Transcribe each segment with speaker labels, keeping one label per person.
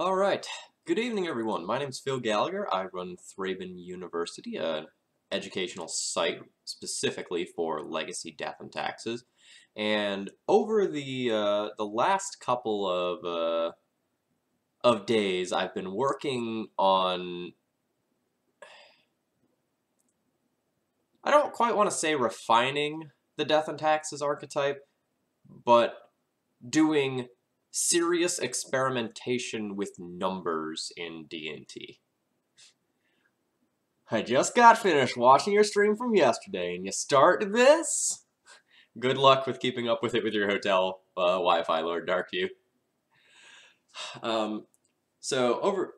Speaker 1: Alright, good evening everyone. My name's Phil Gallagher. I run Thraben University, an educational site specifically for legacy death and taxes. And over the last couple of days, I've been working on, I don't quite want to say refining the death and taxes archetype, but doing serious experimentation with numbers in D&T. I just got finished watching your stream from yesterday, and you start this? Good luck with keeping up with it with your hotel Wi-Fi, Lord Darkview. So over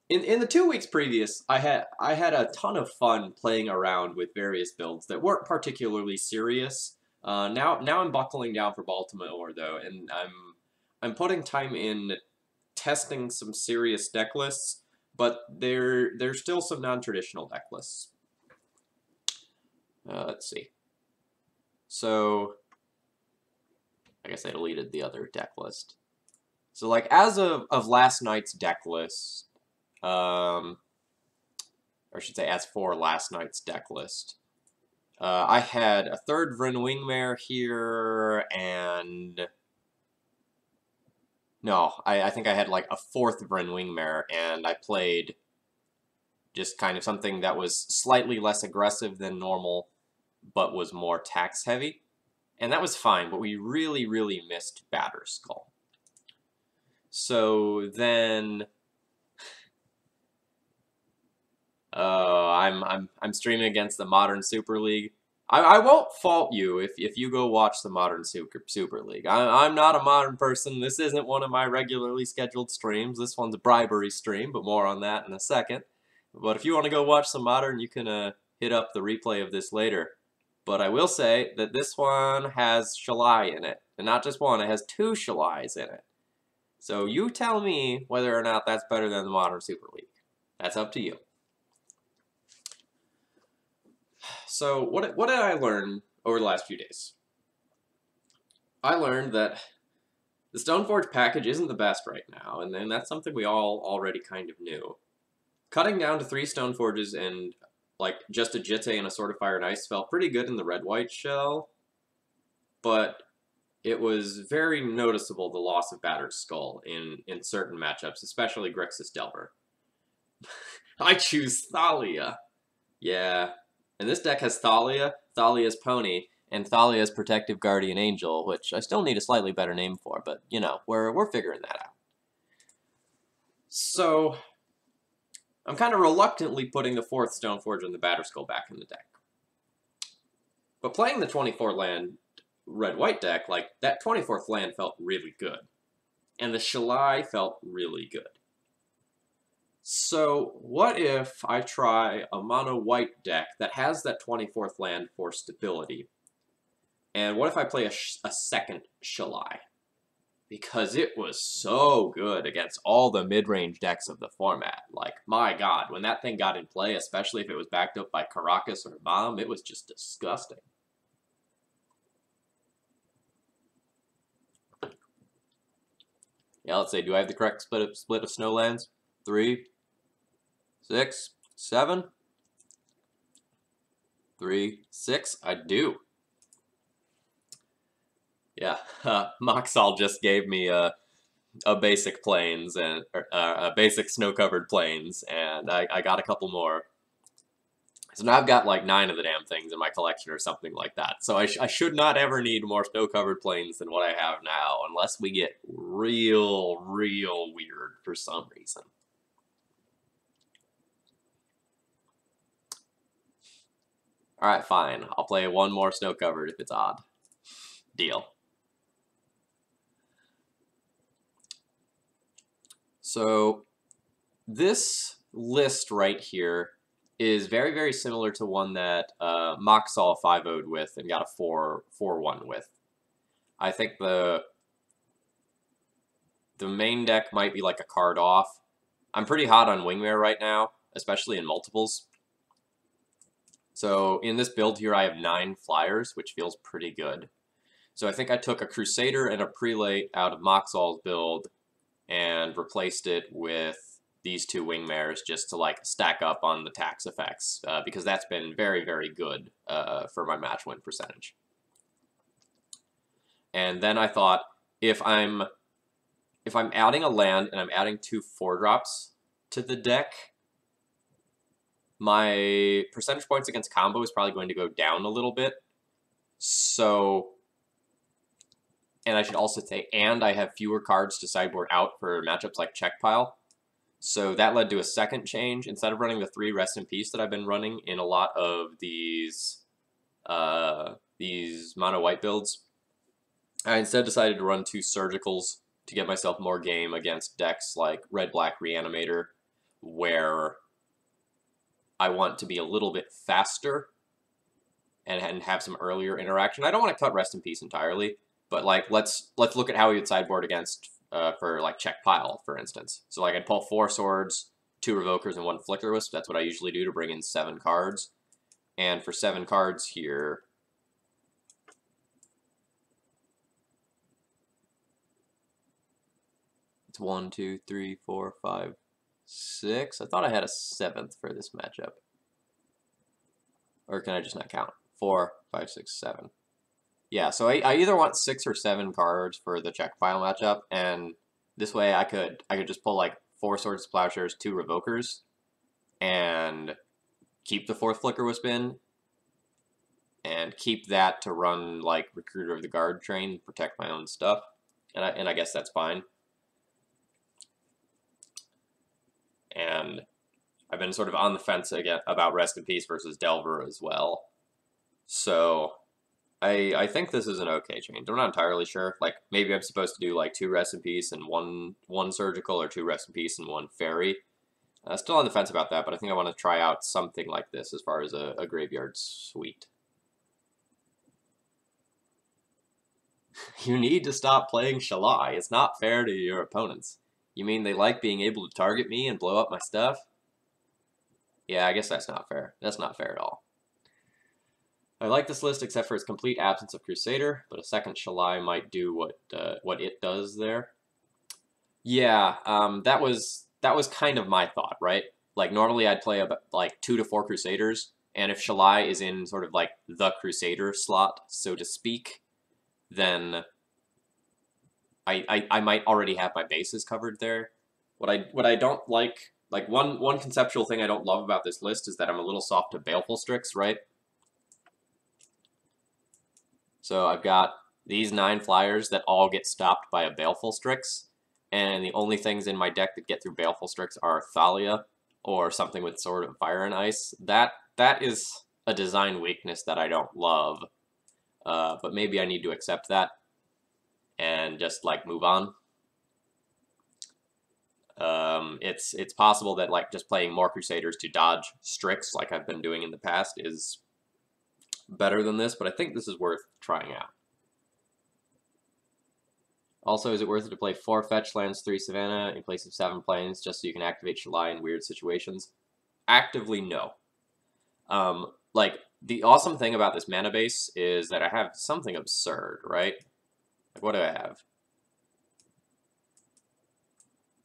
Speaker 1: in the 2 weeks previous, I had a ton of fun playing around with various builds that weren't particularly serious. Now I'm buckling down for Baltimore though, and I'm putting time in testing some serious deck lists, but there's still some non-traditional deck lists. Let's see. So I guess I deleted the other deck list. So like as of last night's deck list, or I should say as for last night's deck list, I had a third Vryn Wingmare here, and no, I think I had like a fourth Vryn Wingmare, and I played just kind of something that was slightly less aggressive than normal, but was more tax heavy. And that was fine, but we really, really missed Batterskull. So then I'm streaming against the Modern Super League. I won't fault you if you go watch the Modern Super League. I'm not a Modern person. This isn't one of my regularly scheduled streams. This one's a Bribery stream, but more on that in a second. But if you want to go watch some Modern, you can hit up the replay of this later. But I will say that this one has Shalai in it. And not just one, it has 2 Shalais in it. So you tell me whether or not that's better than the Modern Super League. That's up to you. So what did I learn over the last few days? I learned that the Stoneforge package isn't the best right now, and that's something we all already kind of knew. Cutting down to 3 Stoneforges and like just a Jitte and a Sword of Fire and Ice felt pretty good in the red-white shell, but it was very noticeable the loss of Batterskull in certain matchups, especially Grixis Delver. I choose Thalia. Yeah. And this deck has Thalia, Thalia's Pony, and Thalia's Protective Guardian Angel, which I still need a slightly better name for, but, you know, we're figuring that out. So I'm kind of reluctantly putting the 4th Stoneforge and the Batterskull back in the deck. But playing the 24-land red-white deck, like, that 24th land felt really good. And the Shalai felt really good. So what if I try a mono-white deck that has that 24th land for stability? And what if I play a second Shalai? Because it was so good against all the mid-range decks of the format. Like, my god, when that thing got in play, especially if it was backed up by Caracas or Bomb, it was just disgusting. Yeah, let's say, do I have the correct split of snowlands? 3, 6, 7, 3, 6. I do. Yeah, Moxall just gave me a basic plains and a basic snow-covered plains, and I got a couple more. So now I've got like 9 of the damn things in my collection or something like that. So I should not ever need more snow-covered plains than what I have now, unless we get real weird for some reason. Alright, fine. I'll play 1 more snow-covered if it's odd. Deal. So this list right here is very similar to one that Moxall 5-0'd with and got a 4-1 with. I think the main deck might be like a card off. I'm pretty hot on Wingmare right now, especially in multiples. So in this build here, I have 9 flyers, which feels pretty good. So I think I took a Crusader and a Prelate out of Moxall's build, and replaced it with these two wingmares just to like stack up on the tax effects, because that's been very, very good for my match win percentage. And then I thought, if I'm adding a land and I'm adding 2 4-drops to the deck, my percentage points against combo is probably going to go down a little bit. So, and I should also say, and I have fewer cards to sideboard out for matchups like Check Pile. So that led to a second change. Instead of running the 3 Rest in Peace that I've been running in a lot of these mono white builds, I instead decided to run 2 Surgicals to get myself more game against decks like Red-Black Reanimator, where I want to be a little bit faster and have some earlier interaction. I don't want to cut Rest in Peace entirely, but like let's look at how he would sideboard against for like Check Pile, for instance. So like I'd pull 4 Swords, 2 Revokers, and 1 Flicker Wisp. That's what I usually do to bring in 7 cards. And for 7 cards here, it's 1, 2, 3, 4, 5, 6. I thought I had a 7th for this matchup. Or can I just not count? 4, 5, 6, 7. Yeah, so I either want 6 or 7 cards for the Check Pile matchup, and this way I could just pull like 4 Swords to Plowshares, 2 Revokers, and keep the 4th Flicker Wisp in, and keep that to run like Recruiter of the Guard train, protect my own stuff, and I guess that's fine. And I've been sort of on the fence again about Rest in Peace versus Delver as well. So I think this is an okay change. I'm not entirely sure. Like maybe I'm supposed to do like 2 Rest in Peace and one Surgical, or 2 Rest in Peace and 1 Fairy. Still on the fence about that, but I think I want to try out something like this as far as a graveyard suite. You need to stop playing Shalai. It's not fair to your opponents. You mean they like being able to target me and blow up my stuff? Yeah, I guess that's not fair. That's not fair at all. I like this list except for its complete absence of Crusader, but a second Shalai might do what it does there. Yeah, that was kind of my thought, right? Like normally I'd play about like 2 to 4 Crusaders, and if Shalai is in sort of like the Crusader slot, so to speak, then I might already have my bases covered there. What I don't like one conceptual thing I don't love about this list is that I'm a little soft to Baleful Strix, right? So I've got these 9 flyers that all get stopped by a Baleful Strix, and the only things in my deck that get through Baleful Strix are Thalia or something with Sword of Fire and Ice. That is a design weakness that I don't love, but maybe I need to accept that and just like move on. It's possible that like just playing more Crusaders to dodge Strix like I've been doing in the past is better than this, but I think this is worth trying out. Also, is it worth it to play 4 fetch lands, 3 Savannah in place of 7 planes just so you can activate Shalai in weird situations? Actively, no. Like, the awesome thing about this mana base is that I have something absurd, right? Like, what do I have?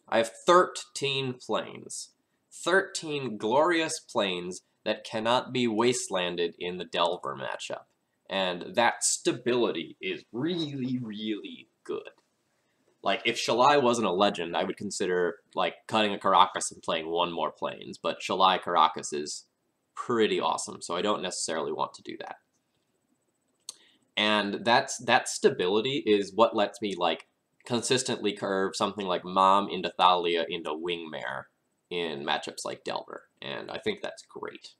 Speaker 1: I have 13 planes. 13 glorious planes that cannot be wastelanded in the Delver matchup. And that stability is really, really good. Like, if Shalai wasn't a legend, I would consider, like, cutting a Caracas and playing 1 more planes, but Shalai Caracas is pretty awesome, so I don't necessarily want to do that. And that stability is what lets me, like, consistently curve something like Mom into Thalia into Wingmare in matchups like Delver, and I think that's great.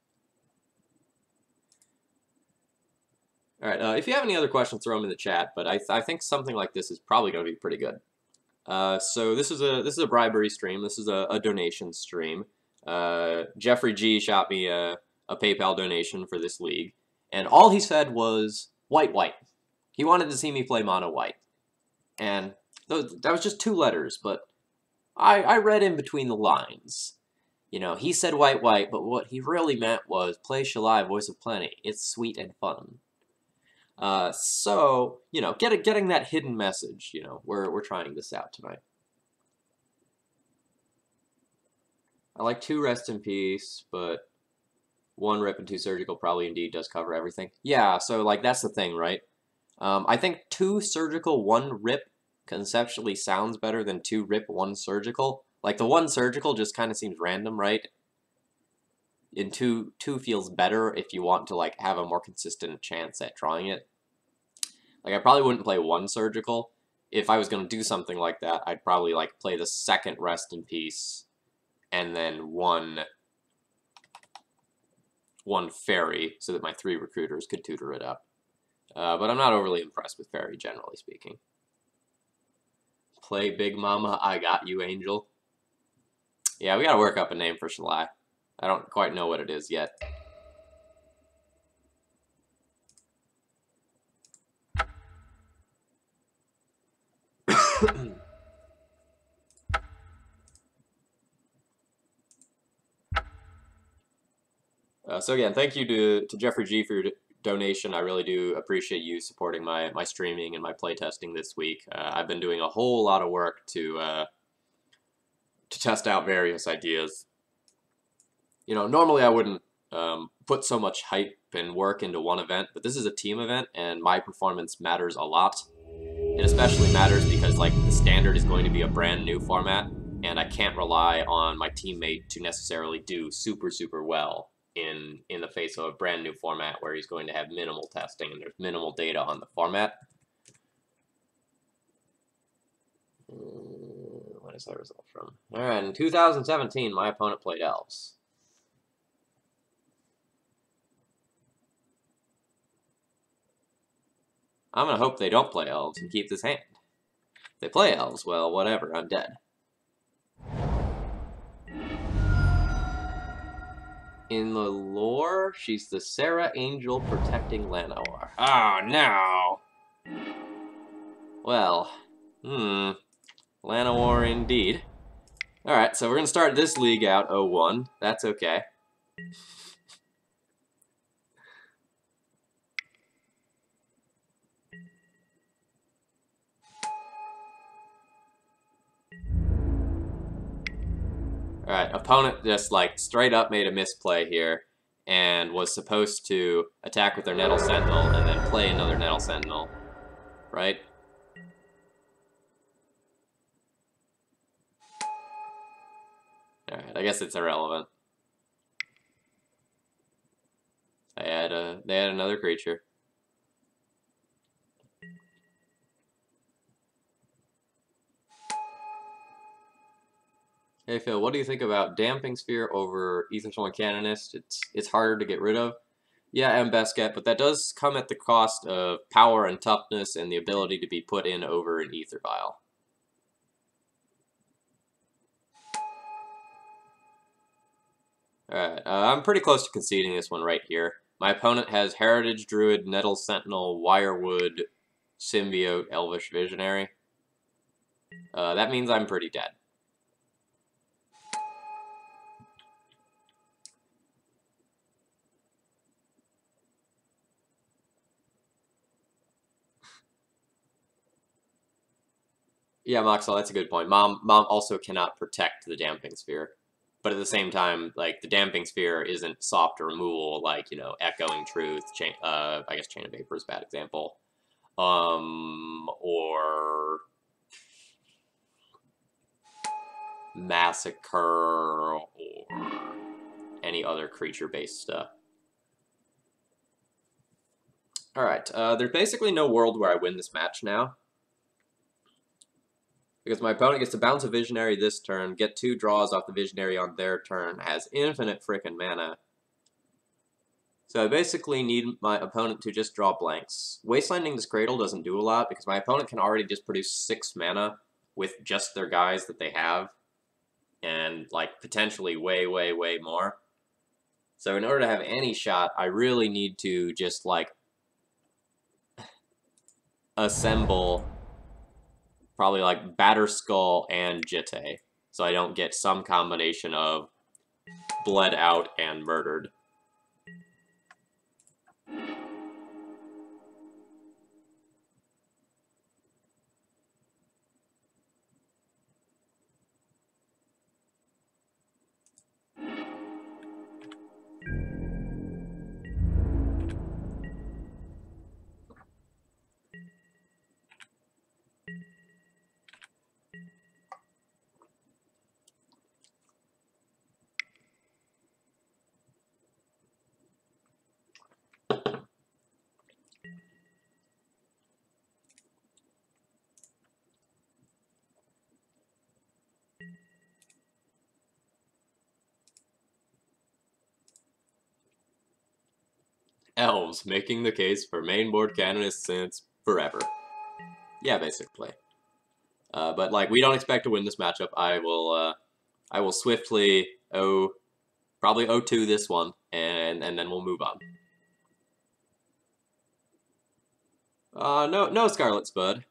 Speaker 1: Alright, if you have any other questions, throw them in the chat, but I think something like this is probably going to be pretty good. So this is a bribery stream. This is a donation stream. Jeffrey G shot me a PayPal donation for this league, and all he said was white. He wanted to see me play mono white, and that was just 2 letters, but I read in between the lines. You know, he said white, but what he really meant was play Shalai, Voice of Plenty. It's sweet and fun. So, you know, getting that hidden message, you know, we're trying this out tonight. I like 2 Rest in Peace, but 1 Rip and 2 Surgical probably indeed does cover everything. Yeah, so like that's the thing, right? I think 2 Surgical, 1 Rip conceptually sounds better than 2 Rip, 1 Surgical. Like the 1 Surgical just kind of seems random, right? And 2 feels better if you want to like have a more consistent chance at drawing it. Like I probably wouldn't play 1 Surgical. If I was going to do something like that, I'd probably like play the 2nd Rest in Peace and then one Fairy so that my 3 recruiters could tutor it up. But I'm not overly impressed with Fairy, generally speaking. Play Big Mama, I got you, Angel. Yeah, we gotta work up a name for Shalai. I don't quite know what it is yet. So again, thank you to Jeffrey G for your donation. I really do appreciate you supporting my streaming and my playtesting this week. I've been doing a whole lot of work to test out various ideas. You know, normally I wouldn't put so much hype and work into one event, but this is a team event, and my performance matters a lot. It especially matters because like the standard is going to be a brand new format, and I can't rely on my teammate to necessarily do super well in the face of a brand new format where he's going to have minimal testing and there's minimal data on the format. What is that result from? All right, in 2017, my opponent played Elves. I'm gonna hope they don't play Elves and keep this hand. If they play Elves, well, whatever, I'm dead. In the lore, she's the Sarah Angel protecting Llanowar. Oh, no! Well, Llanowar indeed. Alright, so we're gonna start this league out 0-1. That's okay. Alright, opponent just like straight up made a misplay here and was supposed to attack with their Nettle Sentinel and then play another Nettle Sentinel, right? Alright, I guess it's irrelevant. They had another creature. Hey Phil, what do you think about Damping Sphere over Aethersworn Canonist? It's harder to get rid of. Yeah, and Basket, but that does come at the cost of power and toughness and the ability to be put in over an Ether Vial. Alright, I'm pretty close to conceding this one right here. My opponent has Heritage Druid, Nettle Sentinel, Wirewood, Symbiote, Elvish Visionary. That means I'm pretty dead. Yeah, Moxel, that's a good point. Mom also cannot protect the Damping Sphere. But at the same time, like, the Damping Sphere isn't soft removal, like, you know, Echoing Truth, I guess Chain of Vapor is a bad example. Or Massacre, or any other creature-based stuff. Alright, there's basically no world where I win this match now. Because my opponent gets to bounce a Visionary this turn, get 2 draws off the Visionary on their turn, has infinite frickin' mana. So I basically need my opponent to just draw blanks. Wastelanding this Cradle doesn't do a lot, because my opponent can already just produce 6 mana with just their guys that they have. And, like, potentially way more. So in order to have any shot, I really need to just, like, assemble probably like Batterskull and Jitte, so I don't get some combination of bled out and murdered. Elves, making the case for mainboard canonists since forever. Yeah, basically. But like, we don't expect to win this matchup. I will swiftly probably 0-2 this one, and then we'll move on. No Scarlet Spud.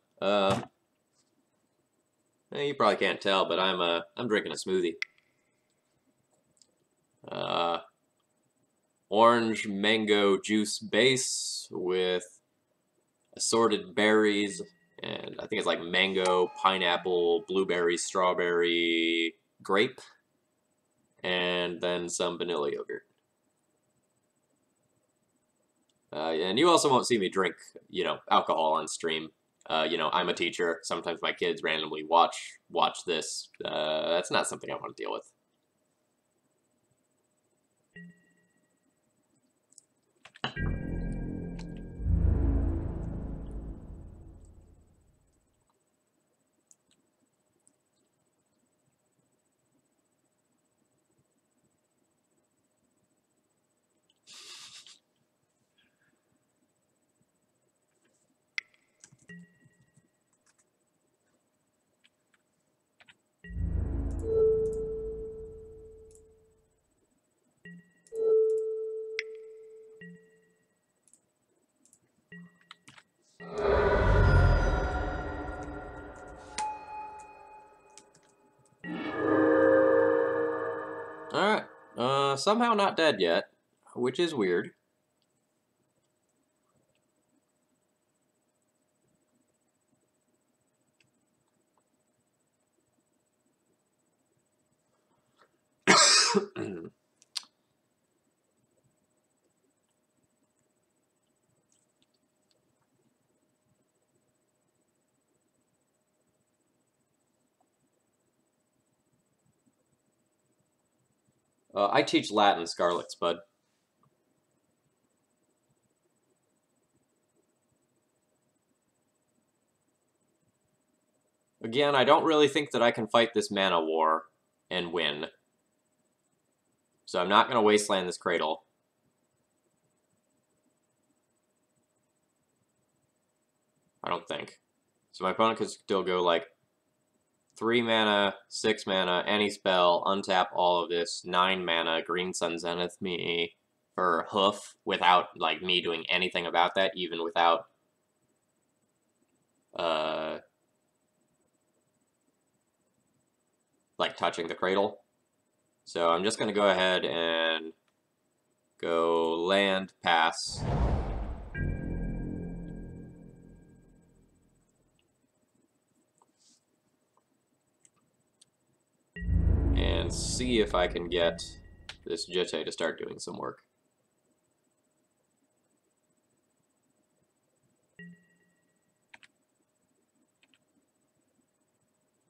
Speaker 1: You probably can't tell, but I'm drinking a smoothie. Orange mango juice base with assorted berries, and I think it's like mango, pineapple, blueberry, strawberry, grape, and then some vanilla yogurt. And you also won't see me drink, alcohol on stream. I'm a teacher. Sometimes my kids randomly watch this. That's not something I want to deal with. Alright, somehow not dead yet, which is weird. I teach Latin, Scarlet Spud. Again, I don't really think that I can fight this mana war and win. So I'm not going to wasteland this Cradle. I don't think. So my opponent could still go like 3 mana, 6 mana, any spell, untap all of this, 9 mana, Green Sun Zenith me for Hoof without like me doing anything about that, even without like touching the Cradle. So I'm just going to go ahead and go land, pass. And see if I can get this Jitte to start doing some work.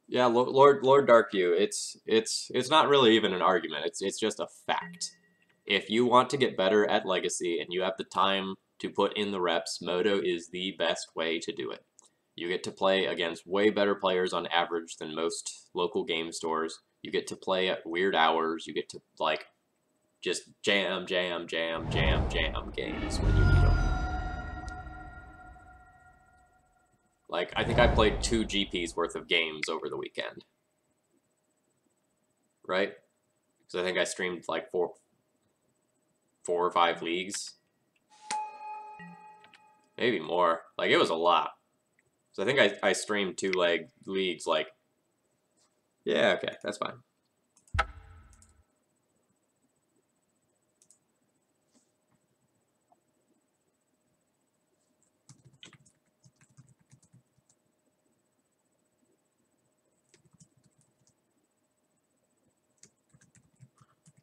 Speaker 1: Yeah, Lord Darkview, it's not really even an argument. It's just a fact. If you want to get better at Legacy and you have the time to put in the reps, Moto is the best way to do it. You get to play against way better players on average than most local game stores. You get to play at weird hours. You get to like just jam games when you need them. Like, I think I played 2 GPs worth of games over the weekend. Right? Because I think I streamed like 4 or 5 leagues. Maybe more. Like, it was a lot. So I think I streamed 2 leagues, like... Yeah, okay, that's fine.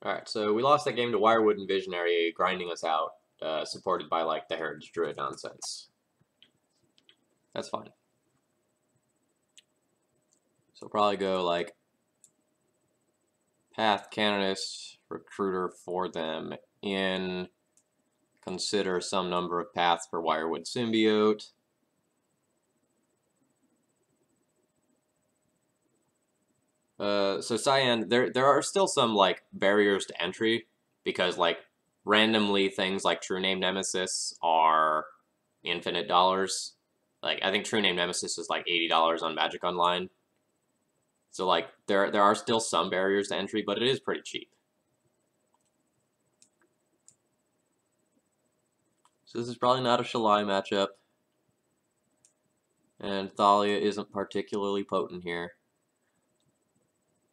Speaker 1: Alright, so we lost that game to Wirewood and Visionary, grinding us out, supported by, like, the Heritage Druid nonsense. That's fine. So probably go, like, Path, Canonist, Recruiter for them in, consider some number of paths for Wirewood Symbiote. So Cyan, there are still some like barriers to entry because like randomly things like True Name Nemesis are infinite dollars. Like, I think True Name Nemesis is like $80 on Magic Online. So, like, there are still some barriers to entry, but it is pretty cheap. So this is probably not a Shalai matchup. And Thalia isn't particularly potent here.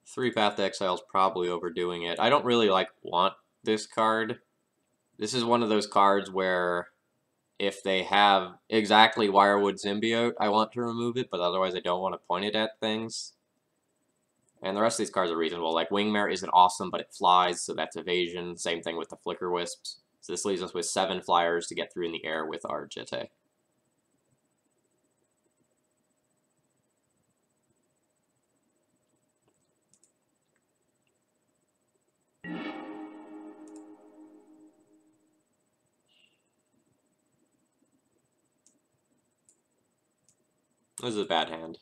Speaker 1: 3 Path to Exile is probably overdoing it. I don't really, like, want this card. This is one of those cards where if they have exactly Wirewood Symbiote, I want to remove it, but otherwise I don't want to point it at things. And the rest of these cards are reasonable. Like, Wingmare isn't awesome, but it flies, so that's evasion. Same thing with the Flicker Wisps. So this leaves us with 7 flyers to get through in the air with our Jitte. This is a bad hand.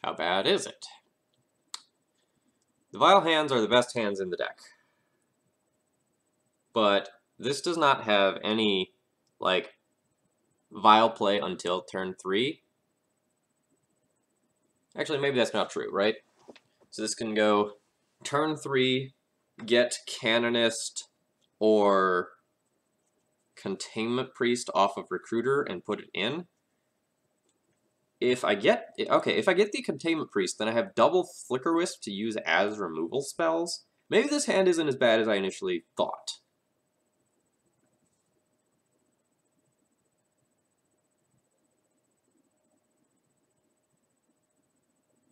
Speaker 1: How bad is it? The Vile hands are the best hands in the deck. But this does not have any, like, Vile play until turn 3. Actually, maybe that's not true, right? So this can go turn 3, get Canonist or Containment Priest off of Recruiter and put it in. If I get the Containment Priest, then I have double Flicker Wisp to use as removal spells. Maybe this hand isn't as bad as I initially thought.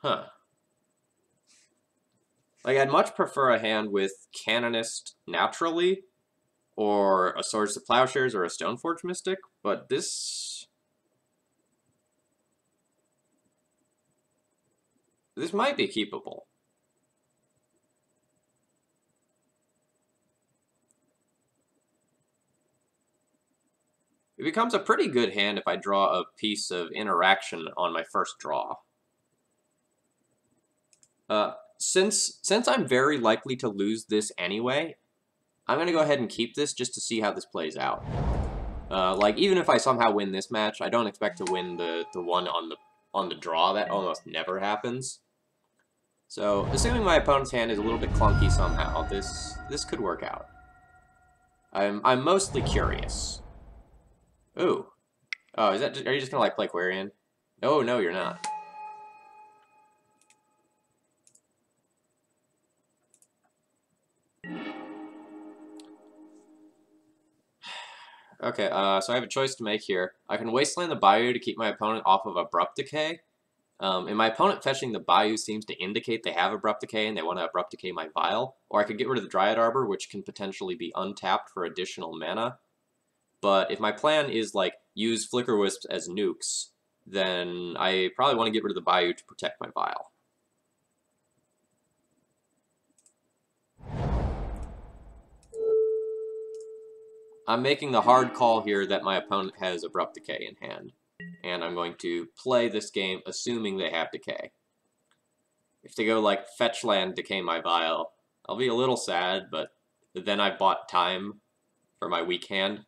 Speaker 1: Huh. Like, I'd much prefer a hand with Canonist naturally, or a Swords to Plowshares, or a Stoneforge Mystic, but this might be keepable. It becomes a pretty good hand if I draw a piece of interaction on my first draw. Since I'm very likely to lose this anyway, I'm going to go ahead and keep this just to see how this plays out. Like, even if I somehow win this match, I don't expect to win the one on the draw. That almost never happens. So, assuming my opponent's hand is a little bit clunky somehow, this could work out. I'm mostly curious. Ooh. Oh, are you just gonna, like, play Quarian? Oh, no, you're not. Okay, so I have a choice to make here. I can Wasteland the Bayou to keep my opponent off of Abrupt Decay. And my opponent fetching the Bayou seems to indicate they have Abrupt Decay and they want to Abrupt Decay my Vial. Or I could get rid of the Dryad Arbor, which can potentially be untapped for additional mana. But if my plan is, like, use Flicker Wisps as nukes, then I probably want to get rid of the Bayou to protect my Vial. I'm making the hard call here that my opponent has Abrupt Decay in hand. And I'm going to play this game assuming they have Decay. If they go, like, fetch land, decay my Vial, I'll be a little sad, but then I've bought time for my weak hand.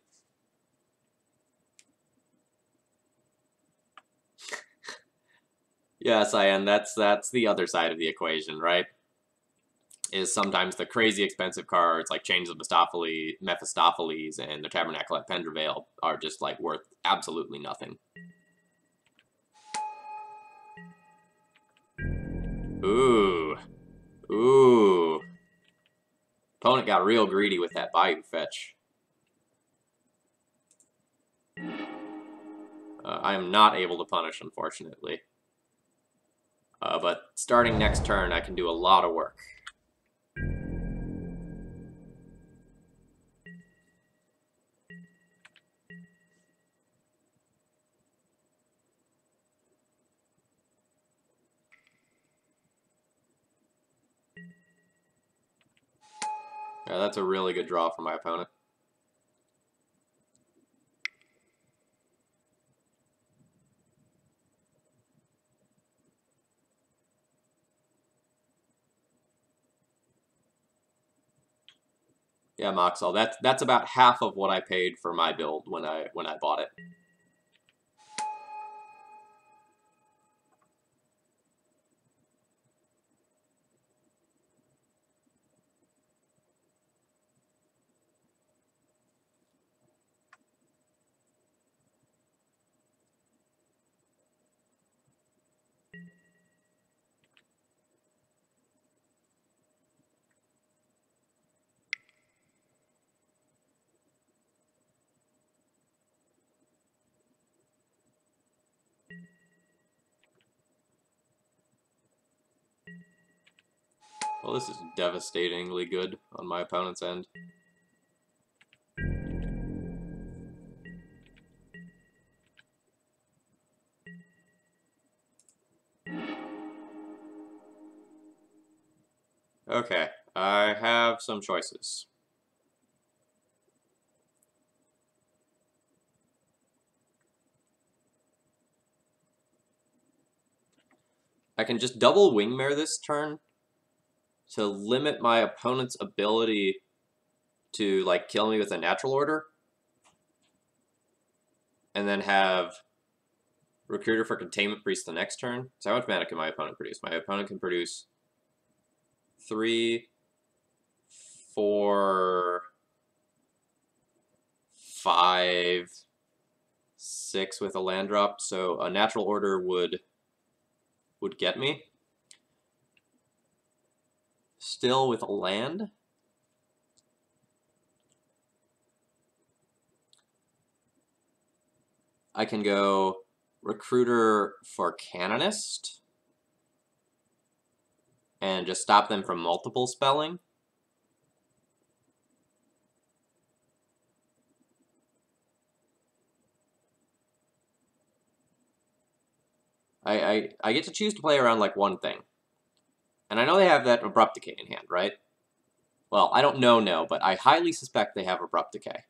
Speaker 1: Yes, I am. That's the other side of the equation, right? Is sometimes the crazy expensive cards like Chains of Mephistopheles and the Tabernacle at Pendraveil are just, like, worth absolutely nothing. Ooh. Ooh. Opponent got real greedy with that Bayou fetch. I am not able to punish, unfortunately. But starting next turn, I can do a lot of work. Yeah, that's a really good draw for my opponent. Yeah, Moxel. That's about half of what I paid for my build when I bought it. Well, this is devastatingly good on my opponent's end. Okay, I have some choices. I can just double Wingmare this turn to limit my opponent's ability to, like, kill me with a natural order. And then have Recruiter for Containment Priest the next turn. So how much mana can my opponent produce? My opponent can produce 3, 4, 5, 6 with a land drop. So a natural order would get me. Still with a land. I can go Recruiter for Canonist and just stop them from multiple spelling. I get to choose to play around like one thing. And I know they have that Abrupt Decay in hand, right? Well, I don't know, but I highly suspect they have Abrupt Decay.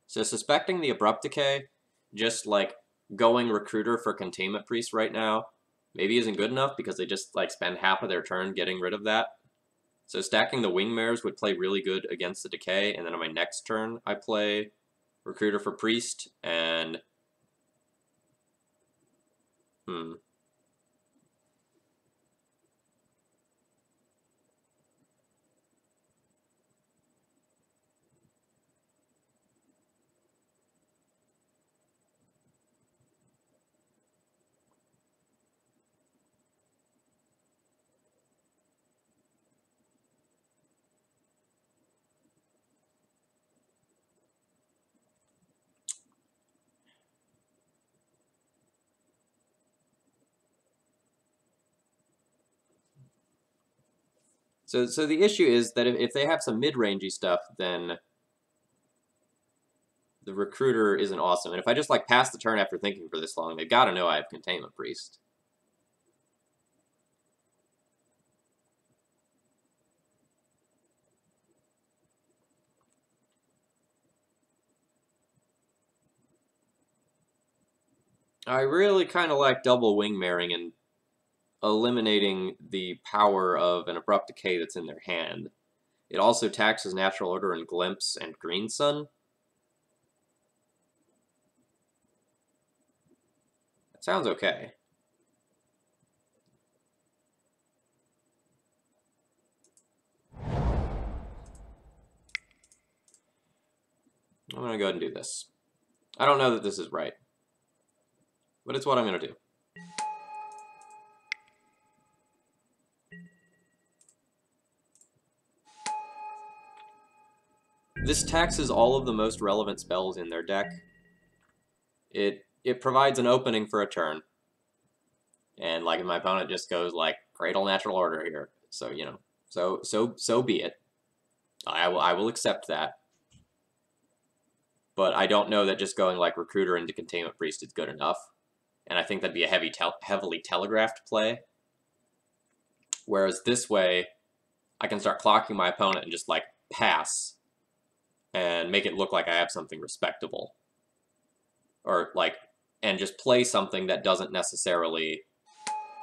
Speaker 1: So suspecting the Abrupt Decay, just like going Recruiter for Containment Priest right now, maybe isn't good enough because they just like spend half of their turn getting rid of that. So stacking the Wingmares would play really good against the Decay, and then on my next turn I play Recruiter for Priest, and So the issue is that if they have some mid-rangey stuff, then the Recruiter isn't awesome. And if I just like pass the turn after thinking for this long, they've got to know I have Containment Priest. I really kind of like double Wingmaring and eliminating the power of an Abrupt Decay that's in their hand. It also taxes Natural Order and Glimpse and Green Sun. That sounds okay. I'm going to go ahead and do this. I don't know that this is right, but it's what I'm going to do. This taxes all of the most relevant spells in their deck. It provides an opening for a turn. And like if my opponent just goes like Cradle Natural Order here, so you know, so be it. I will accept that. But I don't know that just going like Recruiter into Containment Priest is good enough. And I think that'd be a heavily telegraphed play. Whereas this way, I can start clocking my opponent and just like pass and make it look like I have something respectable. Or like, and just play something that doesn't necessarily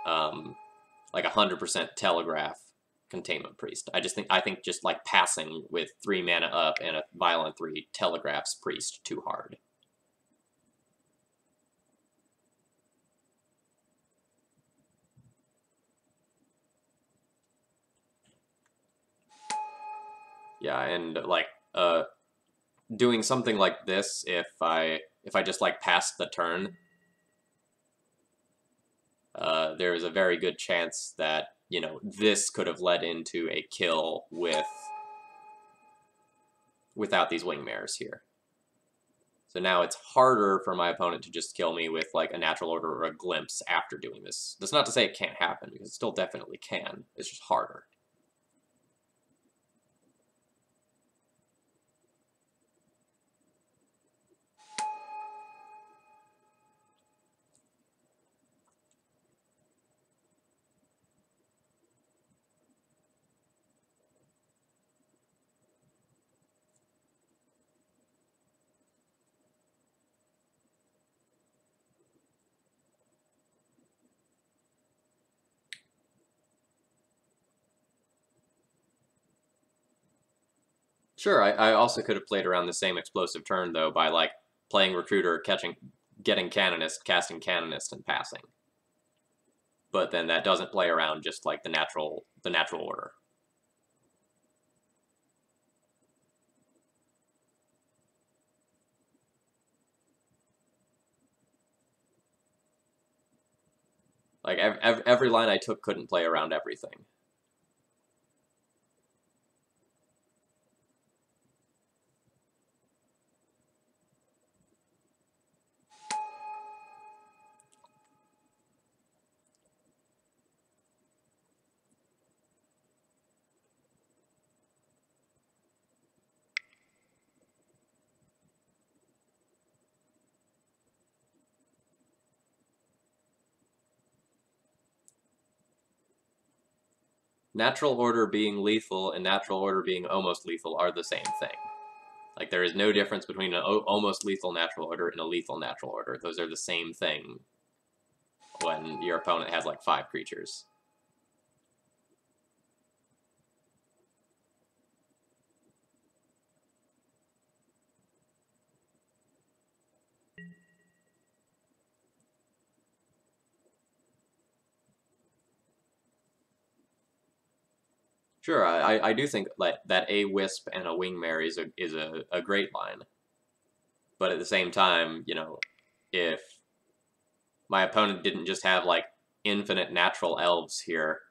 Speaker 1: like 100% telegraph Containment Priest. I think just like passing with 3 mana up and a Violent 3 telegraphs Priest too hard. Yeah, and like doing something like this, if I just like pass the turn, there is a very good chance that, you know, this could have led into a kill without these Wingmares here. So now it's harder for my opponent to just kill me with like a Natural Order or a Glimpse after doing this. That's not to say it can't happen, because it still definitely can. It's just harder. Sure, I also could have played around the same explosive turn, though, by, like, playing Recruiter, getting Canonist, casting Canonist, and passing. But then that doesn't play around just, like, the natural order. Like, every line I took couldn't play around everything. Natural order being lethal and natural order being almost lethal are the same thing. Like, there is no difference between an almost lethal natural order and a lethal natural order. Those are the same thing when your opponent has, like, 5 creatures. Sure, I do think like that a wisp and a wingmare is a great line, but at the same time, you know, if my opponent didn't just have like infinite natural elves here,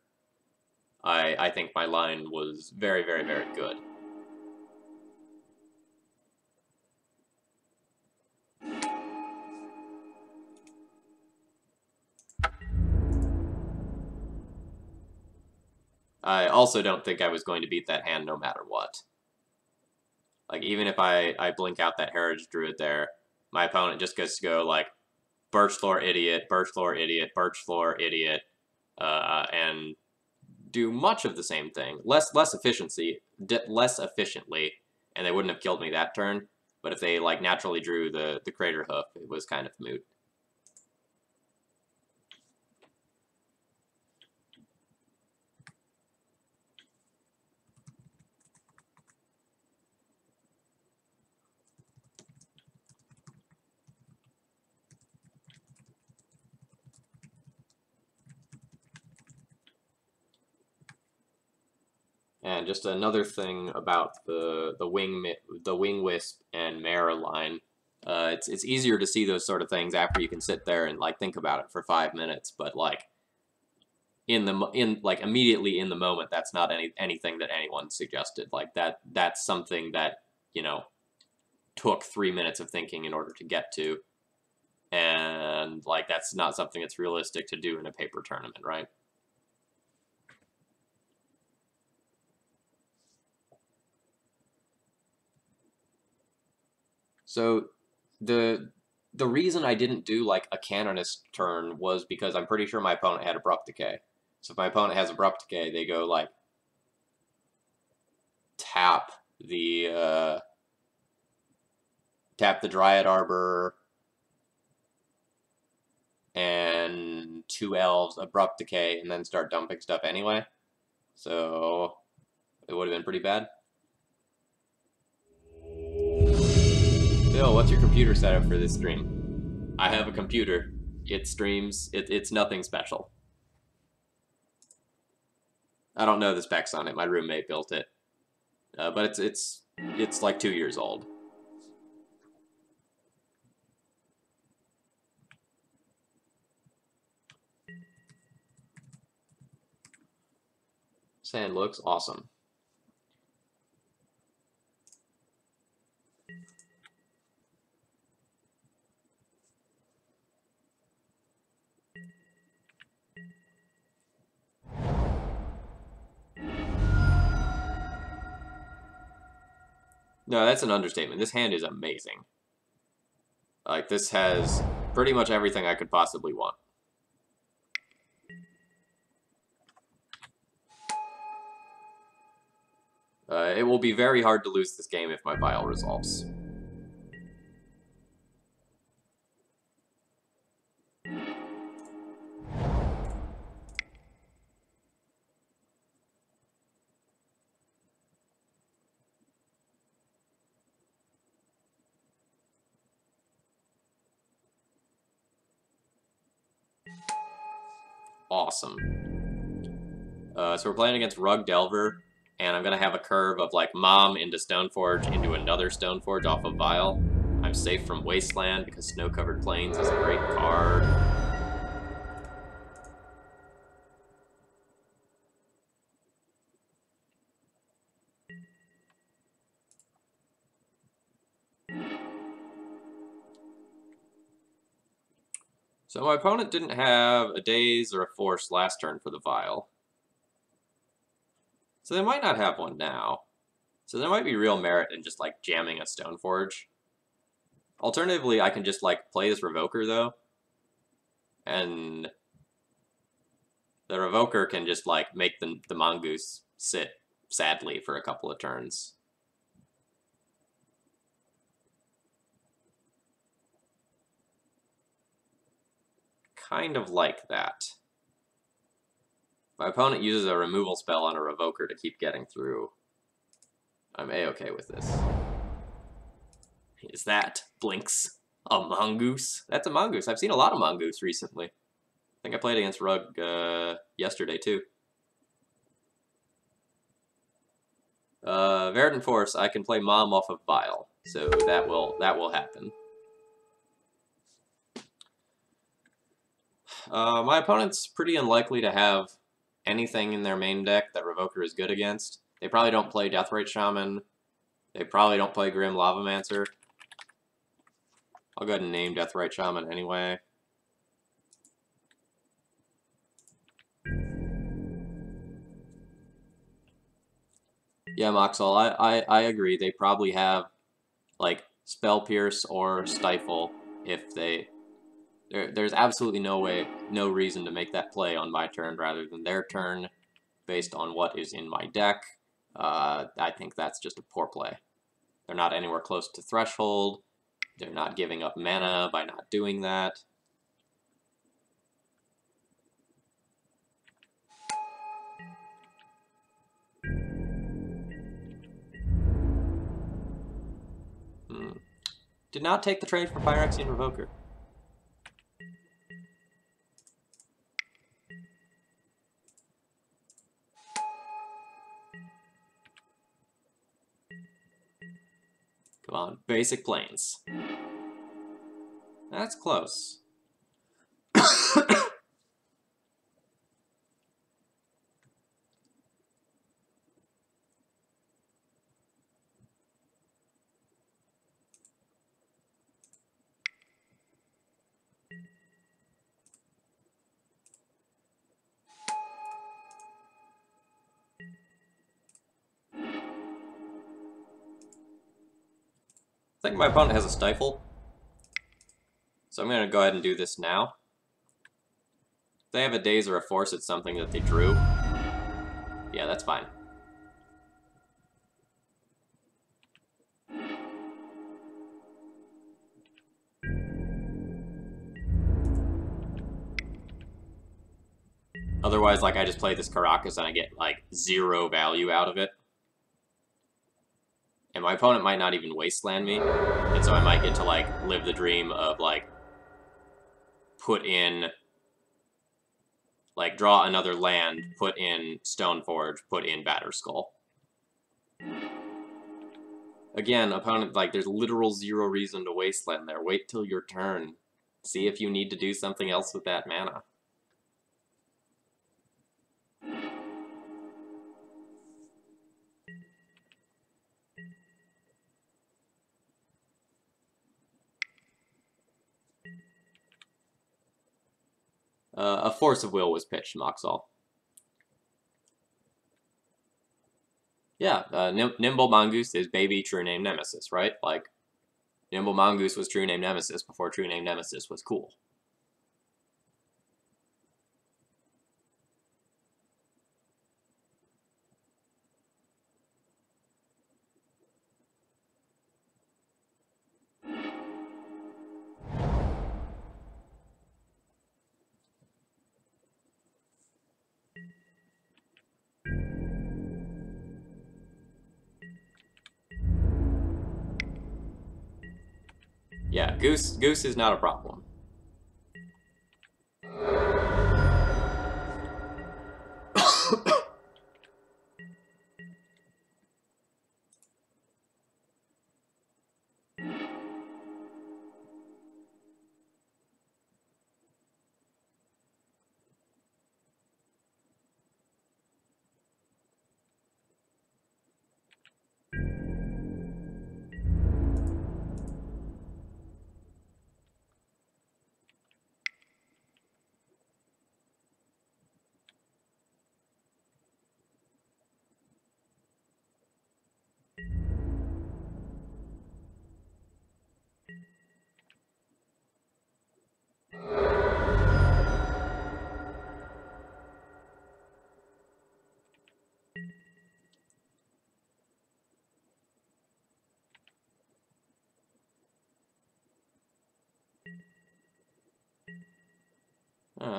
Speaker 1: I think my line was very, very, very good. I also don't think I was going to beat that hand no matter what. Like, even if I blink out that Heritage Druid there, my opponent just gets to go, like, Birchfloor Idiot, Birchfloor Idiot, Birchfloor Idiot, and do much of the same thing. Less efficiently, and they wouldn't have killed me that turn, but if they, like, naturally drew the Crater Hoof, it was kind of moot. And just another thing about the wing wisp and mare line, it's easier to see those sort of things after you can sit there and like think about it for 5 minutes. But like like immediately in the moment, that's not anything that anyone suggested. Like that's something that, you know, took 3 minutes of thinking in order to get to, and like that's not something that's realistic to do in a paper tournament, right? So the reason I didn't do like a canonist turn was because I'm pretty sure my opponent had abrupt decay. So if my opponent has abrupt decay, they go like tap the Dryad Arbor and 2 elves, abrupt decay, and then start dumping stuff anyway. So it would have been pretty bad. Bill, what's your computer setup for this stream? I have a computer. It streams. It's nothing special. I don't know the specs on it. My roommate built it, but it's like 2 years old. Sand looks awesome. No, that's an understatement. This hand is amazing. Like, this has pretty much everything I could possibly want. It will be very hard to lose this game if my vial resolves. Awesome. So we're playing against Rug Delver, and I'm gonna have a curve of like Mom into Stoneforge into another Stoneforge off of Vial. I'm safe from Wasteland because Snow-Covered Plains is a great card. So my opponent didn't have a Daze or a Force last turn for the Vial. So they might not have one now. So there might be real merit in just like jamming a Stoneforge. Alternatively, I can just like play this Revoker though. And the Revoker can just like make the Mongoose sit sadly for a couple of turns. Kind of like that. My opponent uses a removal spell on a Revoker to keep getting through. I'm A-okay with this. Is that Blinks a Mongoose? That's a Mongoose. I've seen a lot of Mongoose recently. I think I played against Rug yesterday too. Verdant Force, I can play Mom off of Vial, so that will happen. My opponent's pretty unlikely to have anything in their main deck that Revoker is good against. They probably don't play Deathrite Shaman. They probably don't play Grim Lavamancer. I'll go ahead and name Deathrite Shaman anyway. Yeah, Moxel, I agree. They probably have, like, Spell Pierce or Stifle if they... There's absolutely no reason to make that play on my turn rather than their turn based on what is in my deck. I think that's just a poor play. They're not anywhere close to Threshold. They're not giving up mana by not doing that. Did not take the trade for Phyrexian Revoker. Come on, basic planes. That's close. I think my opponent has a Stifle, so I'm going to go ahead and do this now. If they have a Daze or a Force, it's something that they drew. Yeah, that's fine. Otherwise, like, I just play this Caracas and I get, like, 0 value out of it. And my opponent might not even wasteland me, and so I might get to, like, live the dream of, like, put in, like, draw another land, put in Stoneforge, put in Batterskull. Again, opponent, like, there's literal 0 reason to wasteland there. Wait till your turn. See if you need to do something else with that mana. A Force of Will was pitched, Moxall. Yeah, Nimble Mongoose is baby True Name Nemesis, right? Like, Nimble Mongoose was True Name Nemesis before True Name Nemesis was cool. Yeah, Goose is not a problem.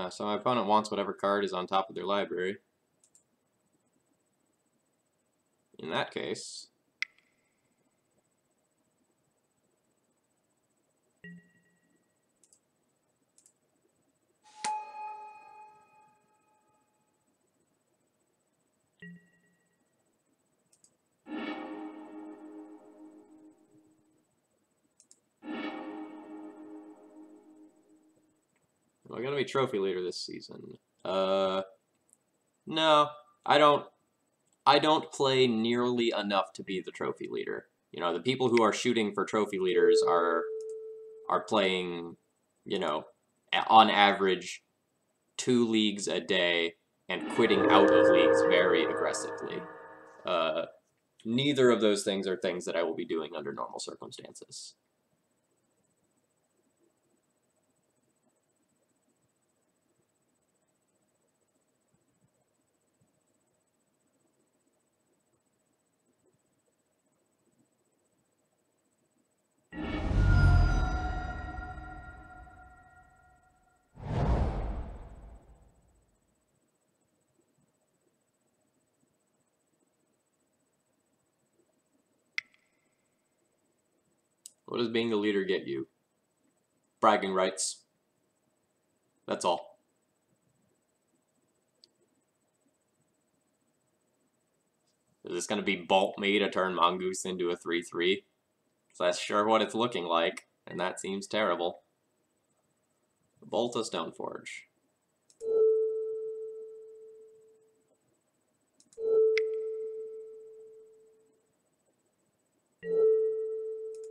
Speaker 1: So my opponent wants whatever card is on top of their library. In that case... Am I gonna be trophy leader this season? No, I don't play nearly enough to be the trophy leader. You know, the people who are shooting for trophy leaders are playing, you know, on average 2 leagues a day and quitting out of leagues very aggressively. Neither of those things are things that I will be doing under normal circumstances. What does being the leader get you? Bragging rights. That's all. Is this going to be bolt me to turn Mongoose into a 3/3? So that's sure what it's looking like, and that seems terrible. Bolt a Stoneforge.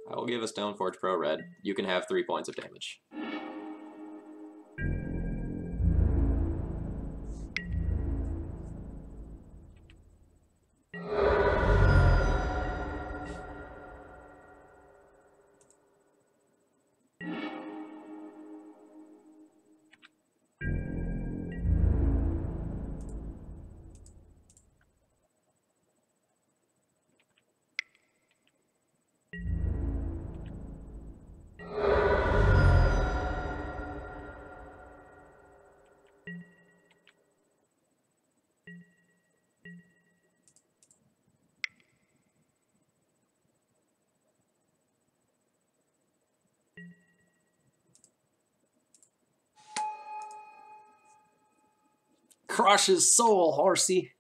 Speaker 1: I will give a Stoneforge Pro Red. You can have 3 points of damage.
Speaker 2: Crush his soul, horsey.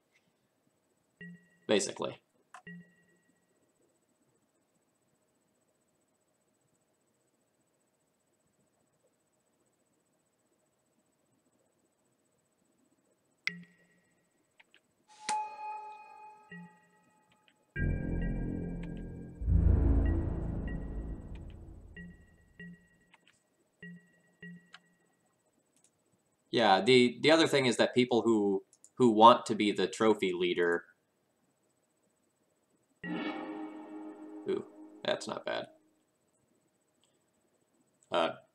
Speaker 1: Basically. Yeah, the other thing is that people who want to be the trophy leader. Ooh, that's not bad.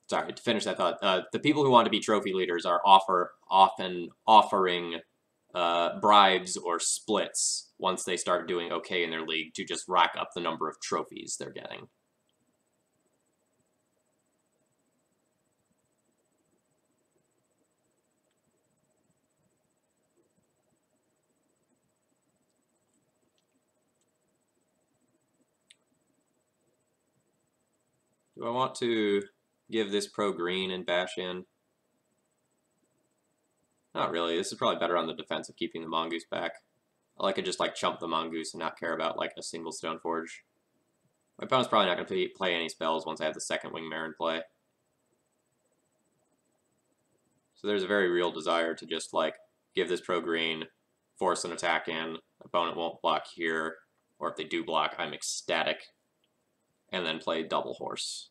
Speaker 1: Sorry, to finish that thought, the people who want to be trophy leaders are often offering bribes or splits once they start doing okay in their league to just rack up the number of trophies they're getting. Do I want to give this pro green and bash in? Not really. This is probably better on the defense of keeping the mongoose back. I could just like chump the mongoose and not care about like a single Stoneforge. My opponent's probably not going to play any spells once I have the second Wing Mare in play. So there's a very real desire to just like give this pro green, force an attack in, opponent won't block here, or if they do block, I'm ecstatic, and then play double horse.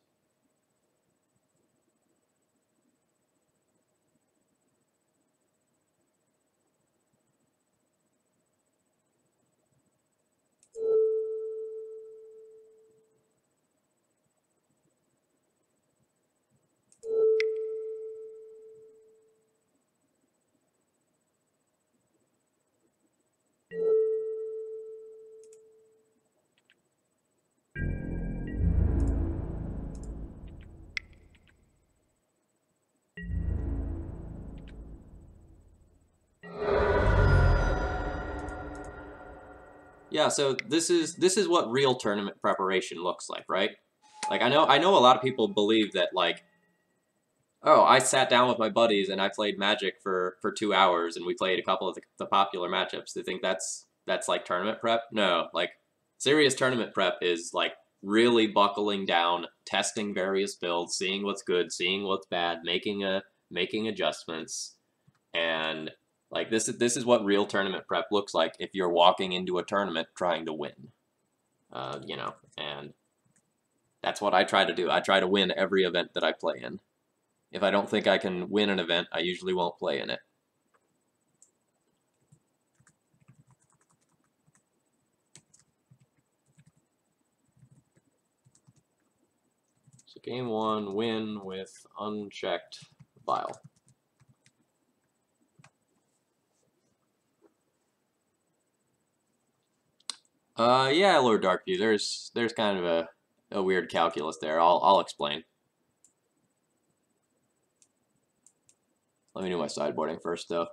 Speaker 1: Yeah, so this is what real tournament preparation looks like, right? Like I know a lot of people believe that like, oh, I sat down with my buddies and I played Magic for 2 hours and we played a couple of the popular matchups. They think that's like tournament prep? No, like serious tournament prep is like really buckling down, testing various builds, seeing what's good, seeing what's bad, making adjustments, and like this is what real tournament prep looks like if you're walking into a tournament trying to win. You know, and that's what I try to do. I try to win every event that I play in. If I don't think I can win an event, I usually won't play in it. So game 1, win with unchecked Vile. Yeah, Lord Darkview. There's kind of a weird calculus there. I'll explain. Let me do my sideboarding first, though.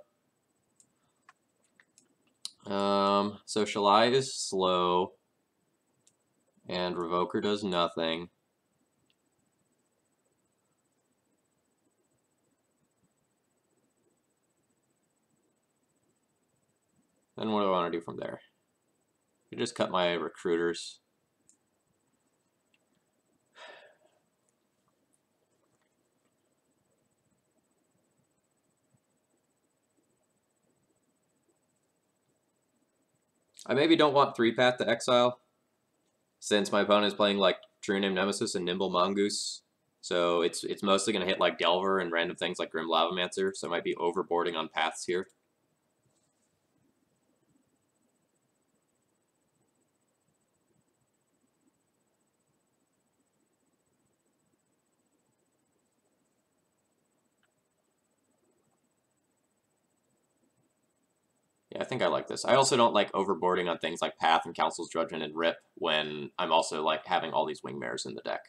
Speaker 1: So Shalai is slow, and Revoker does nothing. Then what do I want to do from there? I just cut my recruiters. I maybe don't want 3-path to exile, since my opponent is playing like True Name Nemesis and Nimble Mongoose. So it's mostly going to hit like Delver and random things like Grim Lavamancer, so I might be overboarding on paths here. Yeah, I think I like this. I also don't like overboarding on things like Path and Council's Judgment and Rip when I'm also like having all these Wingmares in the deck.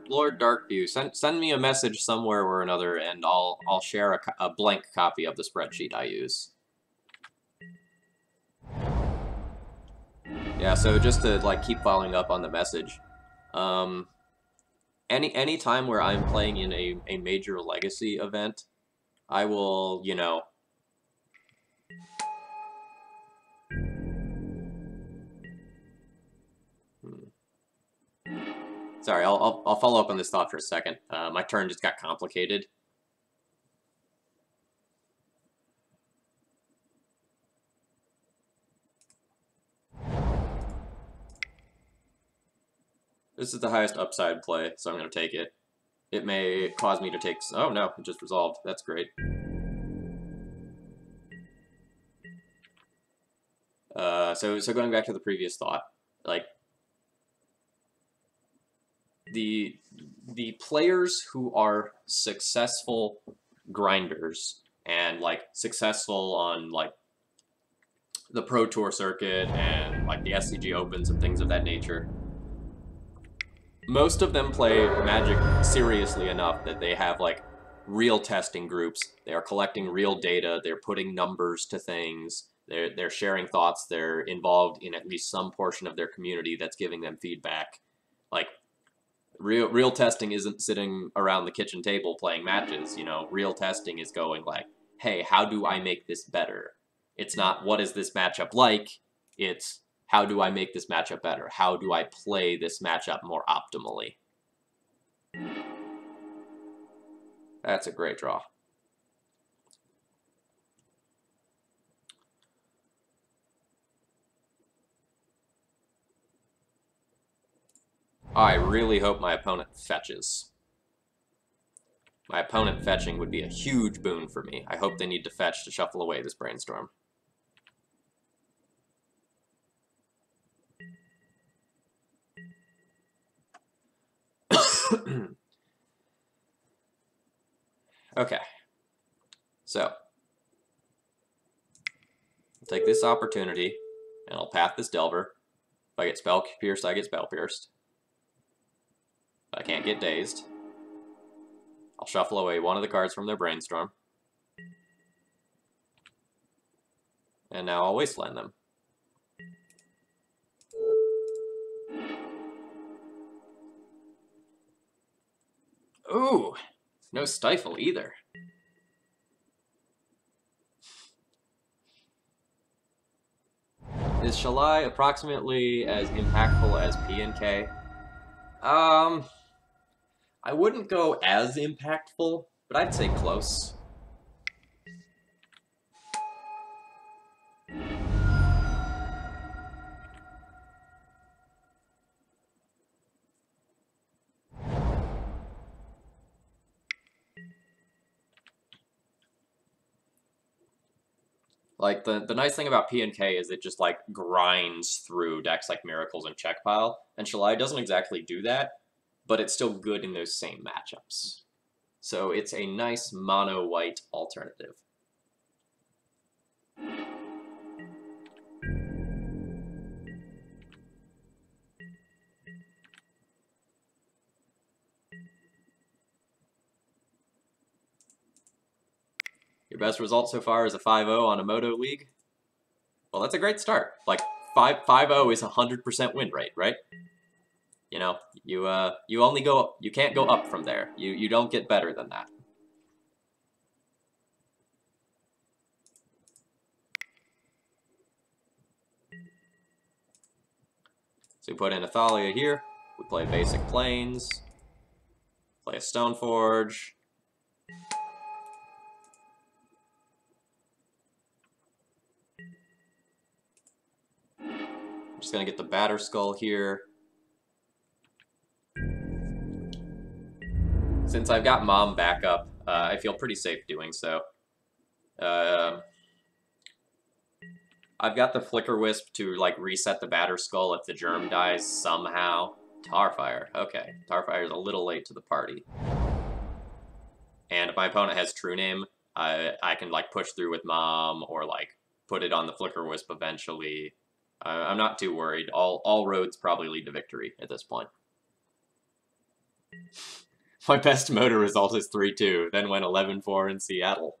Speaker 1: Lord Darkview, send me a message somewhere or another, and I'll share a blank copy of the spreadsheet I use. Yeah, so just to like keep following up on the message, um, any time where I'm playing in a major legacy event, I will, you know, sorry, I'll follow up on this thought for a second. My turn just got complicated. This is the highest upside play, so I'm going to take it. It may cause me to take... Oh, no, it just resolved. That's great. So going back to the previous thought, like, the players who are successful grinders and, like, successful on, like, the Pro Tour circuit and, like, the SCG Opens and things of that nature, most of them play Magic seriously enough that they have, like, real testing groups. They are collecting real data. They're putting numbers to things. They're sharing thoughts. They're involved in at least some portion of their community that's giving them feedback. Like, real testing isn't sitting around the kitchen table playing matches. You know, real testing is going like, hey, how do I make this better? It's not what is this matchup like. It's how do I make this matchup better? How do I play this matchup more optimally? That's a great draw. I really hope my opponent fetches. My opponent fetching would be a huge boon for me. I hope they need to fetch to shuffle away this brainstorm. Okay. So, I'll take this opportunity, and I'll path this Delver. If I get Spell Pierced, I get Spell Pierced. If I can't get Dazed, I'll shuffle away one of the cards from their Brainstorm. And now I'll Wasteland them. Ooh, no Stifle either. Is Shalai approximately as impactful as P and K? I wouldn't go as impactful, but I'd say close. Like, the nice thing about P and K is it just, like, grinds through decks like Miracles and Check Pile, and Shalai doesn't exactly do that, but it's still good in those same matchups. So it's a nice mono-white alternative. Your best result so far is a 5-0 on a Moto League? Well, that's a great start. Like, 5-0 is 100% win rate, right? You know, you only go up, you can't go up from there. You don't get better than that. So we put in a Thalia here. We play basic planes. Play a Stoneforge. I'm just gonna get the Batter Skull here. Since I've got Mom backup, I feel pretty safe doing so. I've got the Flicker Wisp to, like, reset the Batter Skull if the Germ dies somehow. Tarfire. Okay. Tarfire's a little late to the party. And if my opponent has True Name, I can, like, push through with Mom or, like, put it on the Flicker Wisp eventually. I'm not too worried. All roads probably lead to victory at this point. My best Motor result is 3-2, then went 11-4 in Seattle.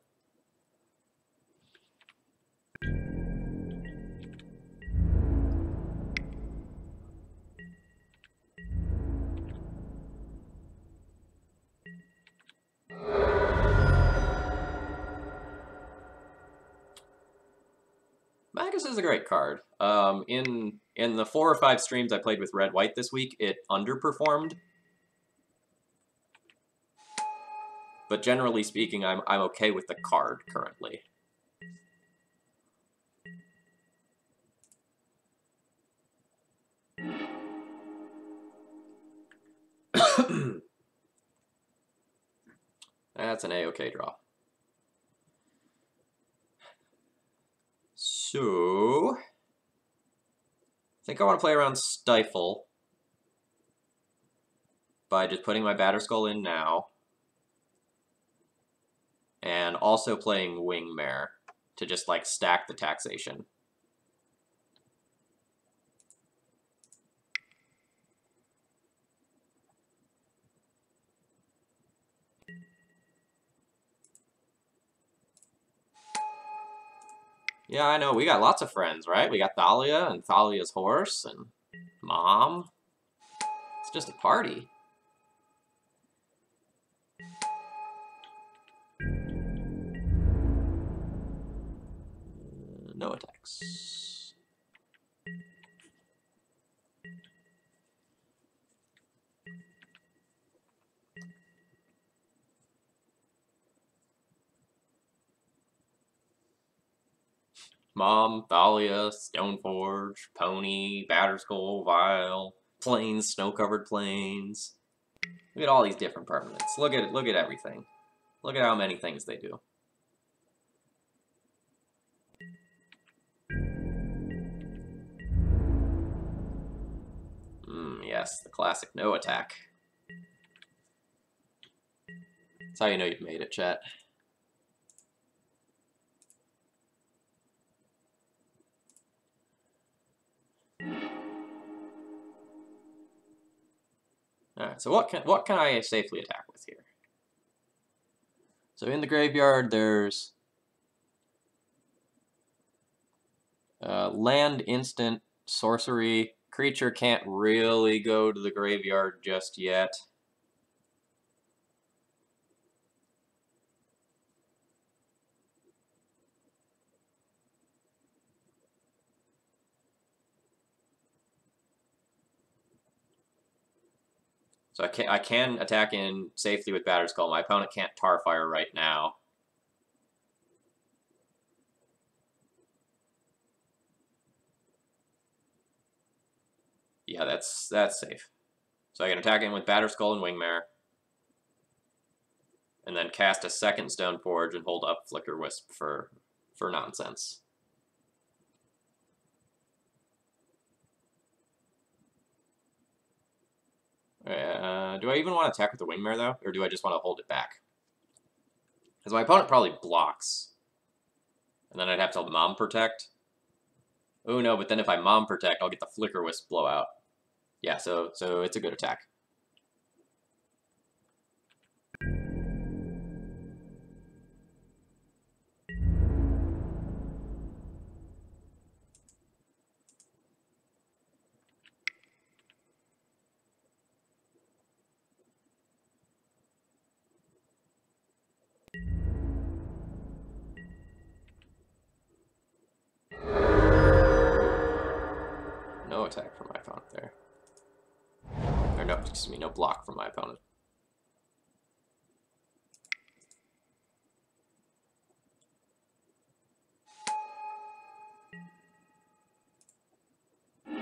Speaker 1: Magus is a great card. In the 4 or 5 streams I played with Red White this week, it underperformed. But generally speaking, I'm okay with the card currently. That's an A-okay draw. So, I think I want to play around Stifle by just putting my Batterskull in now, and also playing Wingmare to just like stack the taxation. Yeah, I know, we got lots of friends, right? We got Thalia and Thalia's horse and Mom. It's just a party. No attacks. Mom, Thalia, Stoneforge, Pony, Batterskull, Vile, Plains, snow-covered plains. Look at all these different permanents. Look at everything. Look at how many things they do. Yes, the classic no attack. That's how you know you've made it, chat. Alright, so what can I safely attack with here? So in the graveyard, there's land, instant, sorcery. Creature can't really go to the graveyard just yet. So I can attack in safely with Batterskull. My opponent can't Tarfire right now. Yeah, that's safe. So I can attack in with Batterskull and Wingmare. And then cast a second Stoneforge and hold up Flicker Wisp for nonsense. Do I even want to attack with the Wingmare, though? Or do I just want to hold it back? Because my opponent probably blocks. And then I'd have to Mom Protect. Oh no, but then if I Mom Protect, I'll get the Flicker Wisp blowout. Yeah, so it's a good attack. No attack from my opponent there. Or no, excuse me, no block from my opponent. I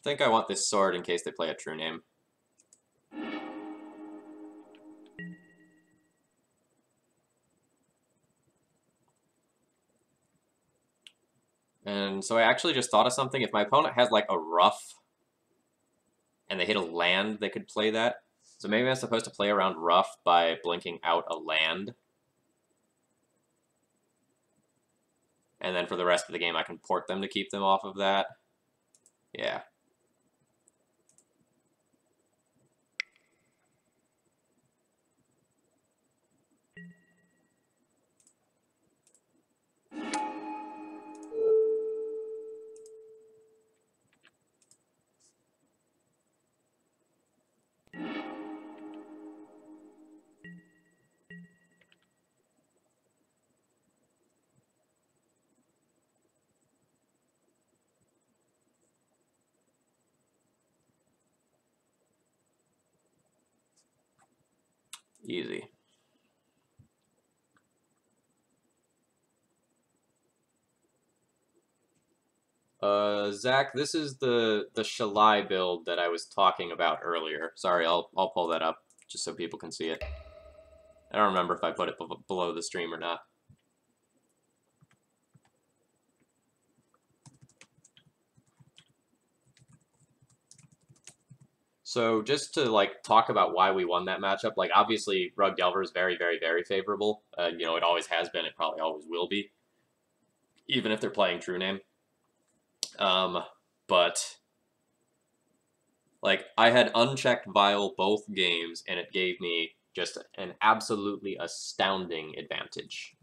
Speaker 1: think I want this sword in case they play a true name. And so I actually just thought of something. If my opponent has like a rough and they hit a land, they could play that. So maybe I'm supposed to play around rough by blinking out a land. And then for the rest of the game, I can port them to keep them off of that. Yeah. Easy. Zach, this is the Shalai build that I was talking about earlier. Sorry, I'll pull that up just so people can see it. I don't remember if I put it below the stream or not. So just to like talk about why we won that matchup, like obviously Rug Delver is very, very, very favorable. You know, it always has been. It probably always will be, even if they're playing True Name. But like I had unchecked Vial both games, and it gave me just an absolutely astounding advantage.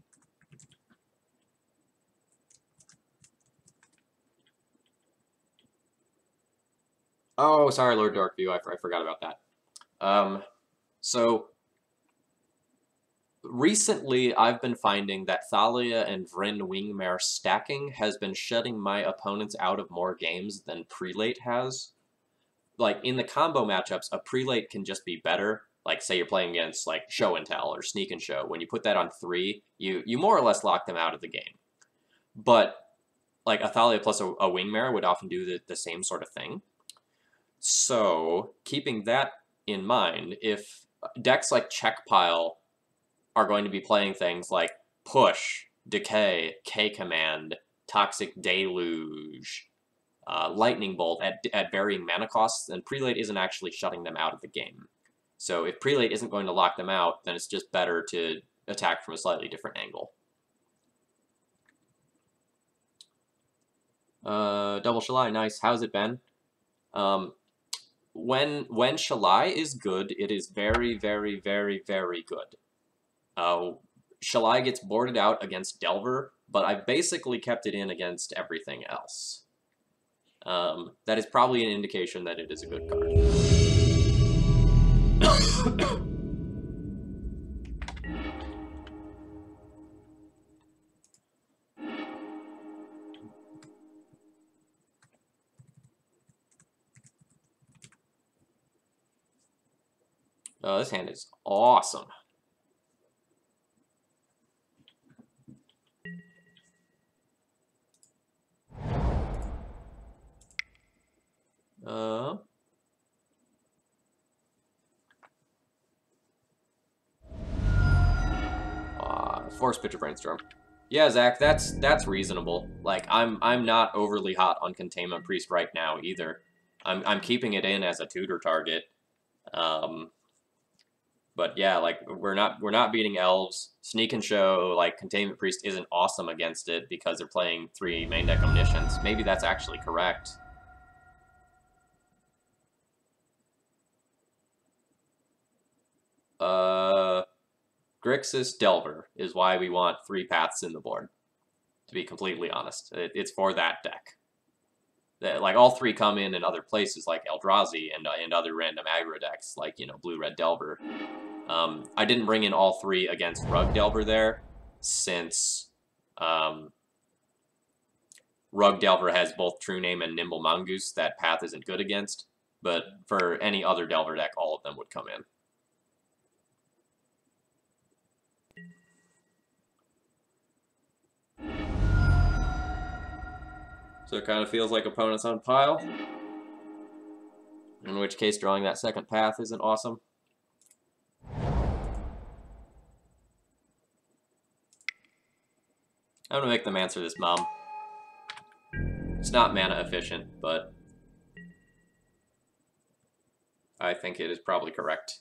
Speaker 1: Oh, sorry, Lord Darkview, I forgot about that. So recently, I've been finding that Thalia and Vryn Wingmare stacking has been shutting my opponents out of more games than Prelate has. Like, in the combo matchups, a Prelate can just be better. Like, say you're playing against, like, Show and Tell or Sneak and Show. When you put that on 3, you more or less lock them out of the game. But, like, a Thalia plus a Wingmare would often do the same sort of thing. So, keeping that in mind, if decks like Check Pile are going to be playing things like Push, Decay, K-Command, Toxic Deluge, Lightning Bolt at varying mana costs, then Prelate isn't actually shutting them out of the game. So if Prelate isn't going to lock them out, then it's just better to attack from a slightly different angle. Double Shalai, nice. How's it been? When Shalai is good, it is very, very, very, very good. Shalai gets boarded out against Delver, but I've basically kept it in against everything else. That is probably an indication that it is a good card. This hand is awesome. Force Pitcher Brainstorm. Yeah, Zach, that's reasonable. Like I'm not overly hot on Containment Priest right now either. I'm keeping it in as a tutor target. But yeah, like we're not beating Elves. Sneak and Show, like Containment Priest isn't awesome against it because they're playing 3 main deck Omniscience. Maybe that's actually correct. Grixis Delver is why we want 3 paths in the board, to be completely honest. It's for that deck. Like, all 3 come in other places, like Eldrazi and other random aggro decks, like, you know, Blue-Red Delver. I didn't bring in all 3 against Rug Delver there, since Rug Delver has both True Name and Nimble Mongoose that path isn't good against, but for any other Delver deck, all of them would come in. So it kind of feels like opponents on pile. In which case, drawing that second path isn't awesome. I'm gonna make them answer this, Mom. It's not mana efficient, but I think it is probably correct.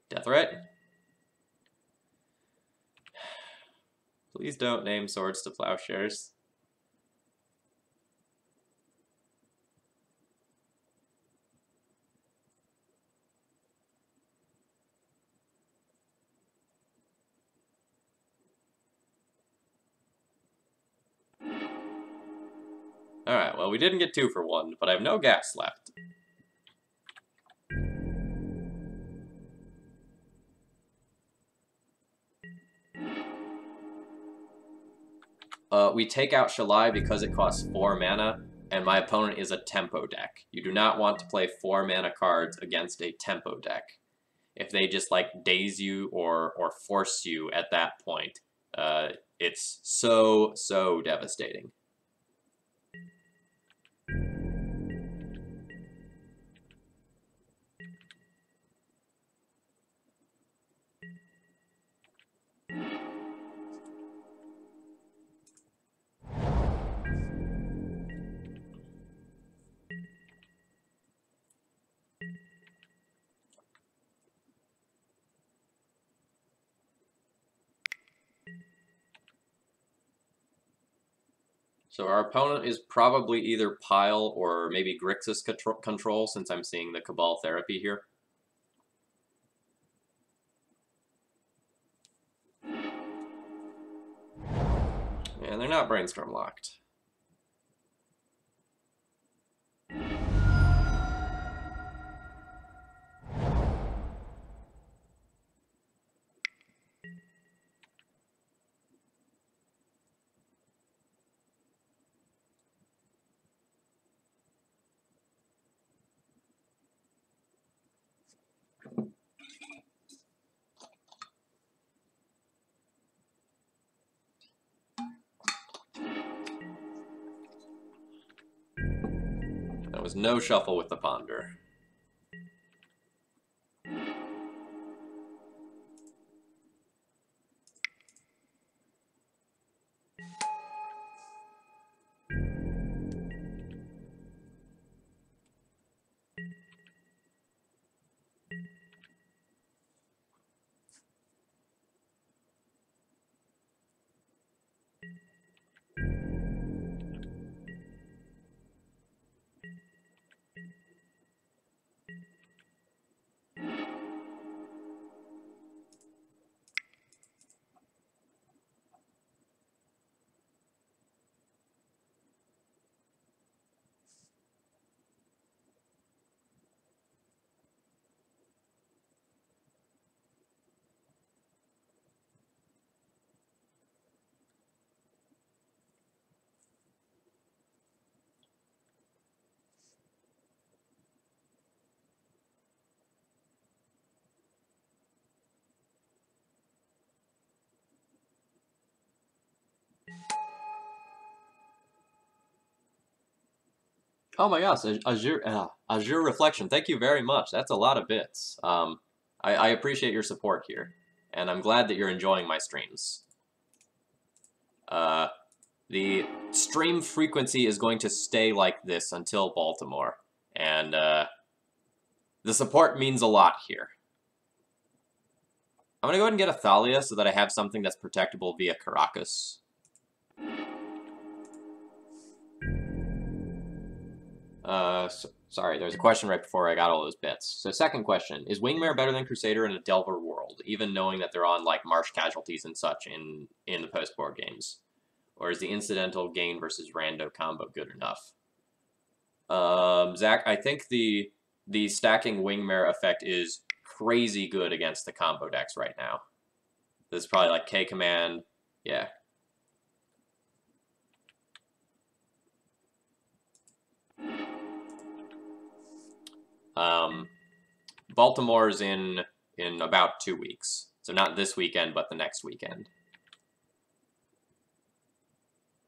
Speaker 1: Death Threat. Please don't name Swords to Plowshares. Alright, well, we didn't get 2 for 1, but I have no gas left. we take out Shalai because it costs 4 mana, and my opponent is a tempo deck. You do not want to play 4 mana cards against a tempo deck. If they just like daze you or force you at that point, it's so devastating. So our opponent is probably either Pile or maybe Grixis Control, since I'm seeing the Cabal Therapy here. And they're not Brainstorm locked. There was no shuffle with the Ponder. Oh my gosh, Azure Reflection. Thank you very much. That's a lot of bits. I appreciate your support here, and I'm glad that you're enjoying my streams. The stream frequency is going to stay like this until Baltimore, and the support means a lot here. I'm going to go ahead and get a Thalia so that I have something that's protectable via Caracas. Sorry, there's a question right before I got all those bits. So second question, is Wingmare better than Crusader in a Delver world, even knowing that they're on like Marsh casualties and such in the post-board games? Or is the incidental gain versus rando combo good enough? Zach, I think the stacking Wingmare effect is crazy good against the combo decks right now. This is probably like K-Command, yeah. Baltimore's in about 2 weeks. So not this weekend, but the next weekend.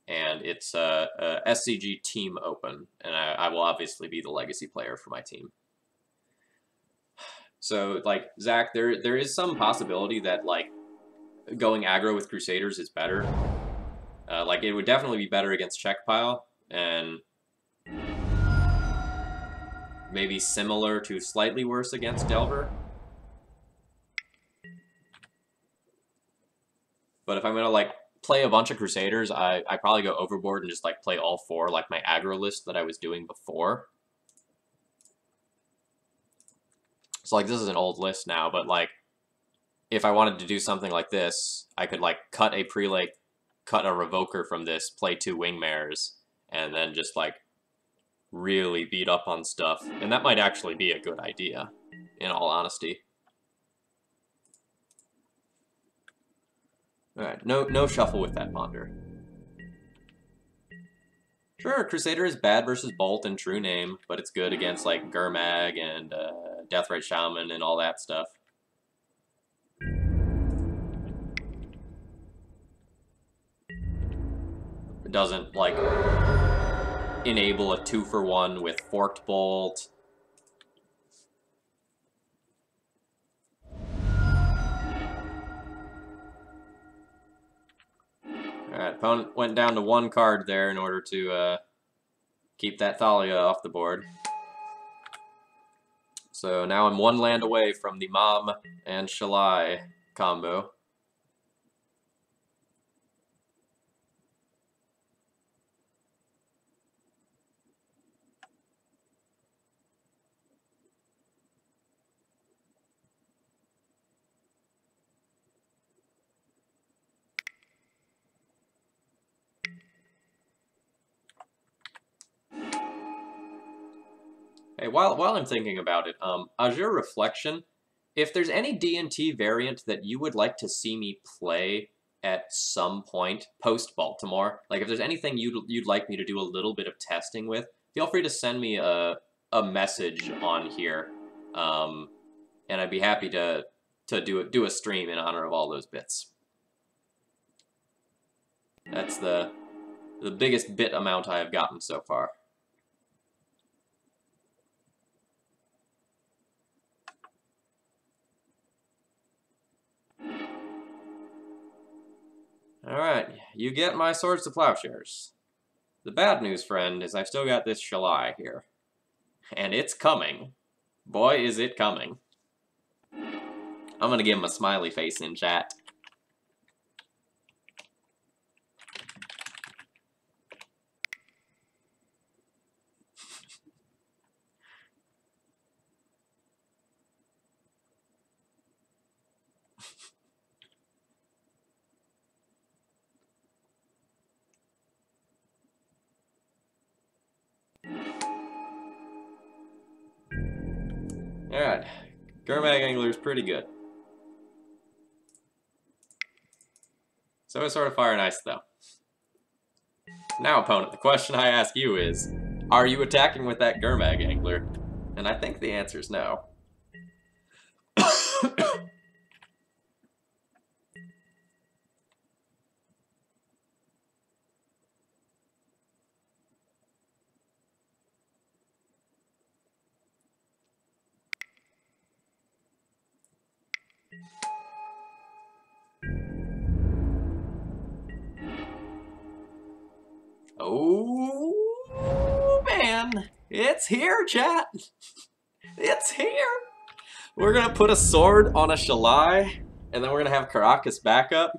Speaker 1: And it's a SCG Team Open, and I will obviously be the legacy player for my team. So, like, Zach, there is some possibility that, like, going aggro with Crusaders is better. Like, it would definitely be better against Check Pile, and maybe similar to slightly worse against Delver. But if I'm gonna like play a bunch of Crusaders, I probably go overboard and just like play all 4 like my aggro list that I was doing before. So like this is an old list now, but like if I wanted to do something like this, I could like cut a prelate, cut a Revoker from this, play 2 Wingmares, and then just like really beat up on stuff. And that might actually be a good idea, in all honesty. Alright, no shuffle with that Ponder. Sure, Crusader is bad versus Bolt in true name, but it's good against like Gurmag and Deathrite Shaman and all that stuff. It doesn't like enable a 2-for-1 with Forked Bolt. Alright, opponent went down to 1 card there in order to keep that Thalia off the board. So now I'm 1 land away from the Mom and Shalai combo. Hey, while I'm thinking about it, Azure Reflection, if there's any D&T variant that you would like to see me play at some point post Baltimore, like if there's anything you'd like me to do a little bit of testing with, feel free to send me a message on here, and I'd be happy to do a stream in honor of all those bits. That's the biggest bit amount I have gotten so far. Alright, you get my Swords to Plowshares. The bad news, friend, is I've still got this Shalai here. And it's coming. Boy, is it coming. I'm gonna give him a smiley face in chat. Alright, Gurmag Angler's pretty good. So is sort of Fire and Ice, though. Now, opponent, the question I ask you is, are you attacking with that Gurmag Angler? And I think the answer is no. Oh, man. It's here, chat. It's here. We're going to put a sword on a Shalai, and then we're going to have Caracas backup.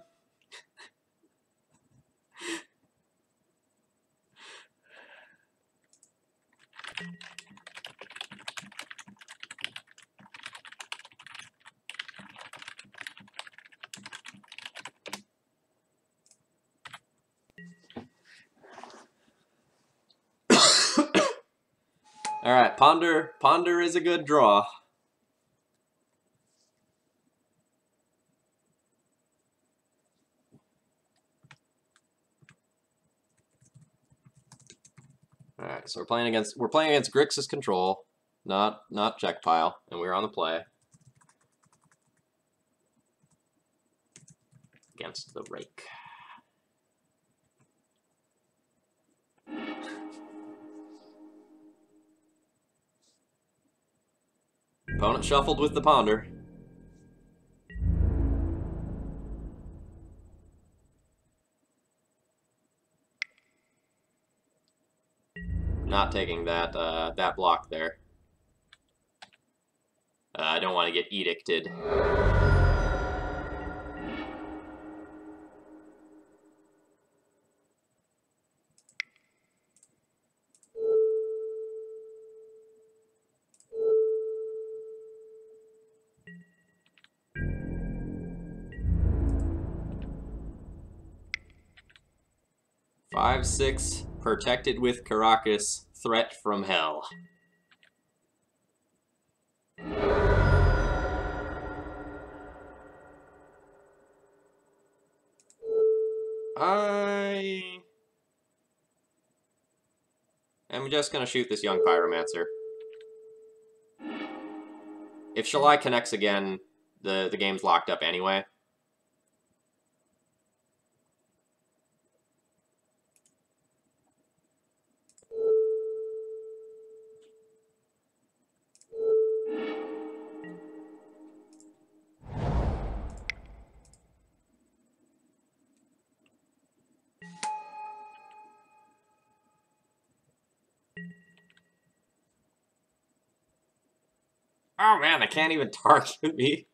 Speaker 1: Alright, Ponder is a good draw. Alright, so we're playing against Grixis Control, not Check Pile, and we're on the play. Against the Rake. Opponent shuffled with the Ponder. Not taking that that block there. I don't want to get edicted. Five, 6, protected with Caracas, threat from hell. I'm just gonna shoot this young pyromancer. If Shalai connects again, the game's locked up anyway. Oh man, I can't even target me.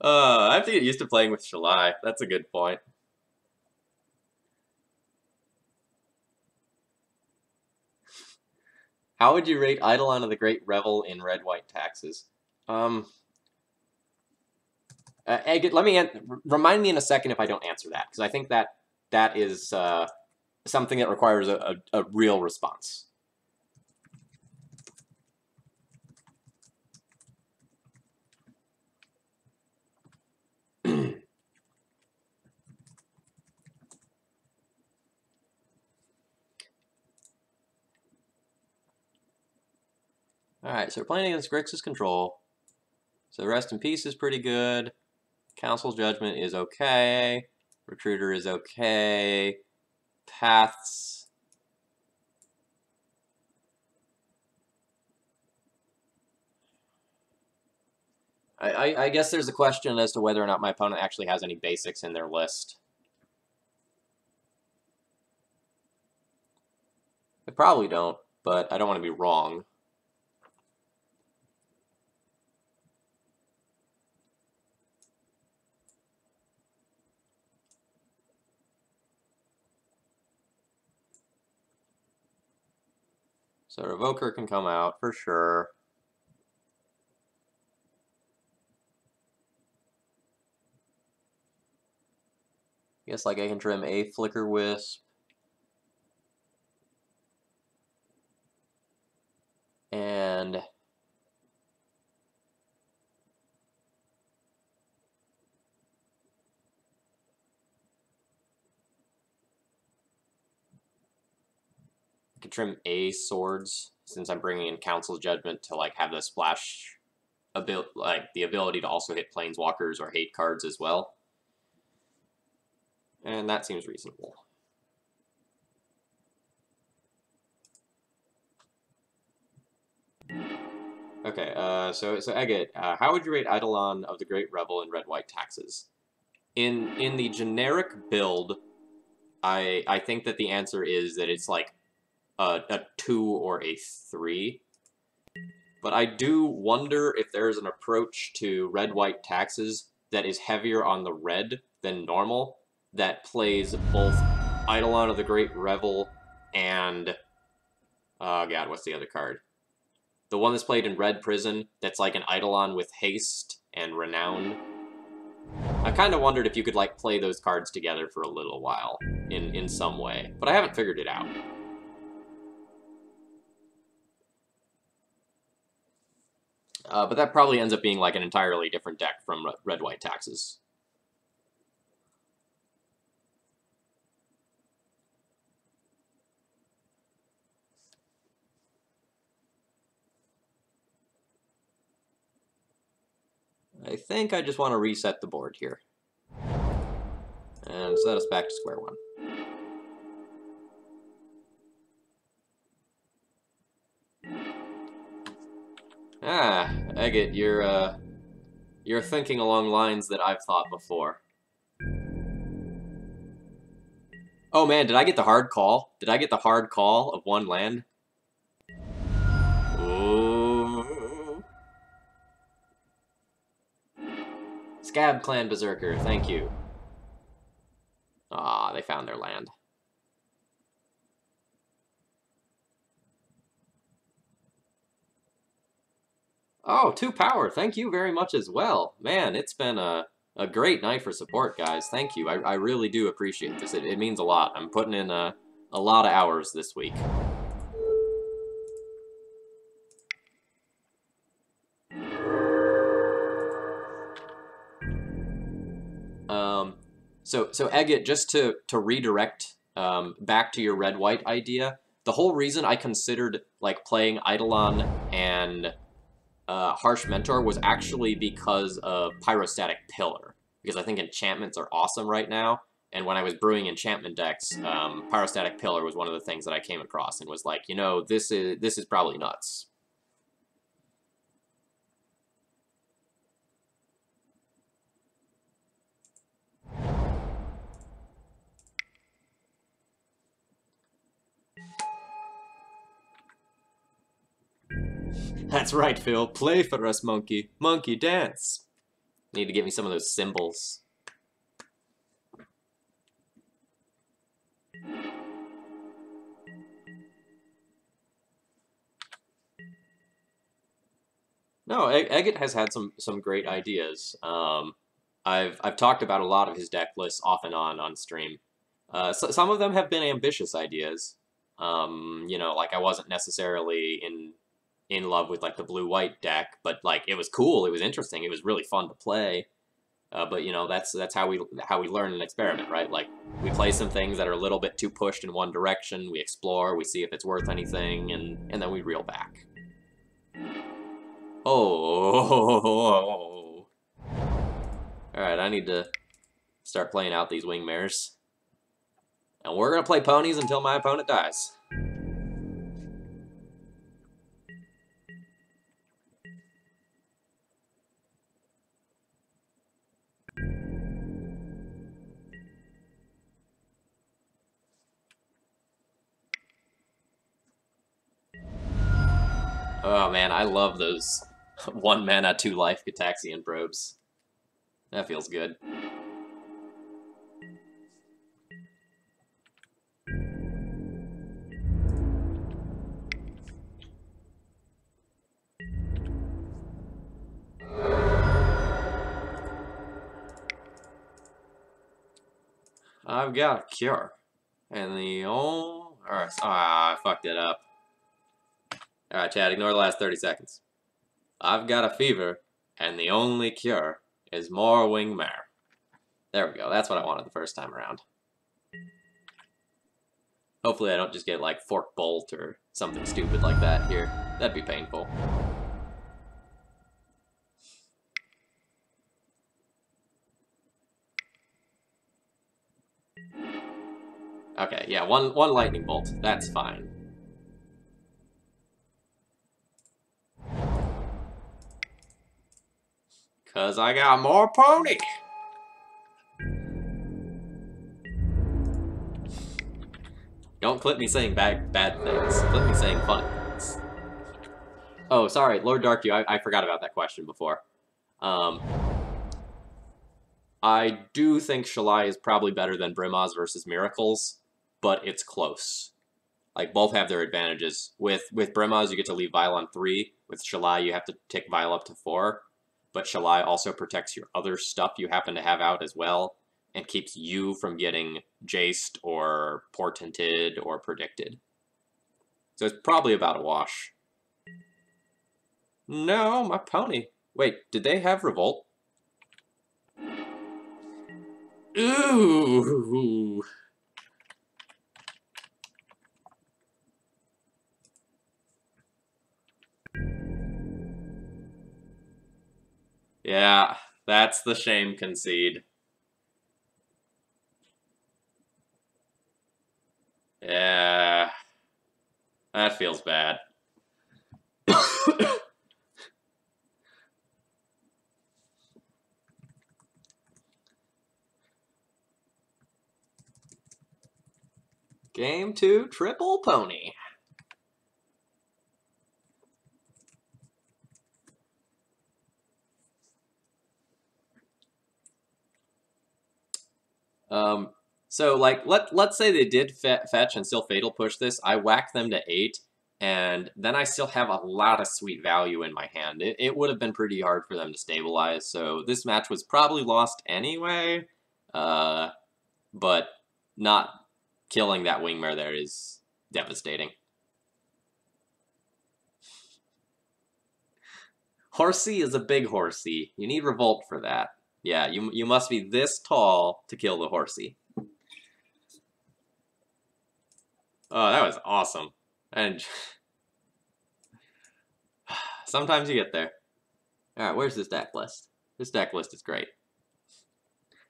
Speaker 1: I have to get used to playing with Shalai. That's a good point. How would you rate Eidolon of the Great Revel in red-white taxes? Egg, remind me in a second if I don't answer that, because I think that is something that requires a real response. Alright, so we're playing against Grixis Control. So Rest in Peace is pretty good. Council's Judgment is okay. Recruiter is okay. Paths. I guess there's a question as to whether or not my opponent actually has any basics in their list. I probably don't, but I don't want to be wrong. So Revoker can come out for sure. I guess like I can trim a Flicker Wisp. And I can trim a Swords since I'm bringing in Council's Judgment to like have the splash like the ability to also hit Planeswalkers or hate cards as well. And that seems reasonable. Okay, so Agate, how would you rate Eidolon of the Great Revel in red-white taxes? In the generic build, I think that the answer is that it's like a 2 or a 3. But I do wonder if there's an approach to red-white taxes that is heavier on the red than normal, that plays both Eidolon of the Great Revel and... oh god, what's the other card? The one that's played in Red Prison, that's like an Eidolon with Haste and Renown. I kind of wondered if you could like play those cards together for a little while, in some way, but I haven't figured it out. But that probably ends up being like an entirely different deck from red-white taxes. I think I just want to reset the board here. And set us back to square one. Ah, Agate, you're thinking along lines that I've thought before. Oh man, did I get the hard call? Did I get the hard call of one land? Ooh. Scab Clan Berserker, thank you. Ah, they found their land. Oh, 2 power, thank you very much as well. Man, it's been a great night for support, guys. Thank you. I really do appreciate this. It means a lot. I'm putting in a lot of hours this week. So Egget, just to redirect back to your red-white idea, the whole reason I considered like playing Eidolon and Harsh Mentor was actually because of Pyrostatic Pillar, because I think enchantments are awesome right now. And when I was brewing enchantment decks, Pyrostatic Pillar was one of the things that I came across and was like, you know, this is probably nuts. That's right, Phil. Play for us, monkey. Monkey, dance. Need to get me some of those symbols. No, Egget has had some great ideas. I've talked about a lot of his deck lists off and on stream. Some of them have been ambitious ideas. You know, like I wasn't necessarily in love with like the blue-white deck, but like it was cool, it was interesting, it was really fun to play. But you know, that's how we learn and experiment, right? Like we play some things that are a little bit too pushed in one direction, we explore, we see if it's worth anything, and then we reel back. Oh. Alright, I need to start playing out these wingmares. And we're gonna play ponies until my opponent dies. Oh man, I love those 1 mana, 2 life Gitaxian probes. That feels good. I've got a cure. And the Alright, I fucked it up. Alright, Chad, ignore the last 30 seconds. I've got a fever, and the only cure is more wingmare. There we go, that's what I wanted the first time around. Hopefully I don't just get, like, Fork Bolt or something stupid like that here. That'd be painful. Okay, yeah, one lightning bolt. That's fine. Cause I got more pony! Don't clip me saying bad things. Clip me saying funny things. Oh, sorry, Lord Darkdew, I forgot about that question before. I do think Shalai is probably better than Brimaz versus Miracles, but it's close. Like, both have their advantages. With Brimaz, you get to leave Vile on 3. With Shalai, you have to tick Vile up to 4. But Shalai also protects your other stuff you happen to have out as well, and keeps you from getting Jaced or Portented or Predicted. So it's probably about a wash. No, my pony. Wait, did they have Revolt? Ooh! Yeah, that's the shame concede. Yeah, that feels bad. Game 2, triple pony. So like let's say they did fetch and still fatal push this. I whack them to 8, and then I still have a lot of sweet value in my hand. It would have been pretty hard for them to stabilize. So this match was probably lost anyway. But not killing that wingmare there is devastating. Horsey is a big horsey. You need Revolt for that. Yeah, you must be this tall to kill the horsey. Oh, that was awesome. And sometimes you get there. Alright, where's this deck list? This deck list is great.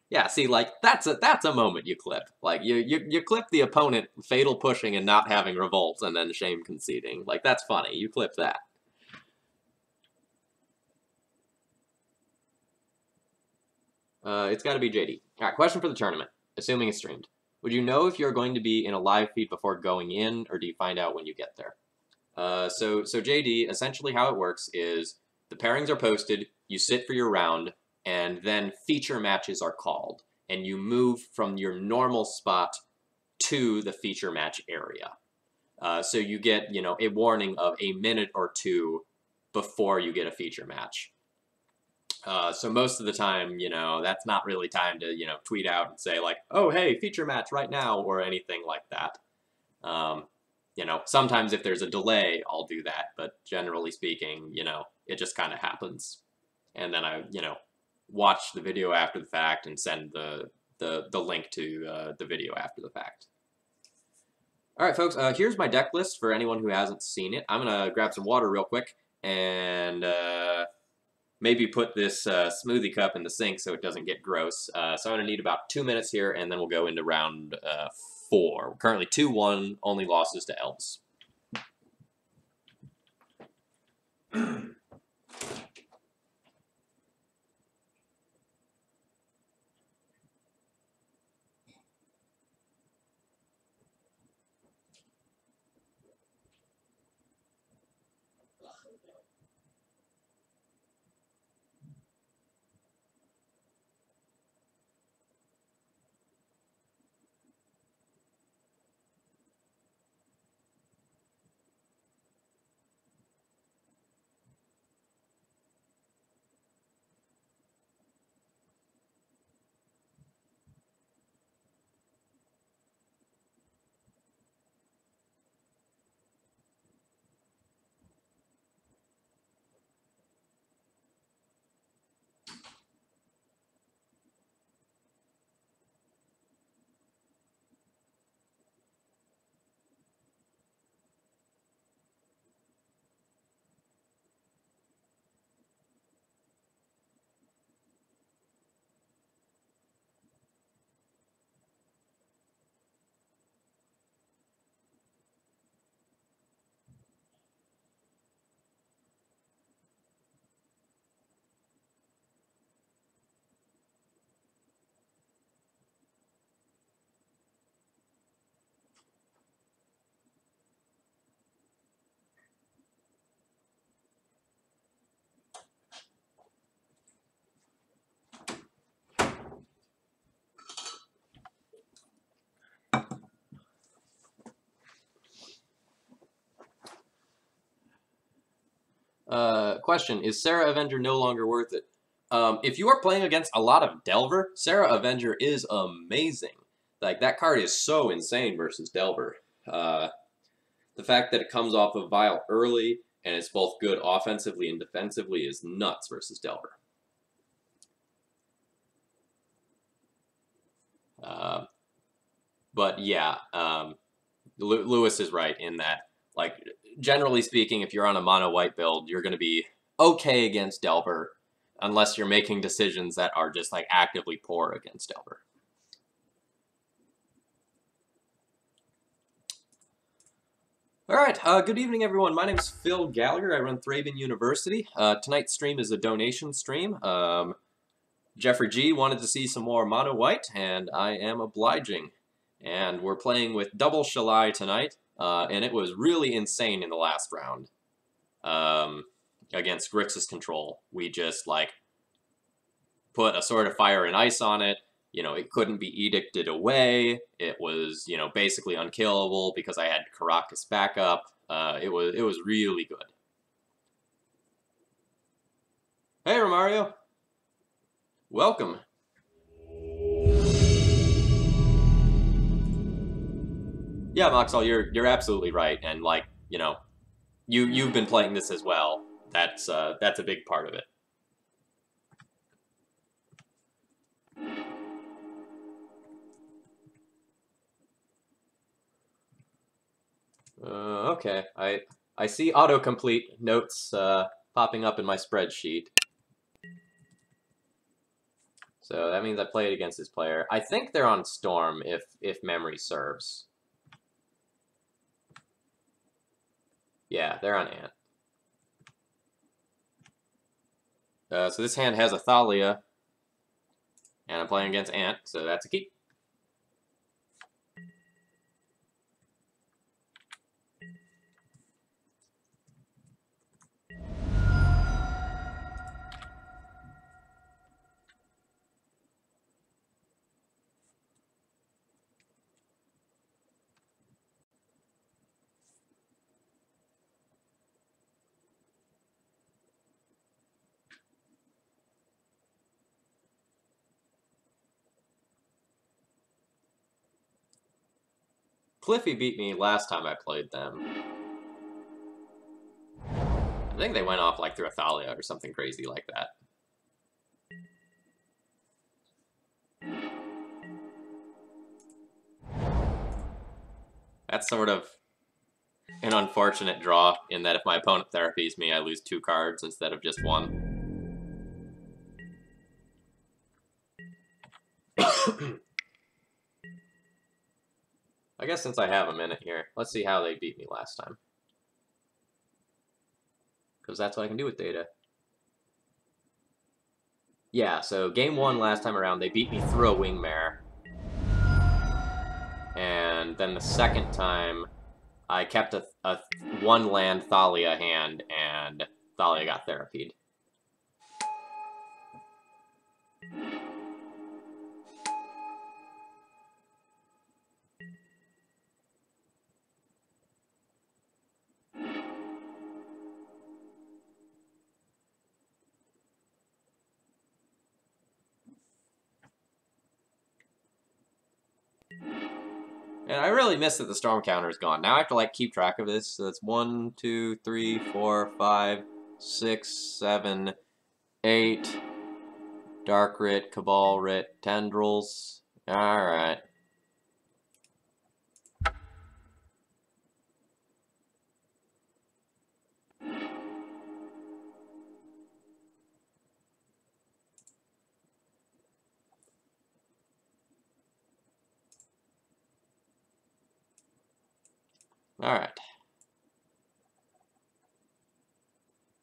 Speaker 1: Yeah, see, like, that's a moment you clip. Like, you clip the opponent fatal pushing and not having revolts and then shame conceding. Like, that's funny. You clip that. It's gotta be JD. Alright, question for the tournament, assuming it's streamed. Would you know if you're going to be in a live feed before going in, or do you find out when you get there? So JD, essentially how it works is the pairings are posted, you sit for your round, and then feature matches are called, and you move from your normal spot to the feature match area. So you get, a warning of a minute or two before you get a feature match. So most of the time, that's not really time to, tweet out and say like, oh, hey, feature match right now, or anything like that. Sometimes if there's a delay, I'll do that, but generally speaking, it just kind of happens. And then I, watch the video after the fact and send the link to the video after the fact. All right, folks, here's my deck list for anyone who hasn't seen it. I'm going to grab some water real quick and maybe put this smoothie cup in the sink so it doesn't get gross. So I'm going to need about 2 minutes here, and then we'll go into round 4. We're currently 2-1, only losses to Elves. Question, is Sarah Avenger no longer worth it? If you are playing against a lot of Delver, Sarah Avenger is amazing. Like, that card is so insane versus Delver. The fact that it comes off of Vial early, and it's both good offensively and defensively, is nuts versus Delver. But yeah, Lewis is right in that, like, generally speaking, if you're on a mono-white build, you're going to be okay against Delver, unless you're making decisions that are just, like, actively poor against Delver. All right, good evening, everyone. My name is Phil Gallagher. I run Thraben University. Tonight's stream is a donation stream. Jeffrey G wanted to see some more mono white, and I am obliging. And we're playing with WW Shalai tonight, and it was really insane in the last round against Grixis Control. We just, like, put a Sword of Fire and Ice on it. It couldn't be edicted away. It was, basically unkillable because I had Caracas backup. It was really good. Hey, Romario. Welcome. Yeah, Moxall, you're absolutely right, and, like, you've been playing this as well. That's a big part of it. Okay, I see autocomplete notes popping up in my spreadsheet. So that means I played against this player. I think they're on Storm, if memory serves. Yeah, they're on Ant. So this hand has a Thalia, and I'm playing against Ant, so that's a keep. Cliffy beat me last time I played them. I think they went off like through a Thalia or something crazy like that. That's sort of an unfortunate draw in that if my opponent therapies me, I lose 2 cards instead of just 1. I guess since I have a minute here, let's see how they beat me last time. Because that's what I can do with data. Yeah, so game 1 last time around, they beat me through a Wingmare. And then the second time, I kept a 1-land Thalia hand, and Thalia got therapied. And I really miss that the storm counter is gone. Now I have to like keep track of this. So that's 1, 2, 3, 4, 5, 6, 7, 8. Dark Writ, Cabal Writ, Tendrils. Alright. Alright.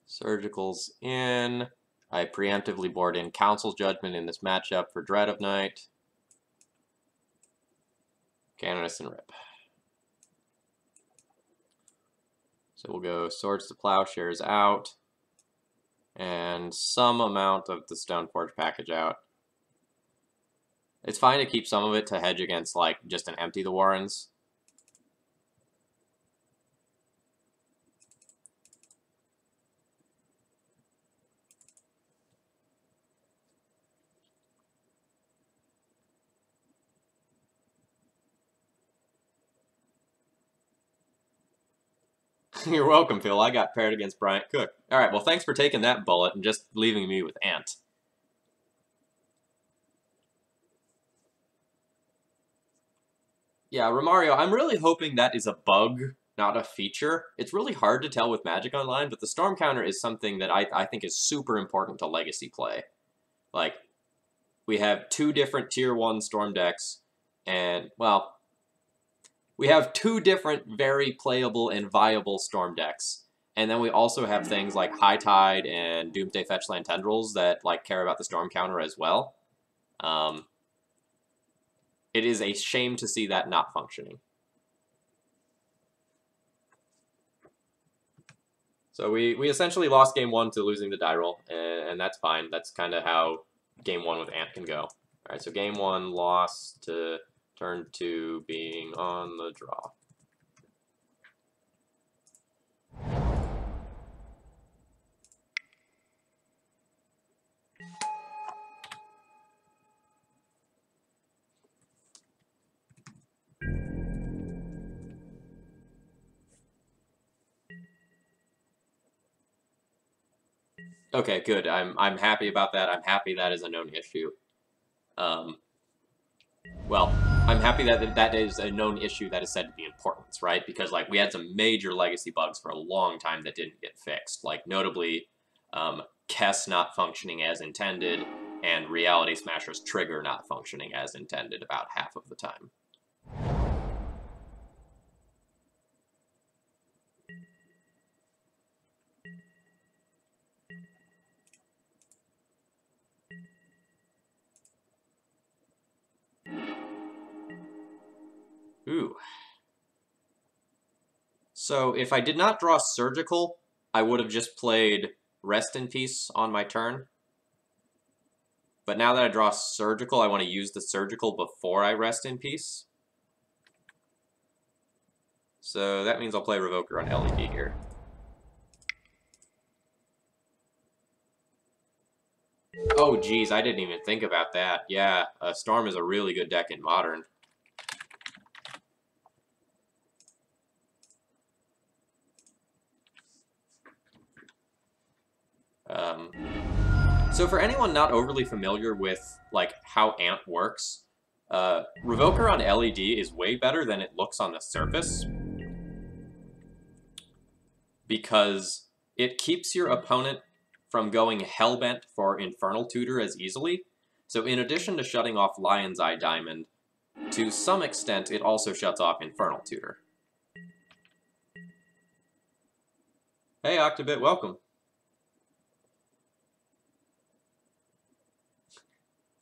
Speaker 1: Surgical's in. I preemptively board in Council's Judgment in this matchup for Dread of Night. Canonist and Rip. So we'll go Swords to Plowshares out. And some amount of the Stoneforge package out. It's fine to keep some of it to hedge against, like, just an Empty the Warrens. You're welcome, Phil. I got paired against Bryant Cook. Alright, well, thanks for taking that bullet and just leaving me with Ant. Yeah, Romario, I'm really hoping that is a bug, not a feature. It's really hard to tell with Magic Online, but the Storm Counter is something that I think is super important to Legacy play. Like, we have 2 different Tier 1 Storm decks, and, well, we have 2 different very playable and viable Storm decks. And then we also have things like High Tide and Doomsday Fetchland Tendrils that, like, care about the Storm Counter as well. It is a shame to see that not functioning. So we essentially lost game 1 to losing the die roll, and that's fine. That's kind of how game 1 with Ant can go. All right, so game 1 lost to turn 2 being on the draw. Okay, good. I'm happy about that. I'm happy that is a known issue. Well, I'm happy that that is a known issue that is said to be important, right? Because like we had some major legacy bugs for a long time that didn't get fixed, like notably Kess not functioning as intended and Reality Smasher's trigger not functioning as intended about half of the time. Ooh. So if I did not draw Surgical, I would have just played Rest in Peace on my turn. But now that I draw Surgical, I want to use the Surgical before I Rest in Peace. So that means I'll play Revoker on LED here. Oh geez, I didn't even think about that. Yeah, Storm is a really good deck in Modern. So for anyone not overly familiar with like how Ant works, Revoker on LED is way better than it looks on the surface because it keeps your opponent from going Hellbent for Infernal Tutor as easily. So in addition to shutting off Lion's Eye Diamond, to some extent it also shuts off Infernal Tutor. Hey Octobit, welcome.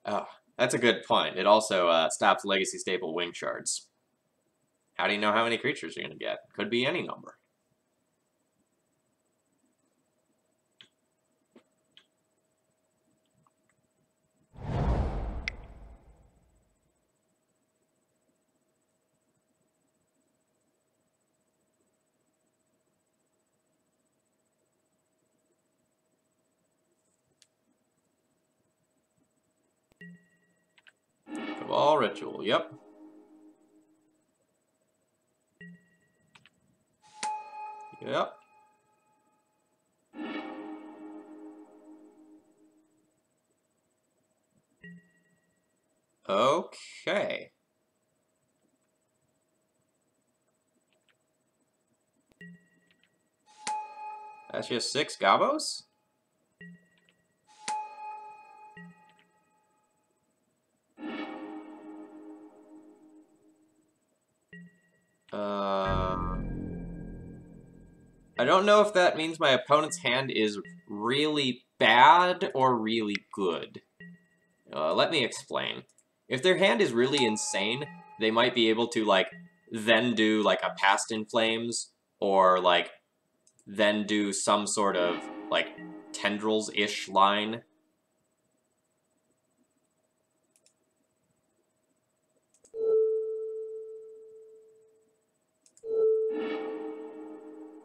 Speaker 1: Oh, that's a good point. It also stops Legacy Staple Wing Shards. How do you know how many creatures you're going to get? Could be any number. Cabal Ritual, yep. Yep. Okay. That's just 6 Gabos? I don't know if that means my opponent's hand is really bad or really good. Let me explain. If their hand is really insane, they might be able to, like, then do, like, a Past in Flames, or, like, then do some sort of, like, Tendrils-ish line.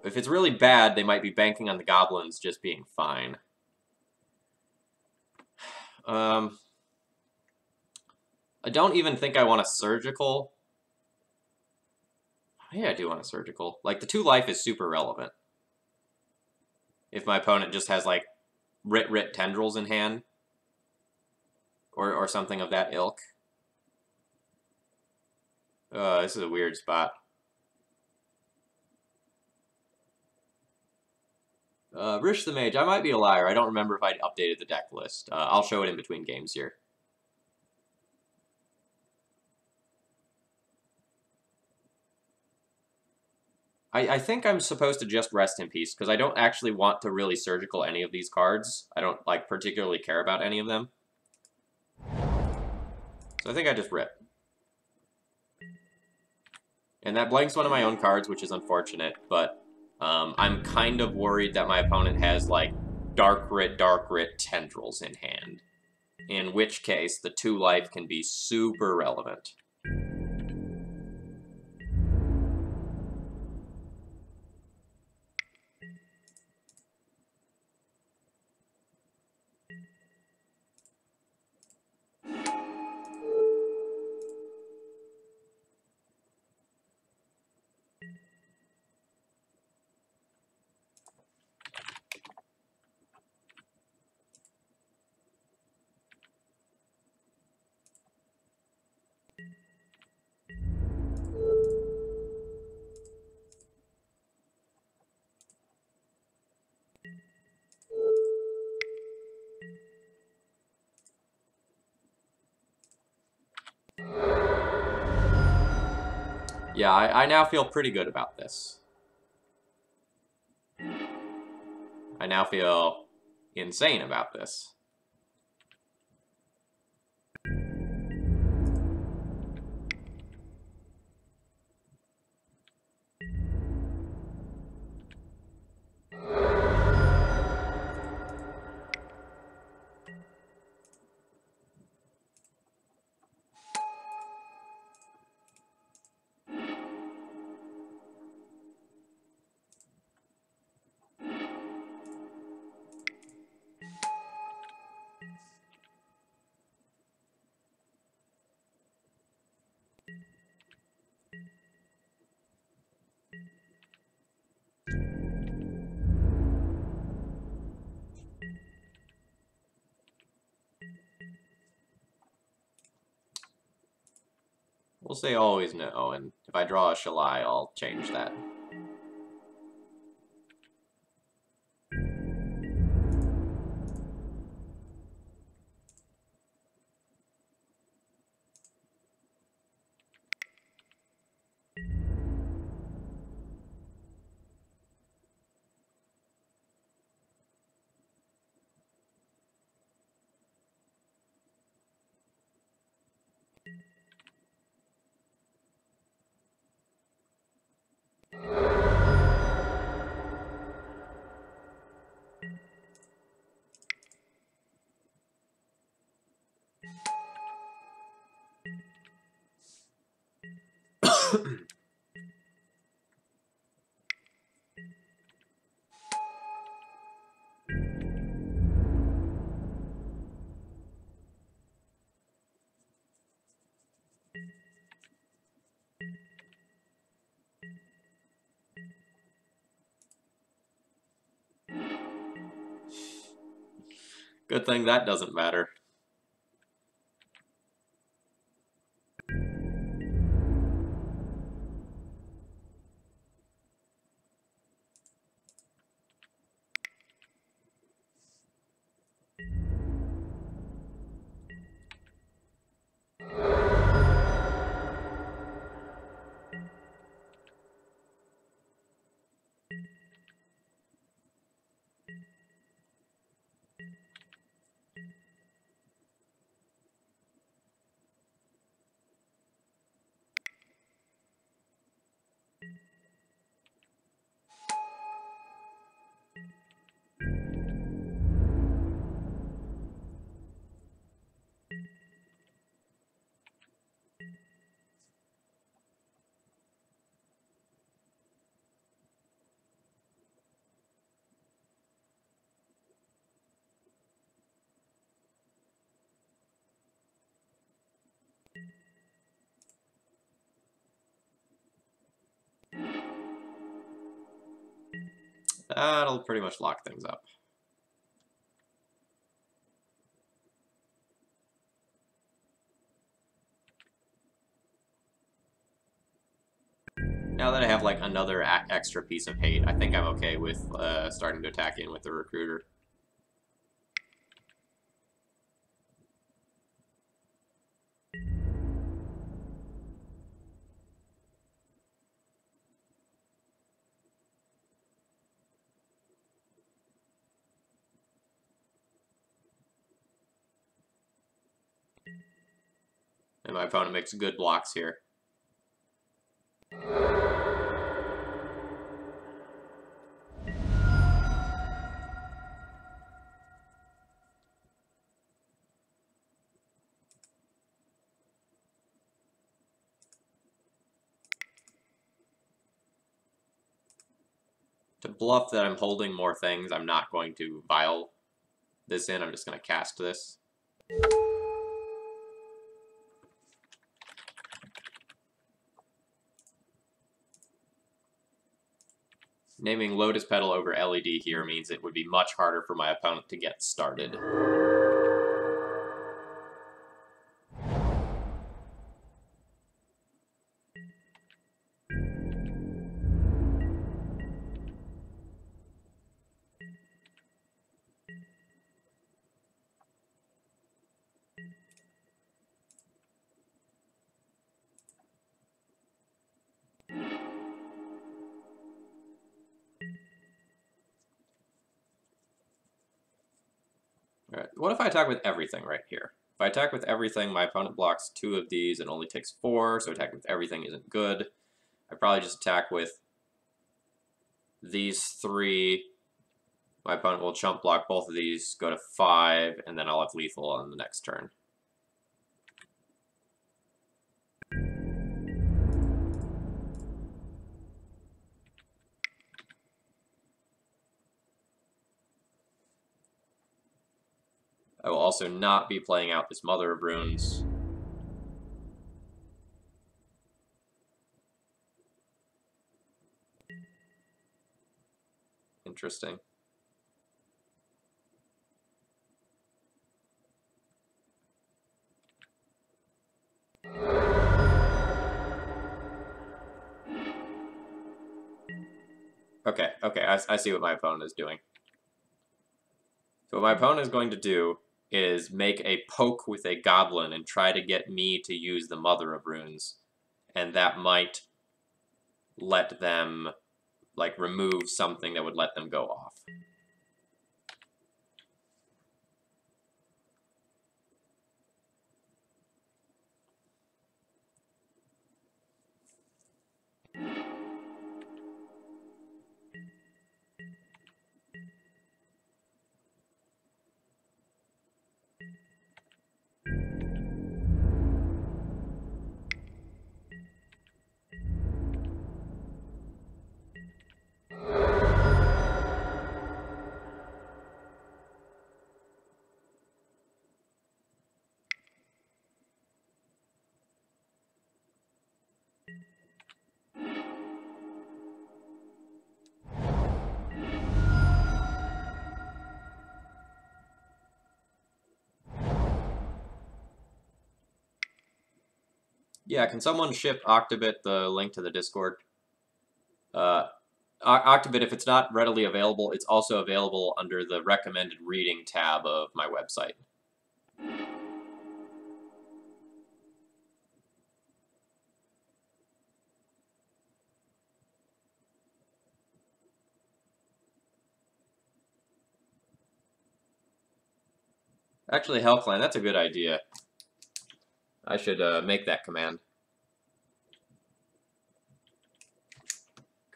Speaker 1: If it's really bad, they might be banking on the goblins just being fine. I don't even think I want a surgical. Yeah, I do want a surgical. Like, the 2 life is super relevant. If my opponent just has, like, Rit Tendrils in hand. Or something of that ilk. This is a weird spot. Rish the Mage, I might be a liar. I don't remember if I'd updated the deck list. I'll show it in between games here. I think I'm supposed to just Rest in Peace, because I don't actually want to really surgical any of these cards. I don't, like, particularly care about any of them. So I think I just rip. And that blanks one of my own cards, which is unfortunate, but I'm kind of worried that my opponent has, like, Dark Rit Tendrils in hand. In which case, the 2 life can be super relevant. Yeah, I now feel pretty good about this. I now feel insane about this. We'll say always no, and if I draw a Shalai, I'll change that. Good thing that doesn't matter. That'll pretty much lock things up. Now that I have like another extra piece of hate, I think I'm okay with starting to attack in with the recruiter. And my opponent makes good blocks here. To bluff that I'm holding more things, I'm not going to vial this in. I'm just going to cast this. Naming Lotus Petal over LED here means it would be much harder for my opponent to get started. what if I attack with everything right here? If I attack with everything, my opponent blocks 2 of these and only takes 4, so attacking with everything isn't good. I probably just attack with these 3. My opponent will chump block both of these, go to 5, and then I'll have lethal on the next turn. I will also not be playing out this Mother of Runes. Interesting. Okay, I see what my opponent is doing. So what my opponent is going to do is make a poke with a goblin and try to get me to use the Mother of Runes. And that might let them, like, remove something that would let them go off. Yeah, can someone ship Octobit the link to the Discord? Octobit, if it's not readily available, it's also available under the recommended reading tab of my website. Actually, Hellclan, that's a good idea. I should make that command.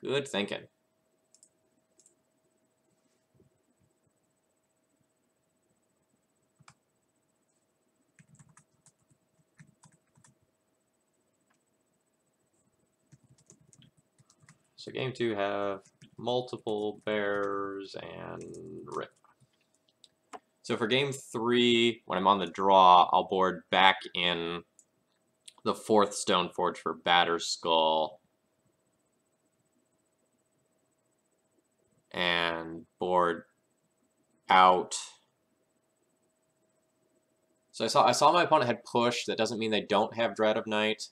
Speaker 1: Good thinking. So game 2 have multiple bears and rip. So for game 3, when I'm on the draw, I'll board back in the 4th Stoneforge for Batterskull. And board out. So I saw my opponent had push. That doesn't mean they don't have Dread of Night,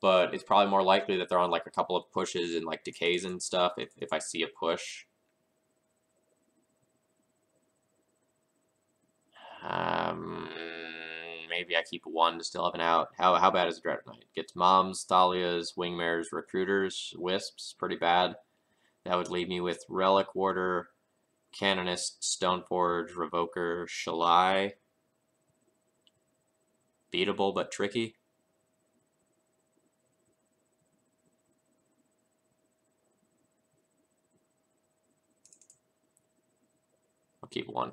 Speaker 1: but it's probably more likely that they're on like a couple of pushes and like decays and stuff if I see a push. Maybe I keep 1 to still have an out. How bad is Dread of Night? Gets Moms, Thalias, Wingmares, Recruiters, Wisps. Pretty bad. That would leave me with Relic Warder, Canonist, Stoneforge, Revoker, Shalai. Beatable but tricky. I'll keep 1.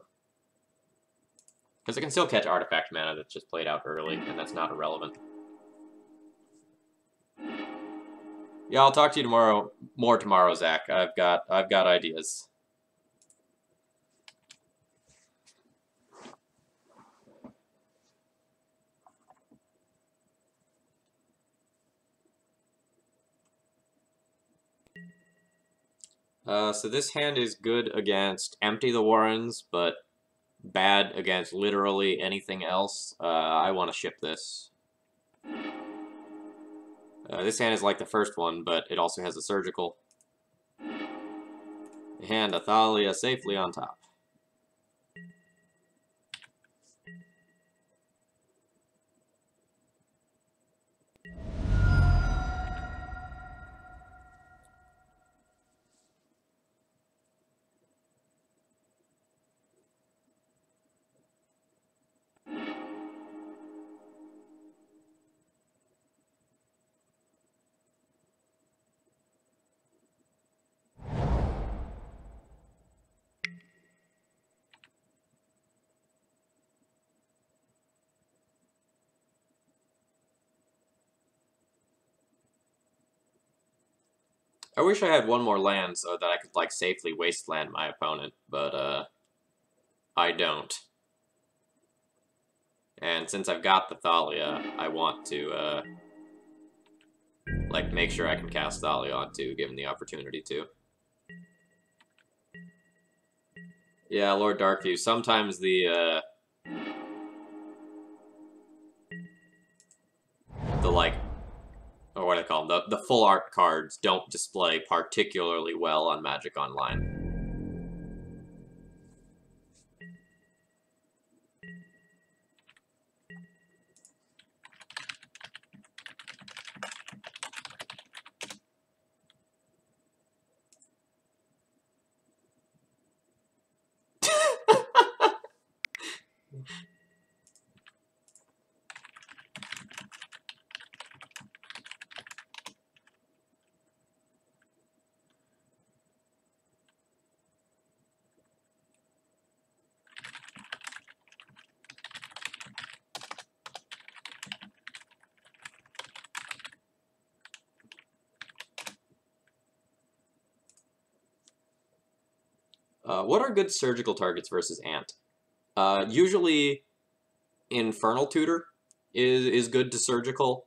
Speaker 1: Because it can still catch artifact mana that's just played out early, and that's not irrelevant. Yeah, I'll talk to you tomorrow. More tomorrow, Zach. I've got ideas. So this hand is good against Empty the Warrens, but bad against literally anything else. I want to ship this. This hand is like the first one, but it also has a Surgical. And Athalia safely on top. I wish I had one more land so that I could, like, safely wasteland my opponent, but, I don't. And since I've got the Thalia, I want to, like, make sure I can cast Thalia on too, given the opportunity to. Yeah, Lord Darkview, sometimes the like, or what I call them, the full art cards don't display particularly well on Magic Online. What are good surgical targets versus Ant? Usually, Infernal Tutor is good to surgical,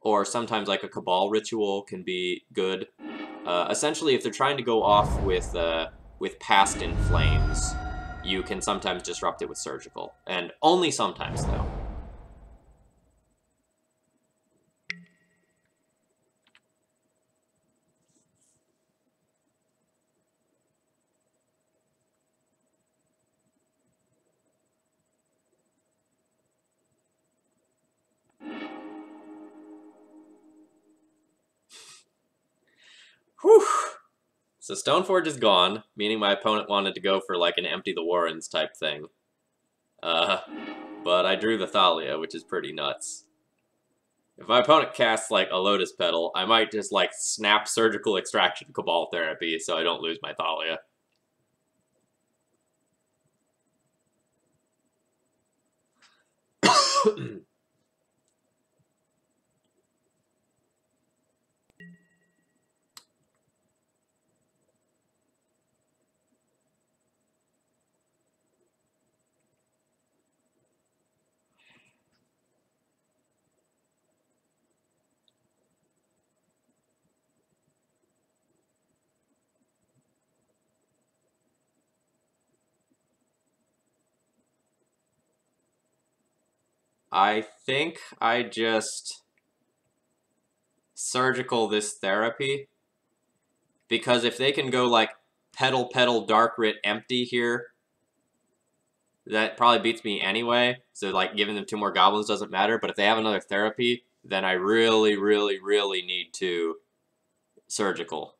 Speaker 1: or sometimes like a Cabal Ritual can be good. Essentially, if they're trying to go off with Past in Flames, you can sometimes disrupt it with surgical, and only sometimes though. Whew. So Stoneforge is gone, meaning my opponent wanted to go for like an Empty the Warrens type thing. But I drew the Thalia, which is pretty nuts. If my opponent casts like a Lotus Petal, I might just like snap Surgical Extraction Cabal Therapy so I don't lose my Thalia. I think I just surgical this therapy, because if they can go like Petal Petal Dark Writ Empty here, that probably beats me anyway. So like giving them 2 more goblins doesn't matter. But if they have another therapy, then I really, really, really need to surgical.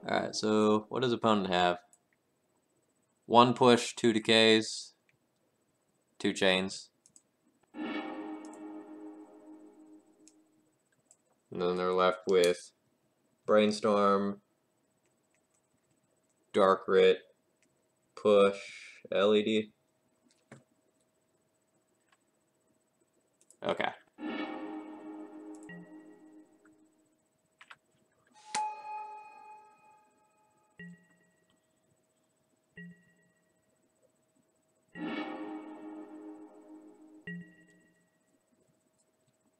Speaker 1: Alright, so what does opponent have? 1 push, 2 decays, 2 chains. And then they're left with Brainstorm, Dark Writ, Push, LED. Okay.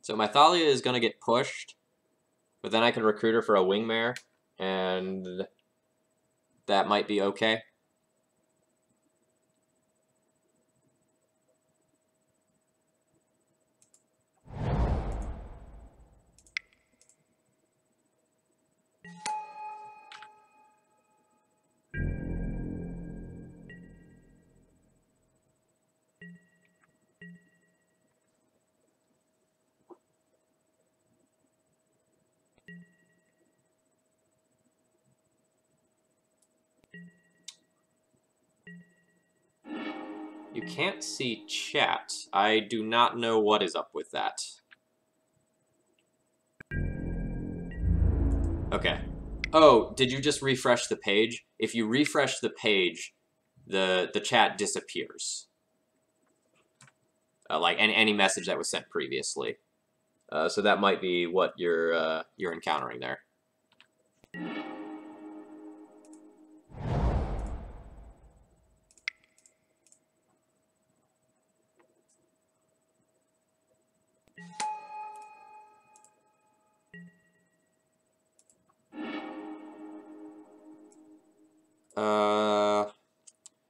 Speaker 1: So my Thalia is going to get pushed, but then I can recruit her for a Wingmare, and that might be okay. You can't see chat. I do not know what is up with that. Okay. Oh, did you just refresh the page? If you refresh the page, the chat disappears. Like any message that was sent previously. So that might be what you're encountering there.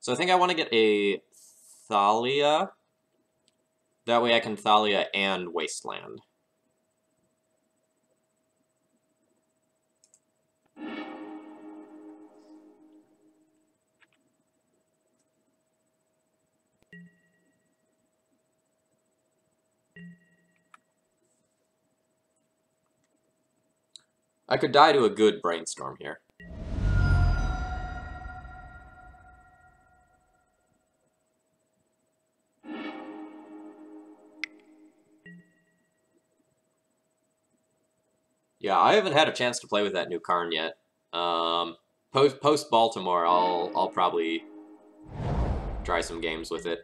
Speaker 1: So I think I want to get a Thalia. That way I can Thalia and Wasteland. I could die to a good brainstorm here. Yeah, I haven't had a chance to play with that new Karn yet. Post Baltimore, I'll probably try some games with it.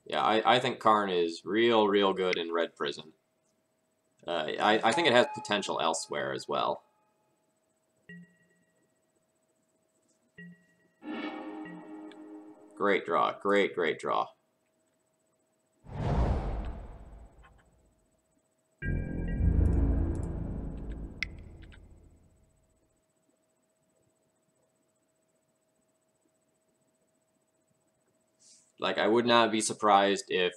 Speaker 1: Yeah, I think Karn is real good in Red Prison. I think it has potential elsewhere as well. Great draw, great draw. Like, I would not be surprised if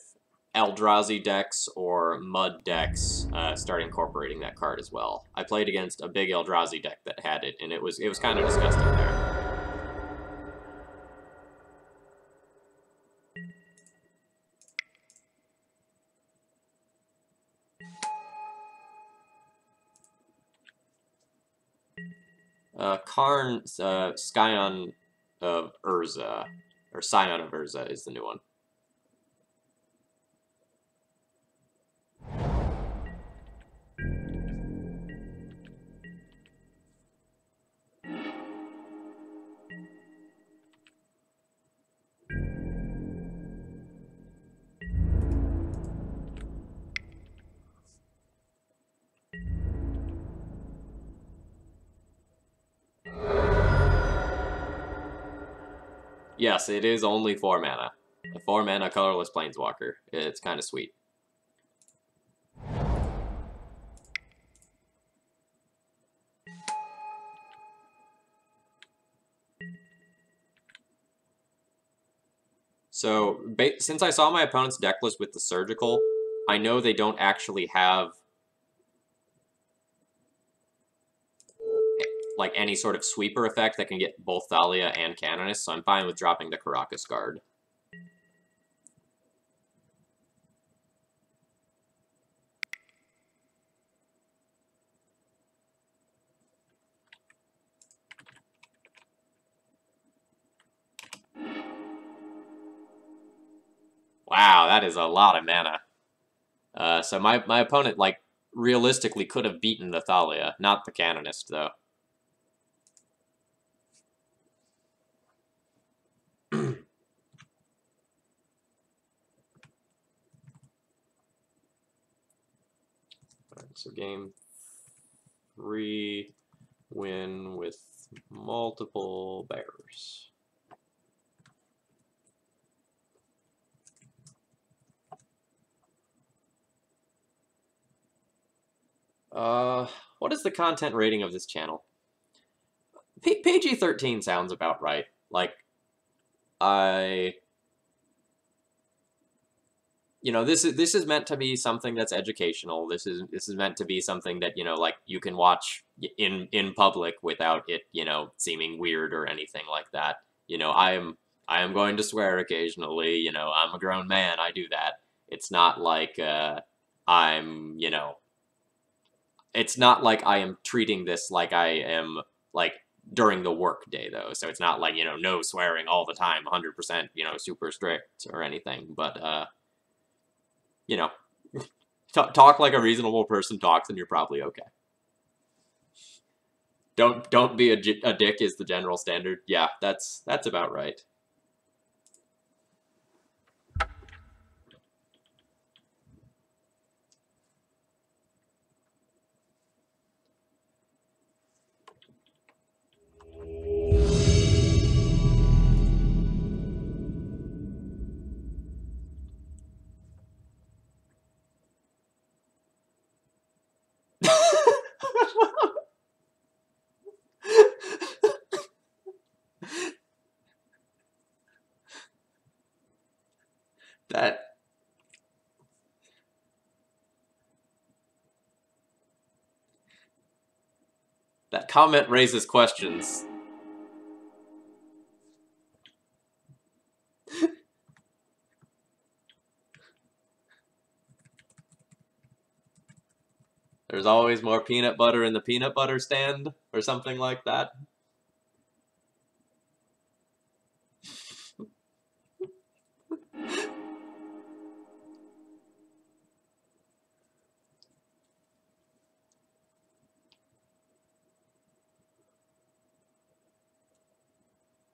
Speaker 1: Eldrazi decks or Mud decks start incorporating that card as well. I played against a big Eldrazi deck that had it, and it was kind of disgusting there. Karn, Scion of Urza, or Scion of Urza is the new one. Yes, it is only 4 mana. A 4 mana colorless planeswalker. It's kind of sweet. So, since I saw my opponent's deck list with the Surgical, I know they don't actually have like any sort of sweeper effect that can get both Thalia and Canonist, so I'm fine with dropping the Karakas Guard. Wow, that is a lot of mana. So my opponent, like, realistically could have beaten the Thalia, not the Canonist, though. So game 3, win with multiple bears. What is the content rating of this channel? PG-13 sounds about right. Like, this is meant to be something that's educational. This is meant to be something that, like, you can watch in public without it, seeming weird or anything like that. I am going to swear occasionally. I'm a grown man. I do that. It's not like I'm, it's not like I am treating this like I am, like, during the work day, though. So it's not like, no swearing all the time, 100%, super strict or anything. But, talk like a reasonable person talks and you're probably okay. Don't be a dick is the general standard. Yeah, that's about right. That comment raises questions. There's always more peanut butter in the peanut butter stand, or something like that.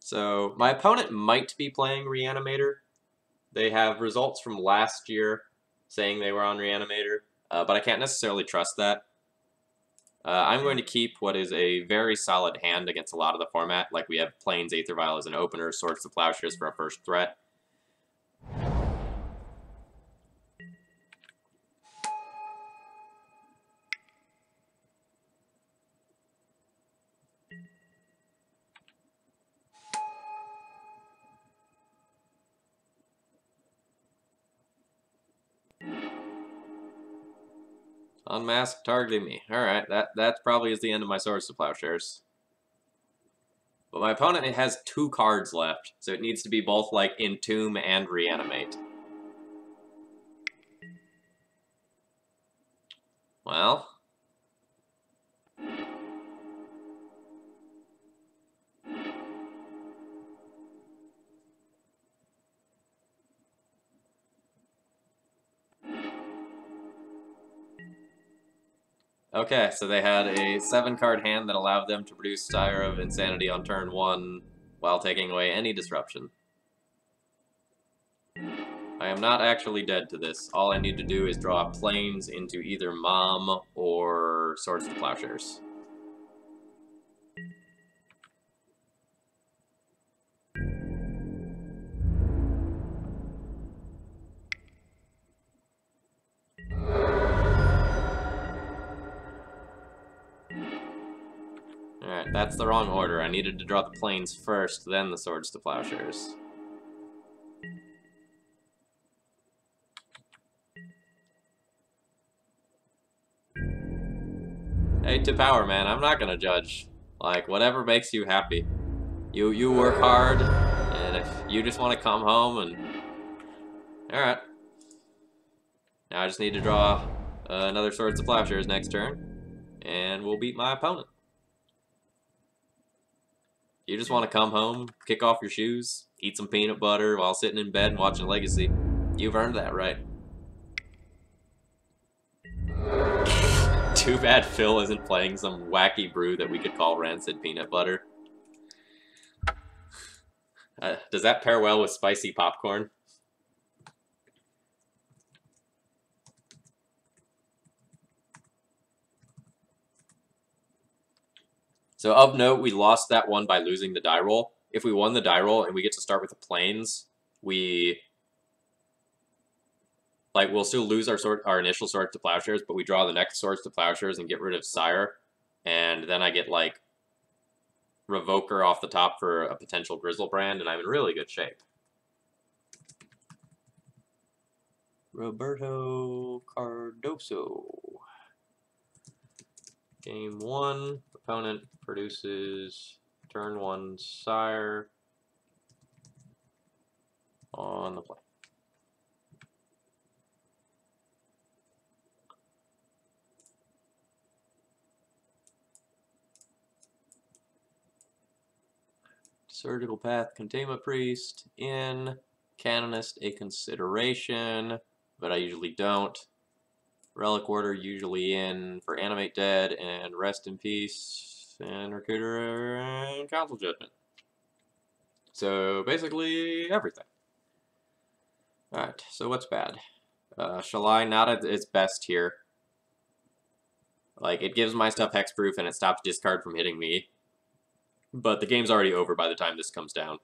Speaker 1: So, my opponent might be playing Reanimator. They have results from last year saying they were on Reanimator, but I can't necessarily trust that. I'm going to keep what is a very solid hand against a lot of the format. Like, we have Plains, Aether Vial as an opener, Swords to Plowshares for our first threat. Unmasked targeting me. Alright, that probably is the end of my Swords to Plowshares. But my opponent has 2 cards left, so it needs to be both, like, Entomb and Reanimate. Well... Okay, so they had a 7-card hand that allowed them to produce Sire of Insanity on turn 1 while taking away any disruption. I am not actually dead to this. All I need to do is draw Plains into either Mom or Swords to Plowshares. Alright, that's the wrong order. I needed to draw the Plains first, then the Swords to Plowshares. Hey, to power, man, I'm not gonna judge. Like, whatever makes you happy. You work hard, and if you just want to come home and... Alright. Now I just need to draw another Swords to Plowshares next turn, and we'll beat my opponent. You just want to come home, kick off your shoes, eat some peanut butter while sitting in bed and watching Legacy. You've earned that right. Too bad Phil isn't playing some wacky brew that we could call rancid peanut butter. Does that pair well with spicy popcorn? So of note, we lost that one by losing the die roll. If we won the die roll and we get to start with the Plains, we like we'll still lose our initial swords to plowshares, but we draw the next swords to plowshares and get rid of Sire, and then I get like Revoker off the top for a potential Grizzlebrand, and I'm in really good shape. Roberto Cardoso. Game 1, opponent produces turn 1 Sire on the play. Surgical Path, Containment Priest, in. Canonist, a consideration, but I usually don't. Relic Order, usually in for Animate Dead, and Rest in Peace, and Recruiter, and Council Judgment. So, basically, everything. Alright, so what's bad? Shalai, not at its best here. Like, it gives my stuff hexproof, and it stops discard from hitting me. But the game's already over by the time this comes down.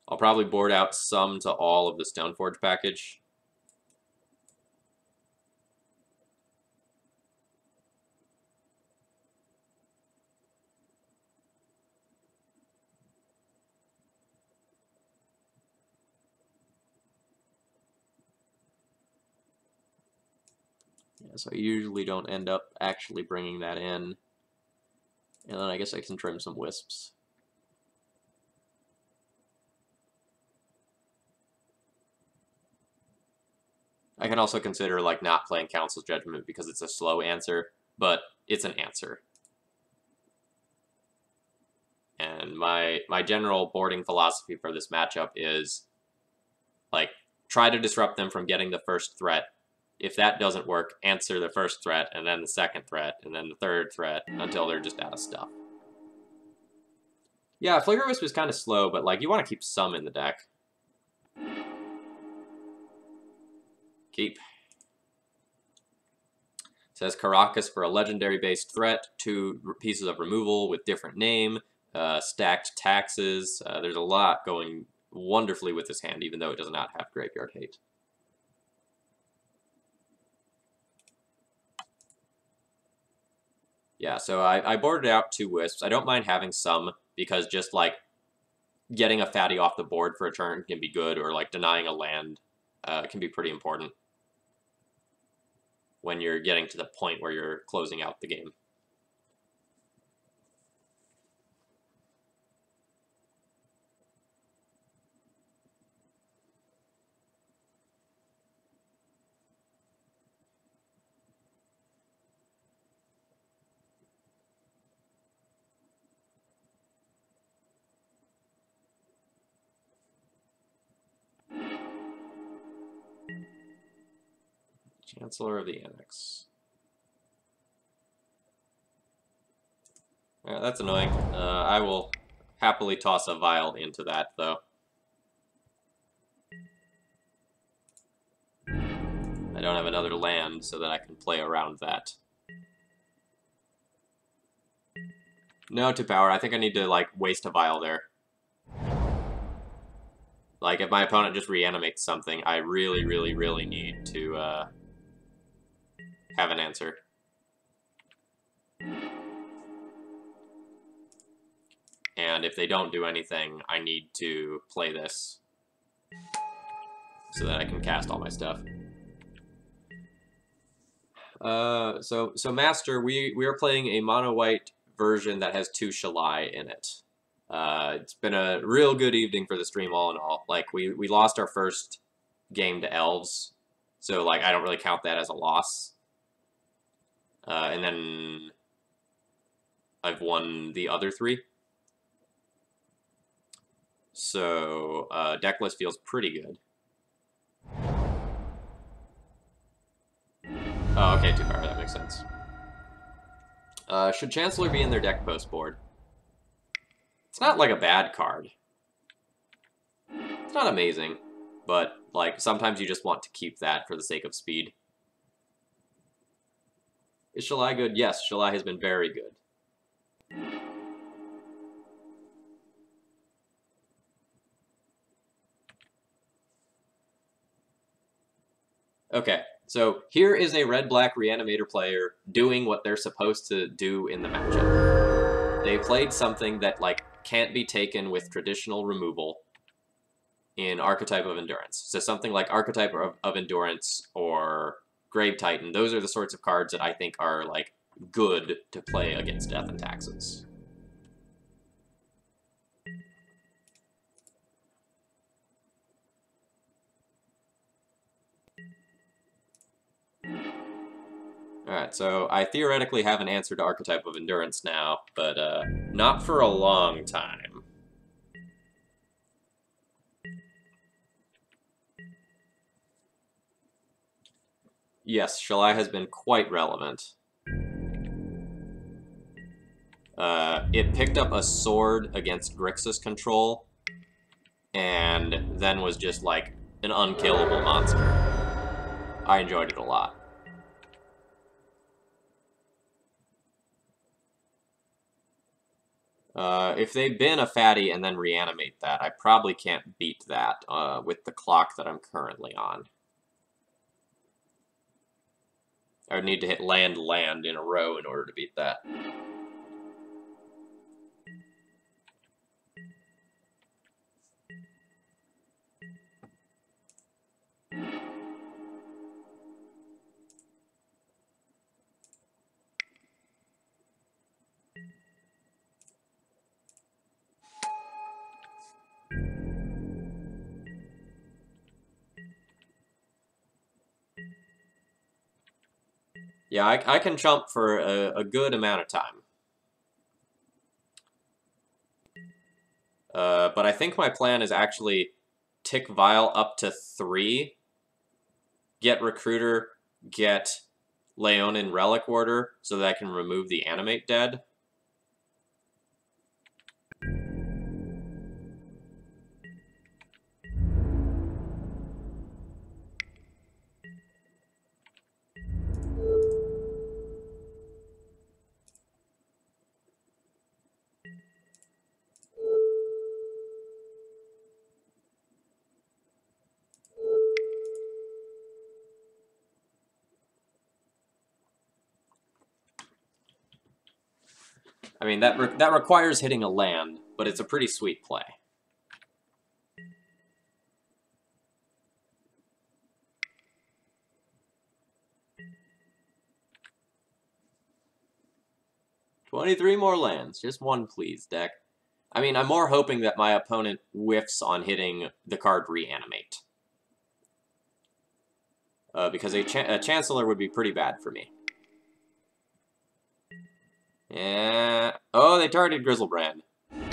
Speaker 1: I'll probably board out some to all of the Stoneforge package. Yeah, so I usually don't end up actually bringing that in. And then I guess I can trim some wisps. I can also consider like not playing Council's Judgment because it's a slow answer, but it's an answer. And my general boarding philosophy for this matchup is like try to disrupt them from getting the first threat. If that doesn't work, answer the first threat, and then the second threat, and then the third threat, until they're just out of stuff. Yeah, Flavor Wisp is kind of slow, but like you want to keep some in the deck. Keep. Says Caracas for a legendary-based threat, 2 pieces of removal with different name, stacked taxes. There's a lot going wonderfully with this hand, even though it does not have Graveyard Hate. Yeah, so I boarded out 2 Wisps. I don't mind having some, because just, like, getting a fatty off the board for a turn can be good, or, like, denying a land can be pretty important when you're getting to the point where you're closing out the game. Chancellor of the Annex. Yeah, that's annoying. I will happily toss a Vial into that, though. I don't have another land, so that I can play around that. No, 2 power. I think I need to, like, waste a Vial there. Like, if my opponent just reanimates something, I really, really, really need to, have an answer. And if they don't do anything, I need to play this so that I can cast all my stuff. So Master, we are playing a mono-white version that has 2 Shalai in it. It's been a real good evening for the stream all in all. Like, we lost our first game to Elves, so, like, I don't really count that as a loss. And then I've won the other 3. So, decklist feels pretty good. Oh, okay, 2 power, that makes sense. Should Chancellor be in their deck post board? It's not, like, a bad card. It's not amazing, but, like, sometimes you just want to keep that for the sake of speed. Is Shalai good? Yes, Shalai has been very good. Okay, so here is a red-black reanimator player doing what they're supposed to do in the matchup. They played something that, like, can't be taken with traditional removal in Archetype of Endurance. So something like Archetype of Endurance or Grave Titan, those are the sorts of cards that I think are, like, good to play against Death and Taxes. Alright, so I theoretically have an answer to Archetype of Endurance now, but not for a long time. Yes, Shalai has been quite relevant. It picked up a sword against Grixis Control, and then was just like an unkillable monster. I enjoyed it a lot. If they bin a fatty and then reanimate that, I probably can't beat that with the clock that I'm currently on. I would need to hit land in a row in order to beat that. Yeah, I can chump for a good amount of time. But I think my plan is actually tick Vile up to 3, get Recruiter, get Leonin Relic Warder, so that I can remove the Animate Dead. I mean, that requires hitting a land, but it's a pretty sweet play. "23 more lands. Just one, please, deck." I mean, I'm more hoping that my opponent whiffs on hitting the card Reanimate. Because a Chancellor would be pretty bad for me. Yeah. Oh, they targeted Grizzlebrand.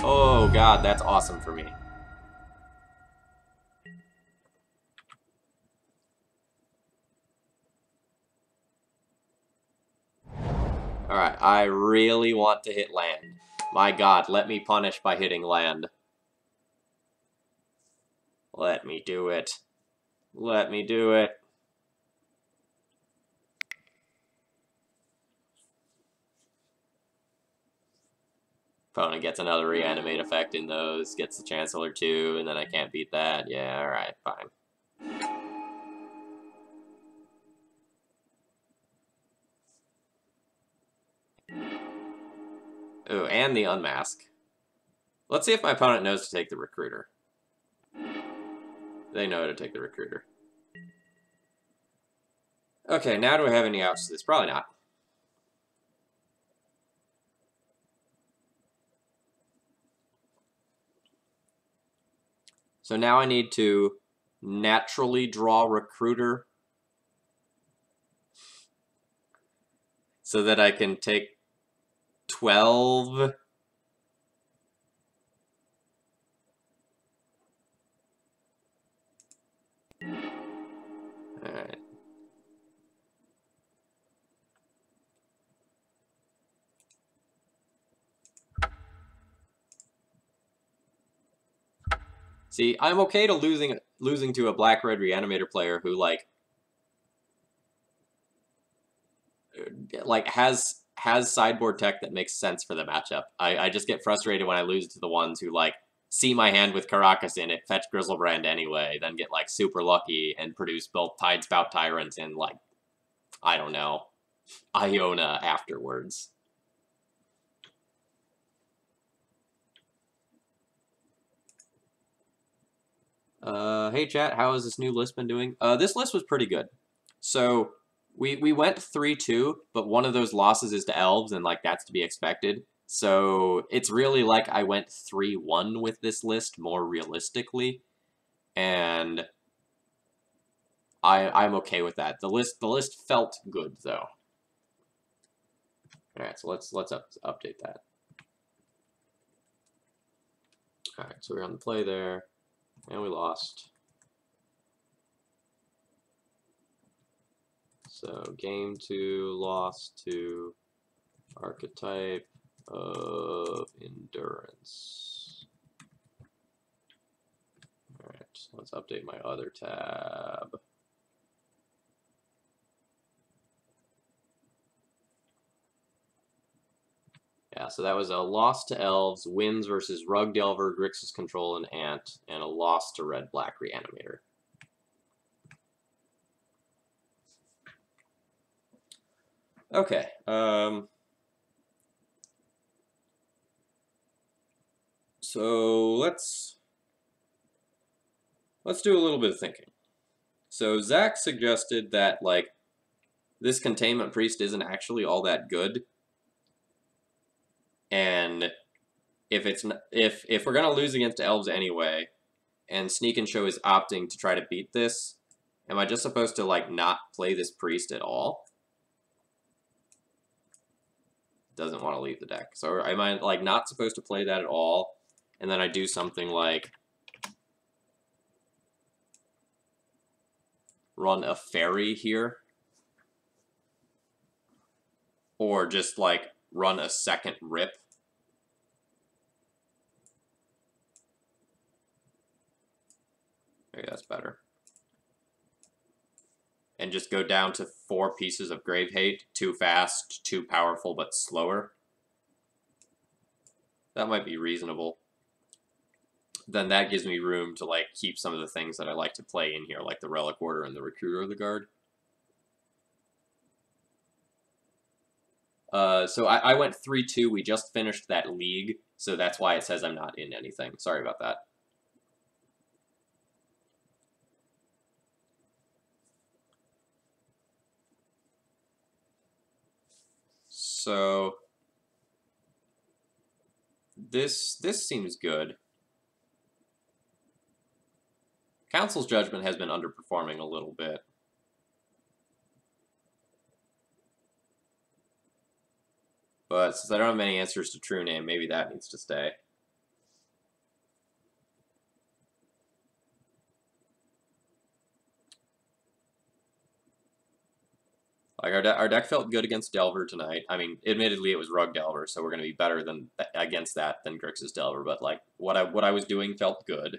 Speaker 1: Oh, God, that's awesome for me. Alright, I really want to hit land. My God, let me punish by hitting land. Let me do it. Let me do it. Opponent gets another reanimate effect in those, gets the Chancellor too, and then I can't beat that. Yeah, alright, fine. Ooh, and the Unmask. Let's see if my opponent knows to take the Recruiter. They know to take the Recruiter. Okay, now do I have any outs to this? Probably not. So now I need to naturally draw Recruiter so that I can take 12. Alright. See, I'm okay to losing to a black-red reanimator player who has sideboard tech that makes sense for the matchup. I just get frustrated when I lose to the ones who see my hand with Caracas in it, fetch Grizzlebrand anyway, then get like super lucky and produce both Tidespout Tyrant and like, I don't know, Iona afterwards. Hey chat, how has this new list been doing? This list was pretty good. So we went 3-2, but one of those losses is to Elves, and like that's to be expected. So it's really like I went 3-1 with this list more realistically, and I'm okay with that. The list felt good though. All right, so let's update that. All right, so we're on the play there, and we lost. So game 2 lost to Archetype of Endurance. Alright, so let's update my other tab. Yeah, so that was a loss to Elves, wins versus Rug Delver, Grixis Control, and Ant, and a loss to Red-Black Reanimator. Okay, so let's do a little bit of thinking. So Zach suggested that like this Containment Priest isn't actually all that good, and if we're gonna lose against Elves anyway, and Sneak and Show is opting to try to beat this, am I just supposed to like not play this Priest at all? Doesn't want to leave the deck, so am I like not supposed to play that at all? And then I do something like run a Fairy here, or just like run a second Rip. Maybe that's better. And just go down to 4 pieces of Grave Hate, too fast, too powerful, but slower. That might be reasonable. Then that gives me room to like keep some of the things that I like to play in here, like the Relic Order and the Recruiter of the Guard. So I went 3-2. We just finished that league, so that's why it says I'm not in anything. Sorry about that. So this seems good. Council's Judgment has been underperforming a little bit. But since I don't have many answers to True Name, maybe that needs to stay. Like our deck felt good against Delver tonight. I mean, admittedly, it was Rug Delver, so we're going to be better than against that than Grixis Delver. But like what I was doing felt good.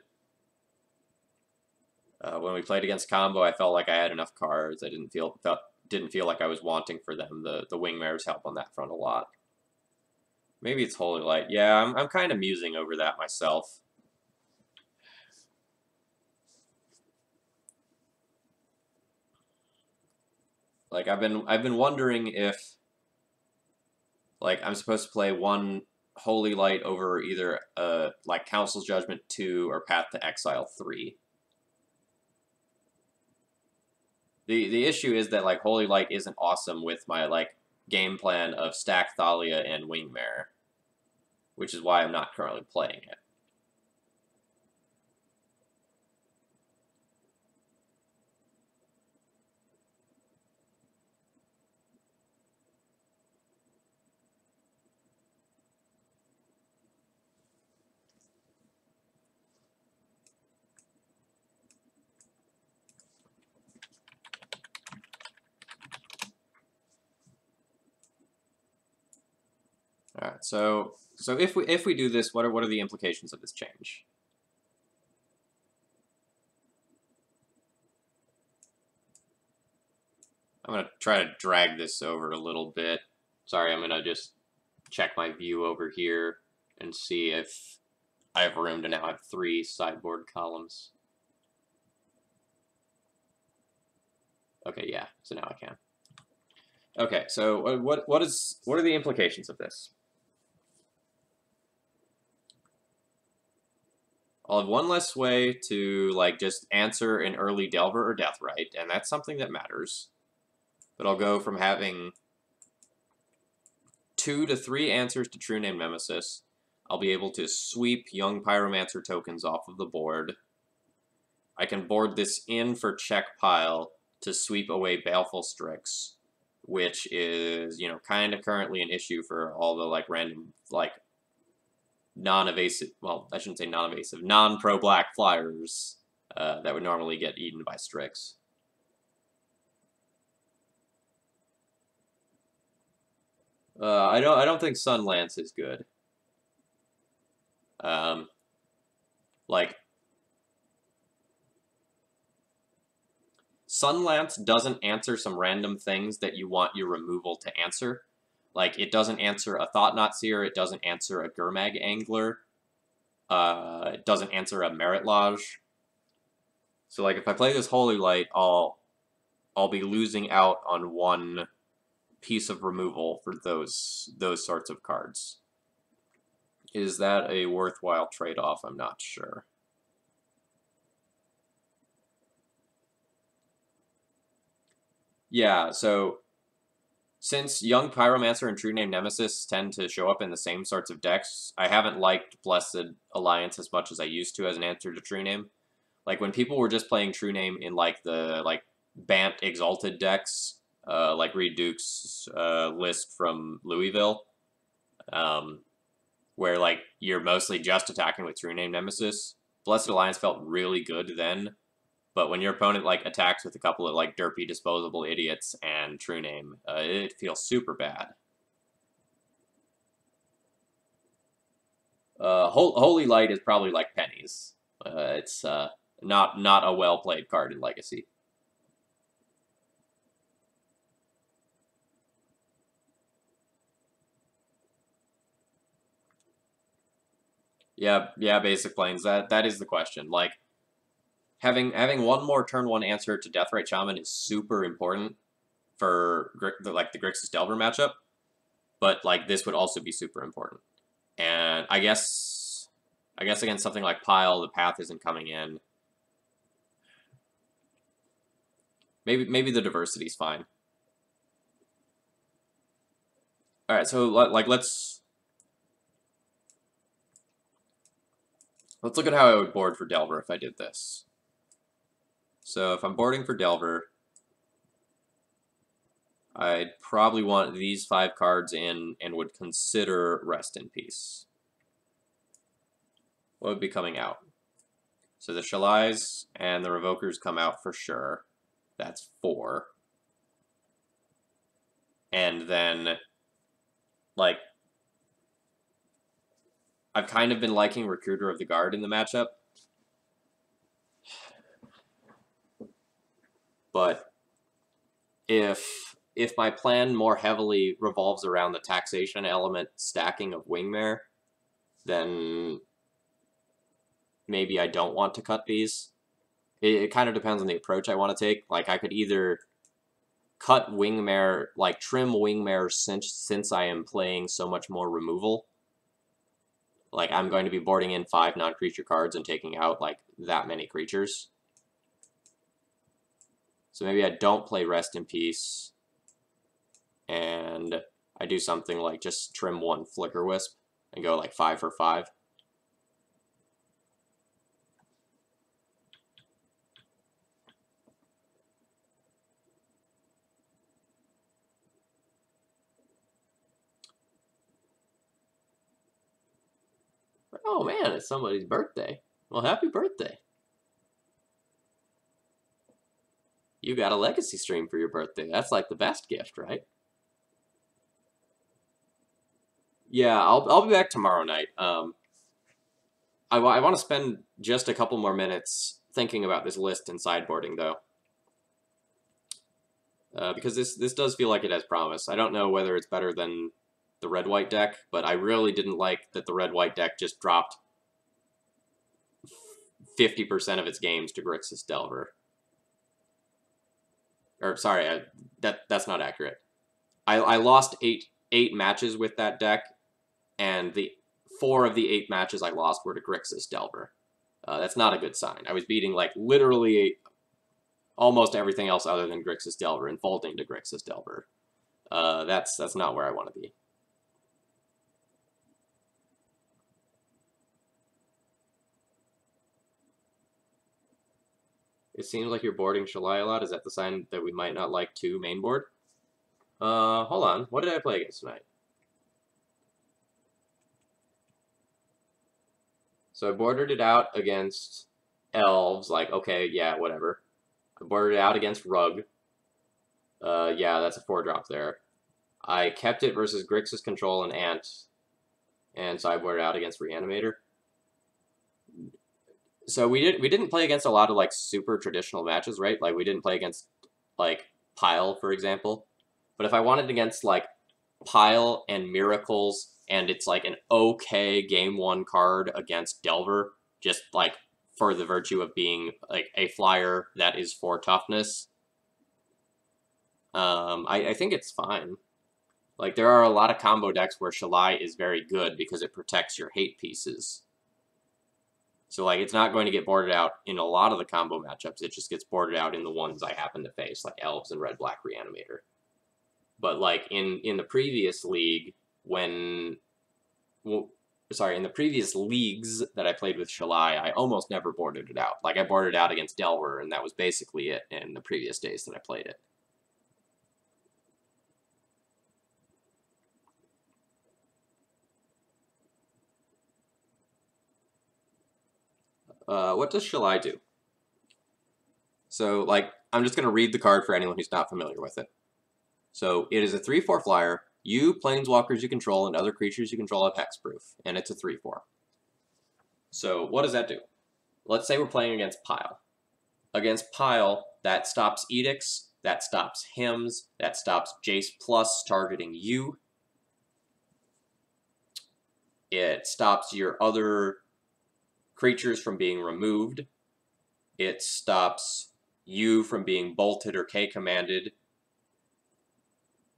Speaker 1: When we played against Combo, I felt like I had enough cards. I didn't feel like I was wanting for them. The Wingmares help on that front a lot. Maybe it's Holy Light. Yeah, I'm kind of musing over that myself. Like I've been wondering if like I'm supposed to play one Holy Light over either like Council's Judgment 2 or Path to Exile 3. The issue is that like Holy Light isn't awesome with my like game plan of Stack Thalia and Wingmare, which is why I'm not currently playing it. All right, so if we do this, what are the implications of this change? I'm gonna try to drag this over a little bit. Sorry, I'm gonna just check my view over here and see if I have room to now have 3 sideboard columns. Okay, yeah, so now I can. Okay, so what are the implications of this? I'll have one less way to like just answer an early Delver or Deathrite, and that's something that matters. But I'll go from having 2 to 3 answers to True Name Nemesis. I'll be able to sweep Young Pyromancer tokens off of the board. I can board this in for check pile to sweep away Baleful Strix, which is, you know, kind of currently an issue for all the, like, random, like, non-evasive, well, I shouldn't say non-evasive, non-pro-black flyers that would normally get eaten by Strix. I don't think Sunlance is good. Like, Sunlance doesn't answer some random things that you want your removal to answer. Like, it doesn't answer a Thought-Knot Seer, it doesn't answer a Gurmag Angler, it doesn't answer a Merit Lodge. So, like, if I play this Holy Light, I'll be losing out on one piece of removal for those sorts of cards. Is that a worthwhile trade-off? I'm not sure. Yeah, so since Young Pyromancer and True Name Nemesis tend to show up in the same sorts of decks, I haven't liked Blessed Alliance as much as I used to as an answer to True Name. Like, when people were just playing True Name in, like, the, like, Bant Exalted decks, like Reed Duke's list from Louisville, where, like, you're mostly just attacking with True Name Nemesis, Blessed Alliance felt really good then. But when your opponent, like, attacks with a couple of, like, derpy disposable idiots and True Name, it feels super bad. Holy Light is probably like pennies. It's not a well-played card in Legacy. Yeah, Basic Planes, that is the question. Like, having one more turn 1 answer to Deathrite Shaman is super important for the Grixis Delver matchup, but like this would also be super important. And I guess against something like Pile, the path isn't coming in. Maybe the diversity's fine. All right, so like let's look at how I would board for Delver if I did this. So if I'm boarding for Delver, I'd probably want these 5 cards in and would consider Rest in Peace. What would be coming out? So the Shalais and the Revokers come out for sure. That's 4. And then, like, I've kind of been liking Recruiter of the Guard in the matchup. But if my plan more heavily revolves around the taxation element stacking of Wingmare, then maybe I don't want to cut these. It kind of depends on the approach I want to take. Like, I could either cut Wingmare, like trim Wingmare since I am playing so much more removal. Like, I'm going to be boarding in 5 non-creature cards and taking out, like, that many creatures. So maybe I don't play Rest in Peace, and I do something like just trim 1 Flicker Wisp and go, like, 5 for 5. Oh man, it's somebody's birthday. Well, happy birthday. You got a Legacy stream for your birthday. That's like the best gift, right? Yeah, I'll be back tomorrow night. I want to spend just a couple more minutes thinking about this list and sideboarding, though. Because this does feel like it has promise. I don't know whether it's better than the red-white deck, but I really didn't like that the red-white deck just dropped 50% of its games to Grixis Delver. Or sorry, that's not accurate. I lost eight matches with that deck, and the 4 of the 8 matches I lost were to Grixis Delver. That's not a good sign. I was beating like literally almost everything else other than Grixis Delver and folding to Grixis Delver. That's not where I want to be. It seems like you're boarding Shalai a lot. Is that the sign that we might not like to main board? Hold on. What did I play against tonight? So I bordered it out against Elves. Like, okay, yeah, whatever. I bordered it out against Rug. Yeah, that's a 4-drop there. I kept it versus Grixis Control and Ant. And so I bordered out against Reanimator. So we didn't play against a lot of like super traditional matches, right? Like we didn't play against like Pile, for example. But if I wanted against like Pile and Miracles and it's like an okay game 1 card against Delver, just like for the virtue of being like a flyer that is for toughness, I think it's fine. Like there are a lot of combo decks where Shalai is very good because it protects your hate pieces. So, like, it's not going to get boarded out in a lot of the combo matchups. It just gets boarded out in the ones I happen to face, like Elves and Red-Black Reanimator. But, like, in the previous league, in the previous leagues that I played with Shalai, I almost never boarded it out. Like, I boarded it out against Delver, and that was basically it in the previous days that I played it. What does Shalai do? So, like, I'm just going to read the card for anyone who's not familiar with it. So, it is a 3/4 flyer. You, planeswalkers you control, and other creatures you control have hexproof, and it's a 3/4. So, what does that do? Let's say we're playing against Pile. Against Pile, that stops Edicts, that stops Hymns, that stops Jace Plus targeting you. It stops your other creatures from being removed. It stops you from being bolted or K-commanded.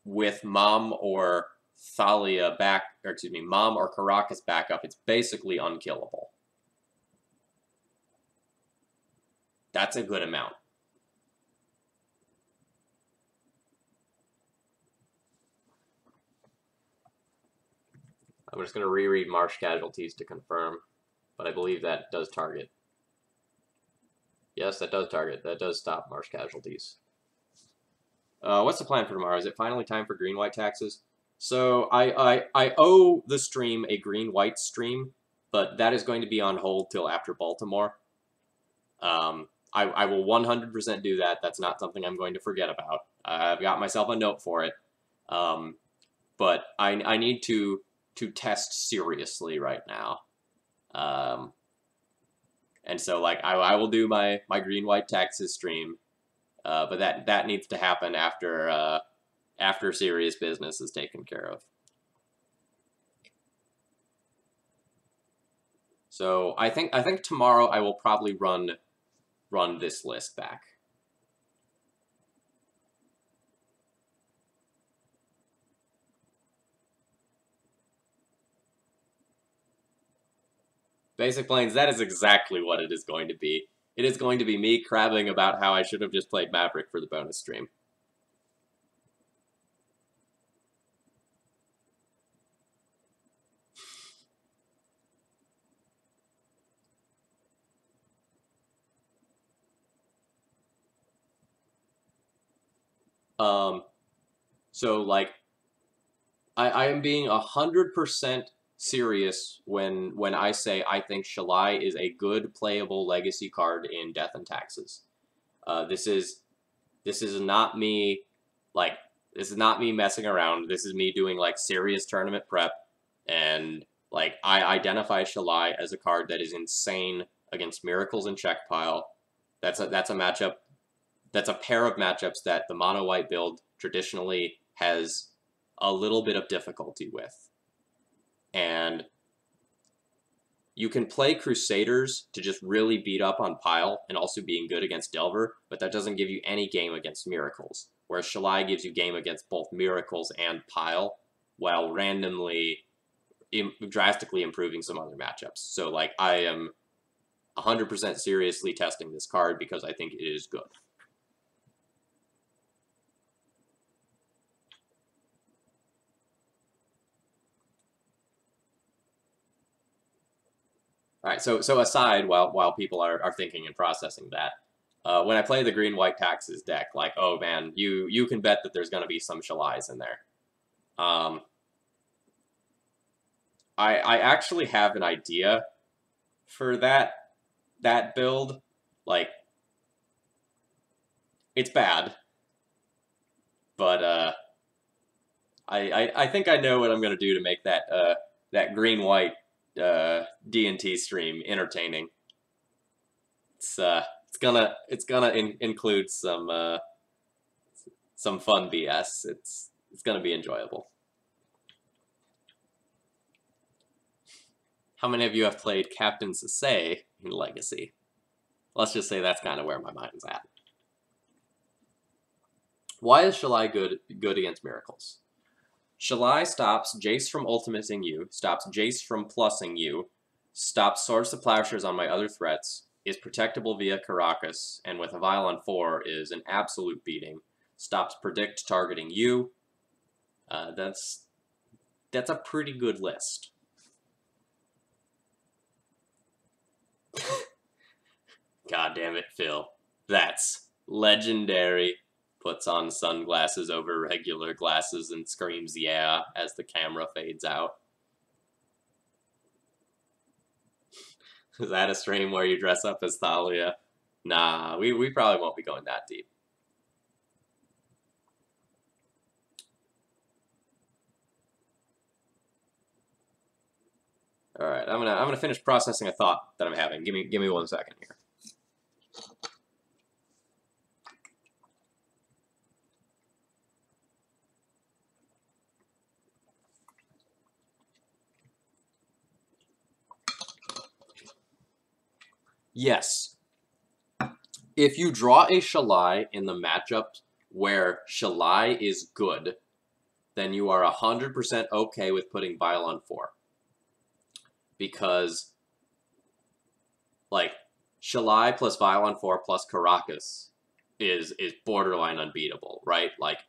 Speaker 1: With Mom or Thalia back, or excuse me, Mom or Caracas back up, it's basically unkillable. That's a good amount. I'm just going to reread Marsh Casualties to confirm, but I believe that does target. Yes, that does target. That does stop Marsh Casualties. What's the plan for tomorrow? Is it finally time for green-white taxes? So I owe the stream a green-white stream, but that is going to be on hold till after Baltimore. I will 100% do that. That's not something I'm going to forget about. I've got myself a note for it. But I need to test seriously right now. And so like I will do my green-white taxes stream. But that needs to happen after serious business is taken care of. So I think tomorrow I will probably run this list back. Basic Plains, that is exactly what it is going to be. It is going to be me crabbing about how I should have just played Maverick for the bonus stream. So like, I am being 100% serious when I say I think Shalai is a good playable legacy card in Death and Taxes. This is not me messing around. This is me doing like serious tournament prep, and like I identify Shalai as a card that is insane against Miracles and Check Pile. That's a matchup. That's a pair of matchups that the mono white build traditionally has a little bit of difficulty with. And you can play Crusaders to just really beat up on Pile and also being good against Delver, but that doesn't give you any game against Miracles. Whereas Shalai gives you game against both Miracles and Pile, while randomly, drastically improving some other matchups. So, like, I am 100% seriously testing this card because I think it is good. All right, so aside, while people are thinking and processing that, when I play the green-white taxes deck, like, oh man, you can bet that there's going to be some Shalais in there. I actually have an idea for that build. Like, it's bad, but I think I know what I'm going to do to make that green-white D&T stream entertaining. It's gonna include some fun BS. It's gonna be enjoyable. How many of you have played Captain Sasay in Legacy? Let's just say that's kind of where my mind's at. Why is Shalai good against Miracles? Shalai stops Jace from ultimating you, stops Jace from plussing you, stops Swords to Plowshares on my other threats, is protectable via Caracas, and with a Vial on 4 is an absolute beating. Stops Predict targeting you. That's a pretty good list. God damn it, Phil. That's legendary. Puts on sunglasses over regular glasses and screams yeah as the camera fades out. Is that a stream where you dress up as Thalia? Nah, we probably won't be going that deep. All right, I'm gonna finish processing a thought that I'm having. Give me 1 second here. Yes. If you draw a Shalai in the matchup where Shalai is good, then you are 100% okay with putting Vial on 4. Because, like, Shalai plus Vial on 4 plus Caracas is borderline unbeatable, right? Like,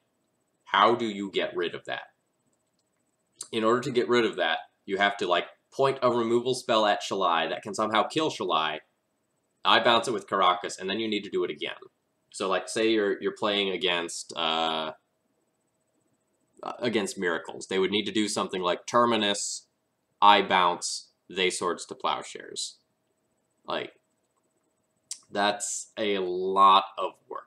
Speaker 1: how do you get rid of that? In order to get rid of that, you have to, like, point a removal spell at Shalai that can somehow kill Shalai. I bounce it with Caracas, and then you need to do it again. So, like, say you're playing against Miracles. They would need to do something like Terminus, I bounce, they Swords to Plowshares. Like, that's a lot of work.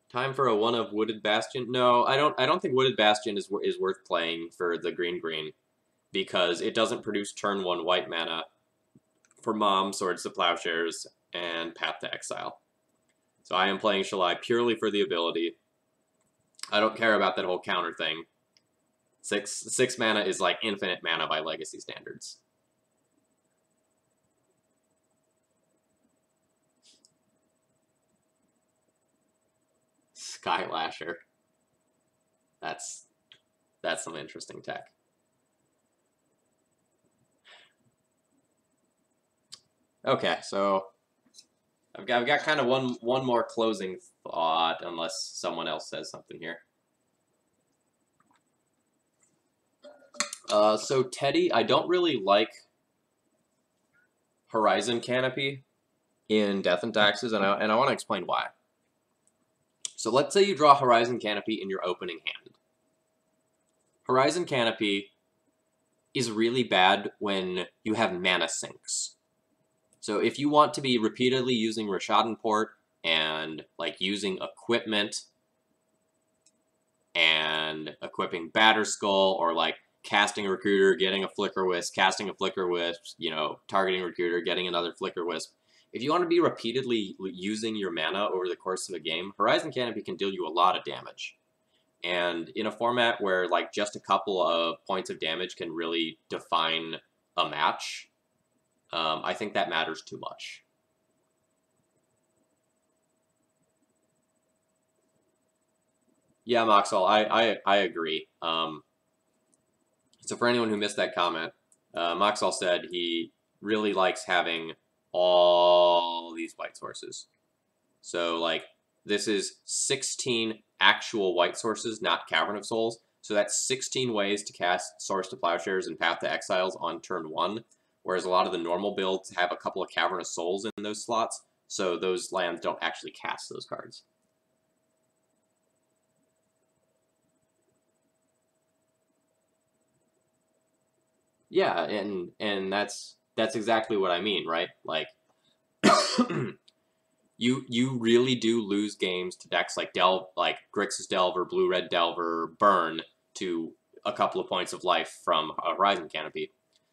Speaker 1: Time for a one of Wooded Bastion? No, I don't think Wooded Bastion is worth playing for the green, because it doesn't produce turn 1 white mana for Mom, Swords to Plowshares, and Path to Exile. So I am playing Shalai purely for the ability. I don't care about that whole counter thing. Six mana is like infinite mana by Legacy standards. Skylasher. That's some interesting tech. Okay, so I've got kind of one more closing thought, unless someone else says something here. So Teddy, I don't really like Horizon Canopy in Death and Taxes, and I want to explain why. So let's say you draw Horizon Canopy in your opening hand. Horizon Canopy is really bad when you have mana sinks. So if you want to be repeatedly using Rishadan Port and like using equipment and equipping Batterskull, or like casting a Recruiter, getting a Flicker Wisp, casting a Flicker Wisp, you know, targeting Recruiter, getting another Flicker Wisp. If you want to be repeatedly using your mana over the course of a game, Horizon Canopy can deal you a lot of damage. And in a format where like just a couple of points of damage can really define a match, I think that matters too much. Yeah, Moxall, I agree. So for anyone who missed that comment, Moxall said he really likes having all these white sources. So like this is 16 actual white sources, not Cavern of Souls. So that's 16 ways to cast Source to Plowshares and Path to Exiles on turn 1, whereas a lot of the normal builds have a couple of Cavern of Souls in those slots, so those lands don't actually cast those cards. Yeah, and that's exactly what I mean, right? Like you really do lose games to decks like Grixis Delver, Blue Red Delver, Burn to a couple of points of life from a Horizon Canopy.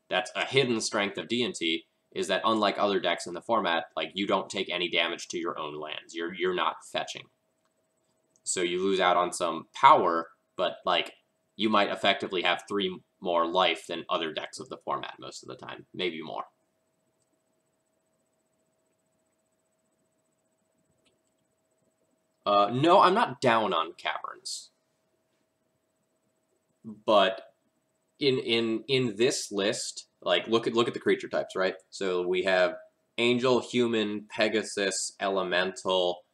Speaker 1: That's a hidden strength of D&T, is that unlike other decks in the format, like you don't take any damage to your own lands. You're not fetching. So you lose out on some power, but like you might effectively have 3 more life than other decks of the format most of the time, maybe more. No, I'm not down on caverns, but in this list, like look at the creature types, right? So we have angel, human, Pegasus, elemental,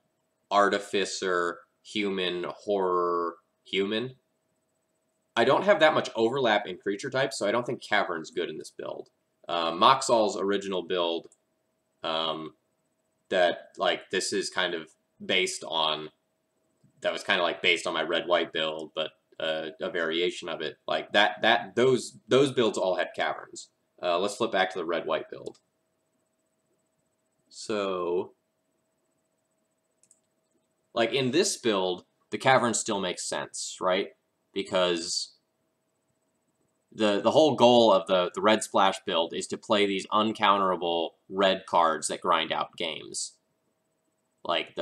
Speaker 1: artificer, human, horror, human. I don't have that much overlap in creature types, so I don't think cavern's good in this build. Moxall's original build, that like this is kind of based on, that was kind of like based on my red-white build, but a variation of it. Like those builds all had caverns. Let's flip back to the red-white build. So, like in this build, the cavern still makes sense, right? Because the whole goal of the red splash build is to play these uncounterable red cards that grind out games. Like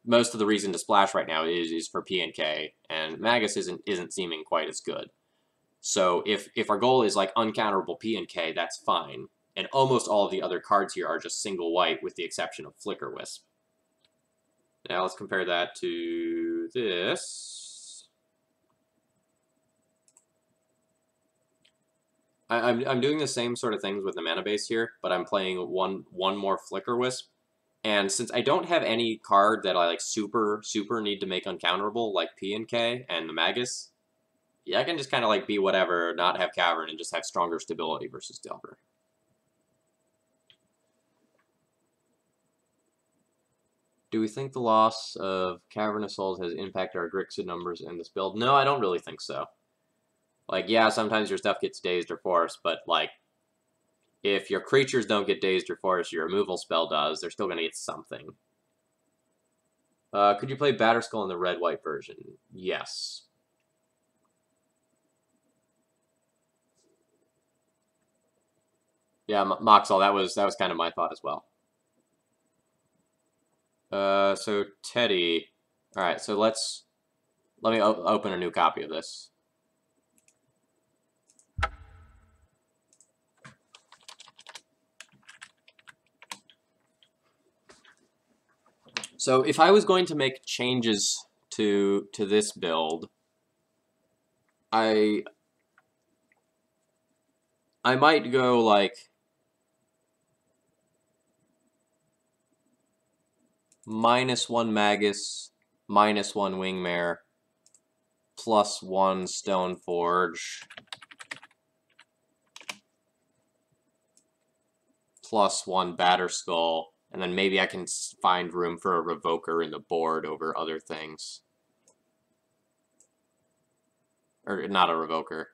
Speaker 1: most of the reason to splash right now is for P and K, and Magus isn't seeming quite as good. So if our goal is like uncounterable P and K, that's fine. And almost all of the other cards here are just single white, with the exception of Flicker Wisp. Now let's compare that to this. I'm doing the same sort of things with the mana base here, but I'm playing one more Flicker Wisp. And since I don't have any card that I like super need to make uncounterable, like P and K and the Magus, yeah, I can just kind of like be whatever, not have Cavern, and just have stronger stability versus Delver. Do we think the loss of Cavern of Souls has impacted our Grixis numbers in this build? No, I don't really think so. Like, yeah, sometimes your stuff gets dazed or forced, but like, if your creatures don't get dazed or forced, your removal spell does. They're still going to get something. Could you play Batterskull in the red-white version? Yes. Yeah, Moxall, that was kind of my thought as well. So Teddy. All right, so let me open a new copy of this. So if I was going to make changes to this build, I might go like -1 Magus, -1 Wingmare, +1 Stoneforge, +1 Batterskull, and then maybe I can find room for a Revoker in the board over other things. Or not a Revoker,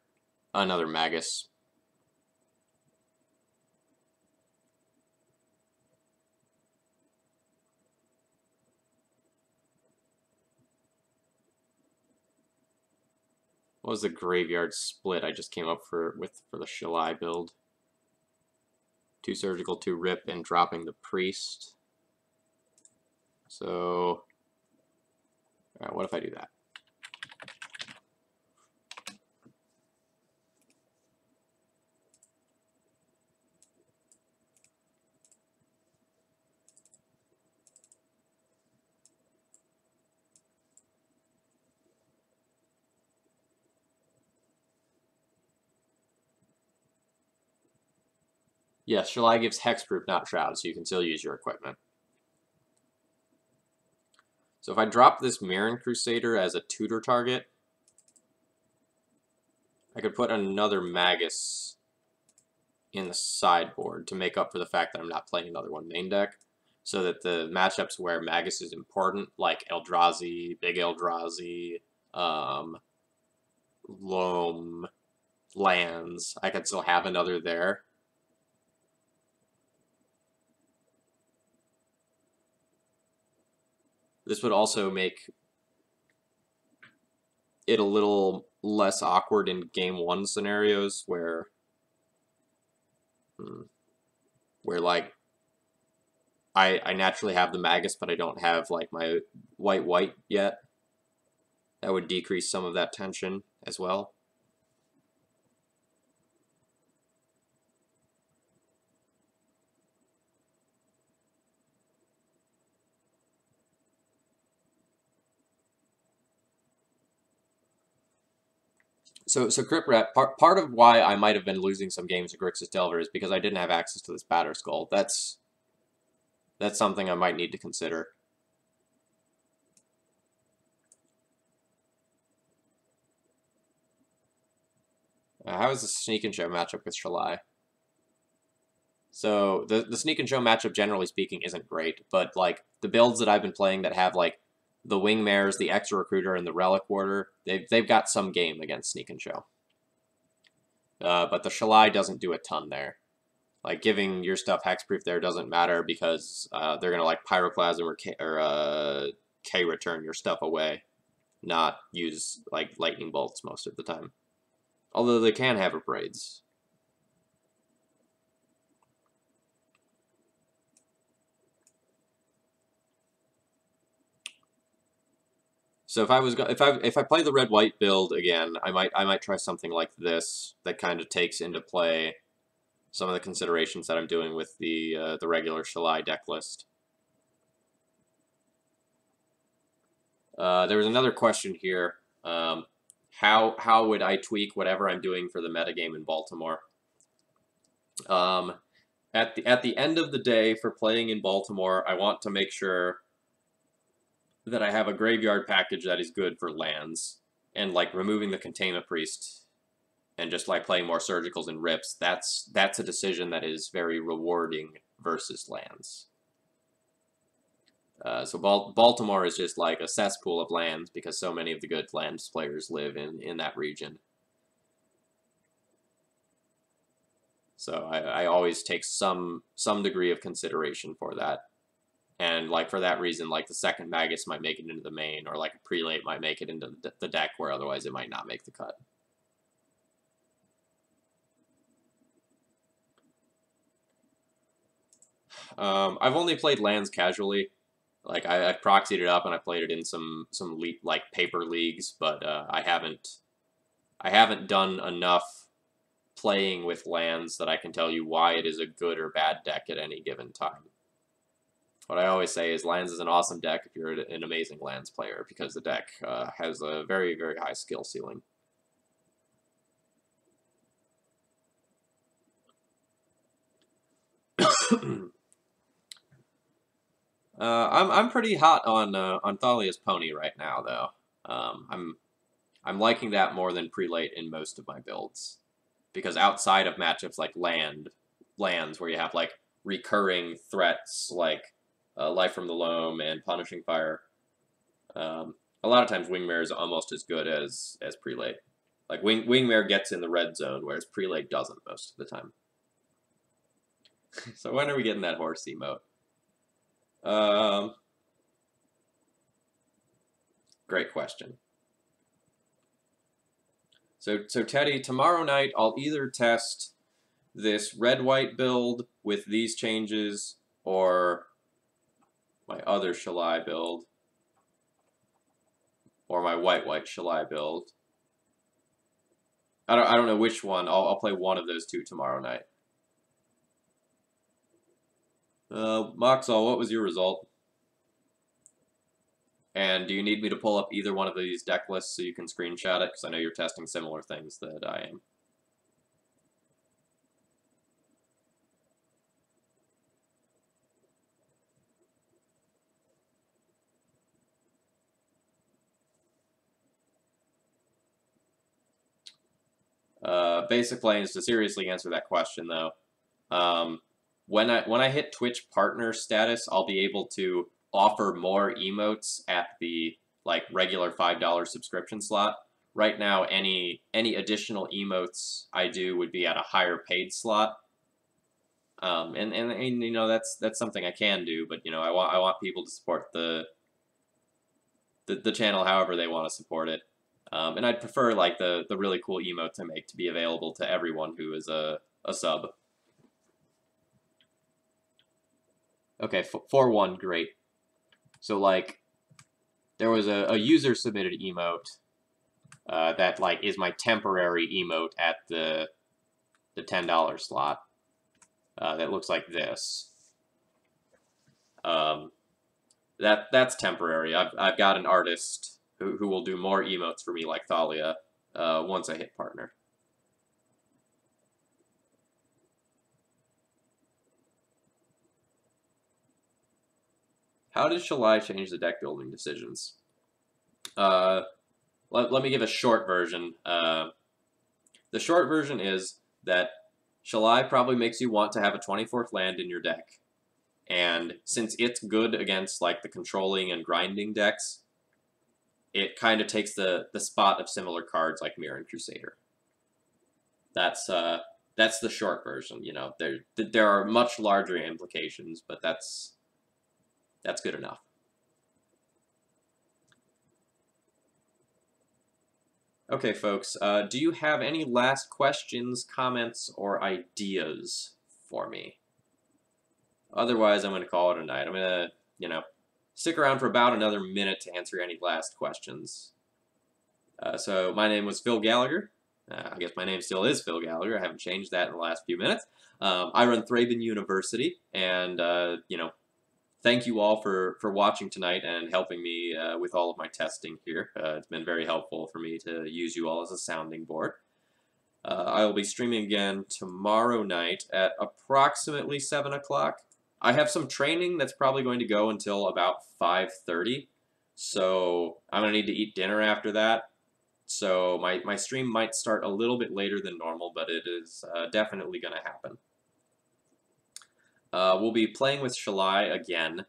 Speaker 1: another Magus. What was the graveyard split I just came up for the Shalai build? 2 surgical, 2 rip, and dropping the priest. So, alright, what if I do that? Yes, Shalai gives hexproof, not shroud, so you can still use your equipment. So if I drop this Mirren Crusader as a tutor target, I could put another Magus in the sideboard to make up for the fact that I'm not playing another one main deck, so that the matchups where Magus is important, like Eldrazi, Big Eldrazi, Loam, lands, I could still have another there. This would also make it a little less awkward in game 1 scenarios where like I naturally have the Magus, but I don't have like my white yet. That would decrease some of that tension as well. So Crypt Rat, part of why I might have been losing some games to Grixis Delver is because I didn't have access to this Batter Skull. That's something I might need to consider. How is the Sneak and Show matchup with Shalai? So the Sneak and Show matchup, generally speaking, isn't great, but like the builds that I've been playing that have like the Wingmares, the Extra Recruiter, and the Relic Warder, they've got some game against Sneak and Show. But the Shalai doesn't do a ton there. Like giving your stuff hexproof there doesn't matter because they're gonna like Pyroclasm or K return your stuff away, not use like lightning bolts most of the time. Although they can have braids. So if I play the red-white build again, I might try something like this that kind of takes into play some of the considerations that I'm doing with the regular Shalai deck list. There was another question here. How would I tweak whatever I'm doing for the metagame in Baltimore? At the end of the day, for playing in Baltimore, I want to make sure that I have a graveyard package that is good for lands, and like removing the Containment Priest and just like playing more surgicals and rips. That's a decision that is very rewarding versus lands. So Baltimore is just like a cesspool of lands because so many of the good lands players live in that region. So I always take some degree of consideration for that. And like for that reason, like the second Magus might make it into the main, or like a Prelate might make it into the deck where otherwise it might not make the cut. I've only played lands casually. Like I've proxied it up and I played it in some like paper leagues, but I haven't done enough playing with lands that I can tell you why it is a good or bad deck at any given time. What I always say is lands is an awesome deck if you're an amazing lands player, because the deck has a very, very high skill ceiling. I'm pretty hot on Thalia's Pony right now, though. I'm liking that more than Prelate in most of my builds, because outside of matchups like lands where you have like recurring threats like Life from the Loam and Punishing Fire, a lot of times Wingmare is almost as good as Prelate. Like Wingmare gets in the red zone, whereas Prelate doesn't most of the time. So when are we getting that horse emote? Great question. So Teddy, tomorrow night I'll either test this red-white build with these changes or my other Shalai build or my white-white Shalai build. I don't know which one. I'll play one of those two tomorrow night. Moxall, what was your result? And do you need me to pull up either one of these deck lists so you can screenshot it? Because I know you're testing similar things that I am. Basic plan is to seriously answer that question, though. When I hit Twitch partner status, I'll be able to offer more emotes at the regular $5 subscription slot. Right now, any additional emotes I do would be at a higher paid slot. And you know that's something I can do, but you know I want people to support the channel however they want to support it. And I'd prefer like the really cool emotes I make to be available to everyone who is a sub. Okay, 4-1, great. So like, there was a user submitted emote that like is my temporary emote at the $10 slot. That looks like this. That's temporary. I've got an artist who will do more emotes for me like Thalia once I hit partner. How does Shalai change the deck building decisions? Let me give a short version. The short version is that Shalai probably makes you want to have a 24th land in your deck. And since it's good against like the controlling and grinding decks, it kind of takes the spot of similar cards like Mirror and Crusader. That's the short version. You know, there are much larger implications, but that's good enough. Okay, folks, do you have any last questions, comments, or ideas for me? Otherwise, I'm going to call it a night. I'm going to, you know, stick around for about another minute to answer any last questions. So my name was Phil Gallagher. I guess my name still is Phil Gallagher. I haven't changed that in the last few minutes. I run ThrabenU University, and, you know, thank you all for watching tonight and helping me with all of my testing here. It's been very helpful for me to use you all as a sounding board. I will be streaming again tomorrow night at approximately 7 o'clock. I have some training that's probably going to go until about 5:30, so I'm going to need to eat dinner after that. So my stream might start a little bit later than normal, but it is definitely going to happen. We'll be playing with Shalai again.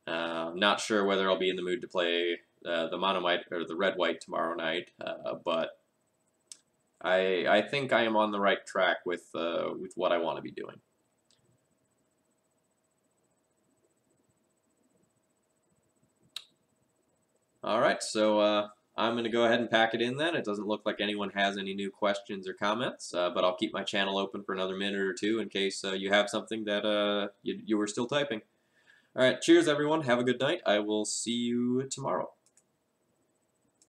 Speaker 1: Not sure whether I'll be in the mood to play the mono-white or the red-white tomorrow night, but I think I am on the right track with what I want to be doing. All right, so I'm going to go ahead and pack it in then. It doesn't look like anyone has any new questions or comments, but I'll keep my channel open for another minute or two in case you have something that you were still typing. All right, cheers, everyone. Have a good night. I will see you tomorrow.